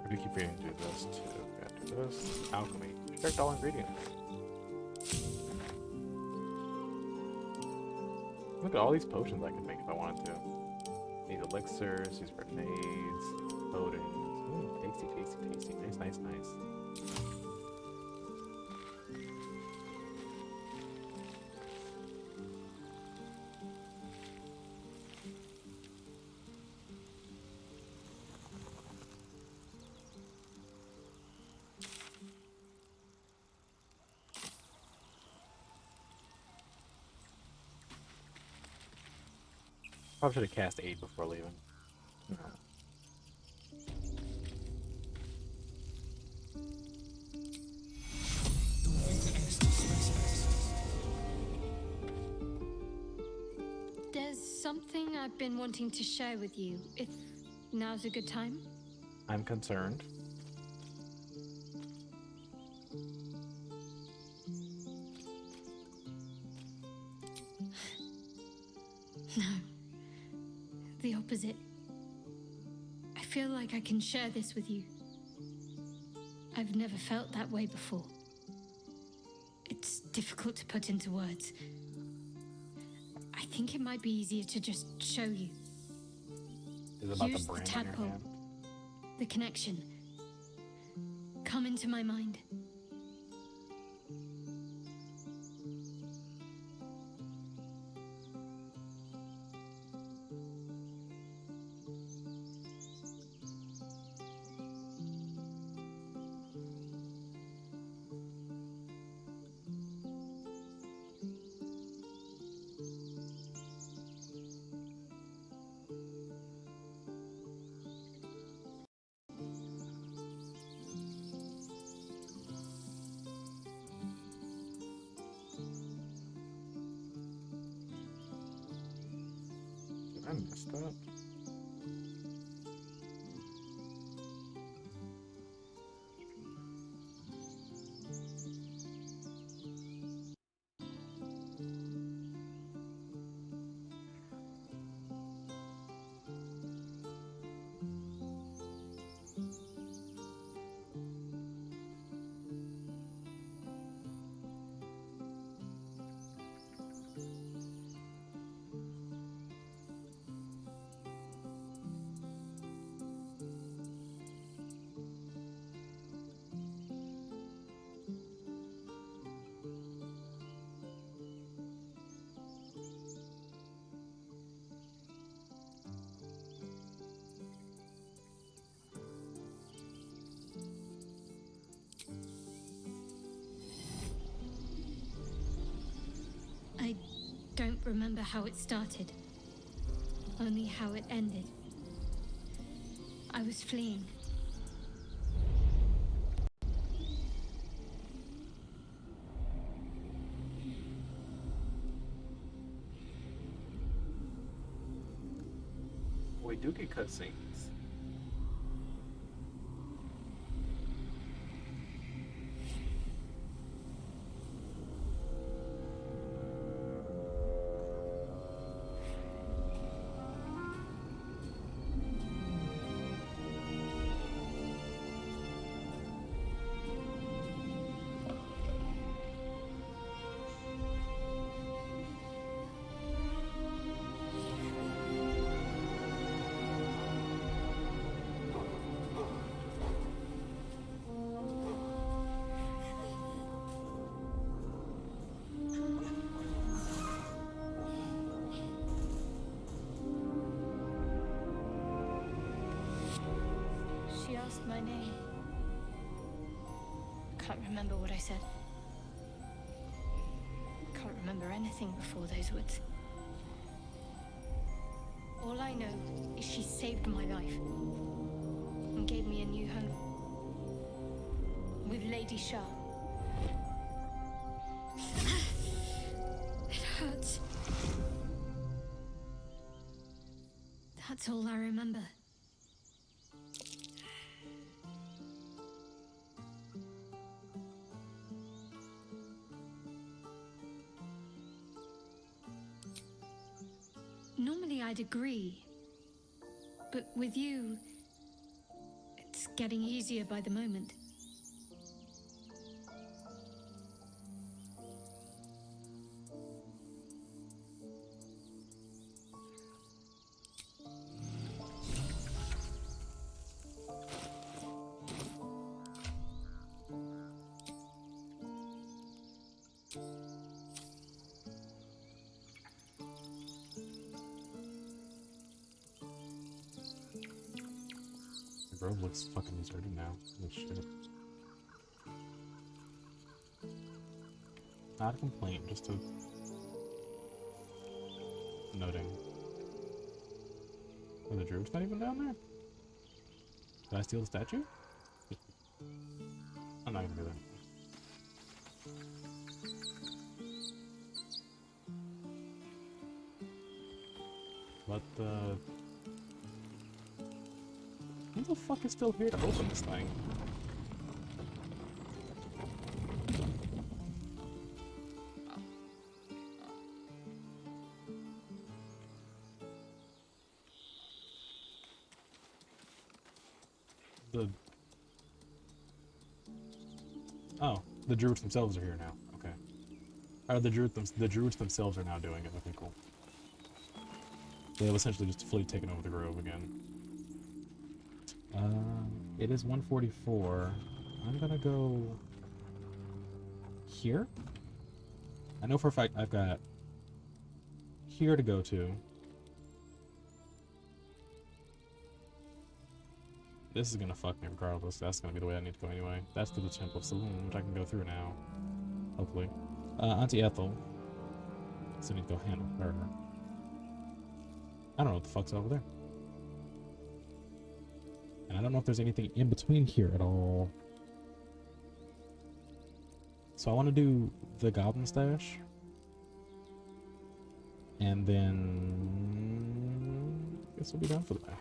I do keep forgetting to do this too. Gotta do this. Alchemy. Extract all ingredients. Look at all these potions I could make if I wanted to. These elixirs, these grenades, potions. Ooh, tasty, tasty, tasty. Nice, nice, nice. Probably should have cast 8 before leaving. No. There's something something I've been wanting to share with you, if now's a good time. I'm concerned. No. The opposite. I feel like I can share this with you. I've never felt that way before. It's difficult to put into words. I think it might be easier to just show you. Is it about Use the brand the on your tadpole, hand? the connection. Come into my mind. I messed up. I don't remember how it started, only how it ended. I was fleeing. We do get cutscenes. She asked my name. I can't remember what I said. I can't remember anything before those words. All I know is she saved my life and gave me a new home with Lady Shah. It hurts. That's all I remember. Normally I'd agree, but with you, it's getting easier by the moment. The road looks fucking deserted now. Holy shit. Not a complaint, just a noting. Oh, the druid's not even down there? Did I steal the statue? I'm not gonna do that. But who the fuck is still here to open this thing? Oh, the druids themselves are here now. Okay. The druids themselves are now doing it. Okay, cool. They have essentially just fully taken over the grove again. It is 1:44. I'm gonna go here. I know for a fact I've got here to go to. This is gonna fuck me regardless. That's gonna be the way I need to go anyway. That's to the Temple of Saloon, which I can go through now. Hopefully. Auntie Ethel. So I need to go handle her. I don't know what the fuck's over there. And I don't know if there's anything in between here at all. So I want to do the Goblin Stash. And then I guess we'll be done for the day.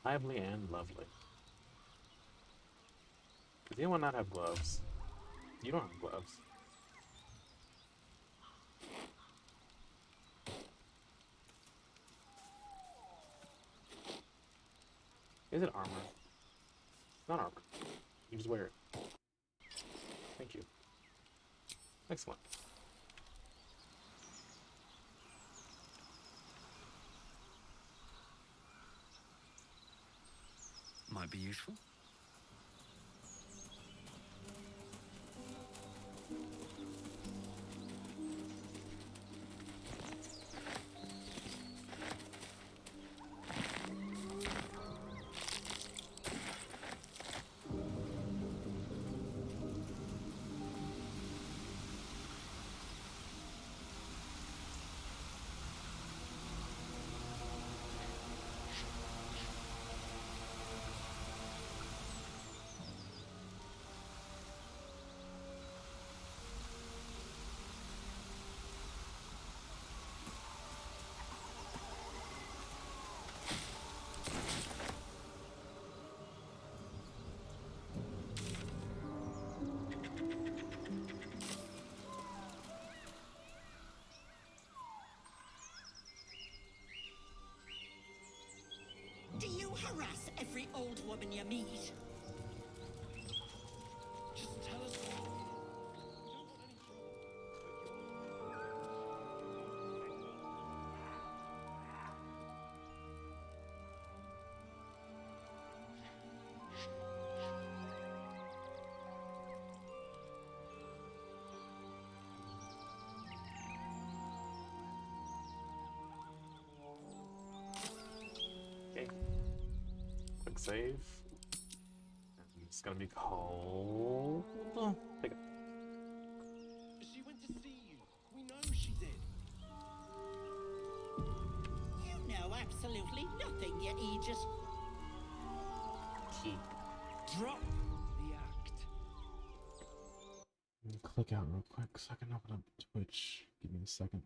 Lively and lovely. Does anyone not have gloves? You don't have gloves. Is it armor? It's not armor. You just wear it. Thank you. Excellent. Might be useful. old woman you meet. Just tell us. Okay. Quick save. And it's gonna be called. Pick up. She went to see you. We know she did. You know absolutely nothing, you Aegis. Key. Drop The act. Let me click out real quick so I can open up Twitch. Give me a second.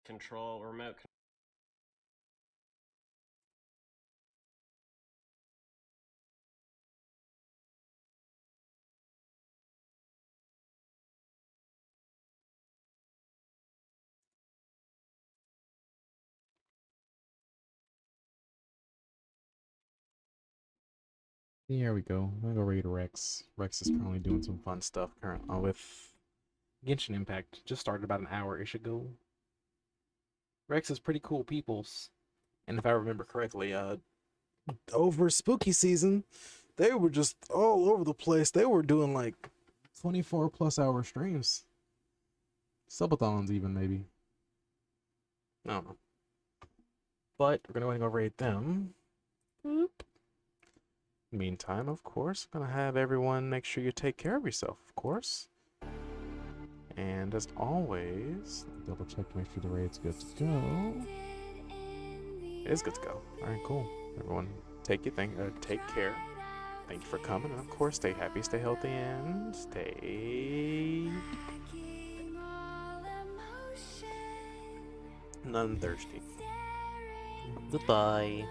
Control remote. Here we go. I'm gonna go raid Rex. Rex is currently doing some fun stuff with Genshin Impact. Just started about an hour-ish ago. Rex is pretty cool peoples. And if I remember correctly, over spooky season, they were just all over the place. They were doing like 24+ hour streams. Subathons even, maybe. I don't know. But we're gonna go raid them. Boop. Meantime, of course, I'm gonna have everyone make sure you take care of yourself, of course. And as always, double check to make sure the raid's good to go. It is good to go. Alright, cool. Everyone, take care. Thank you for coming, and of course, stay happy, stay healthy, and stay none thirsty. Goodbye.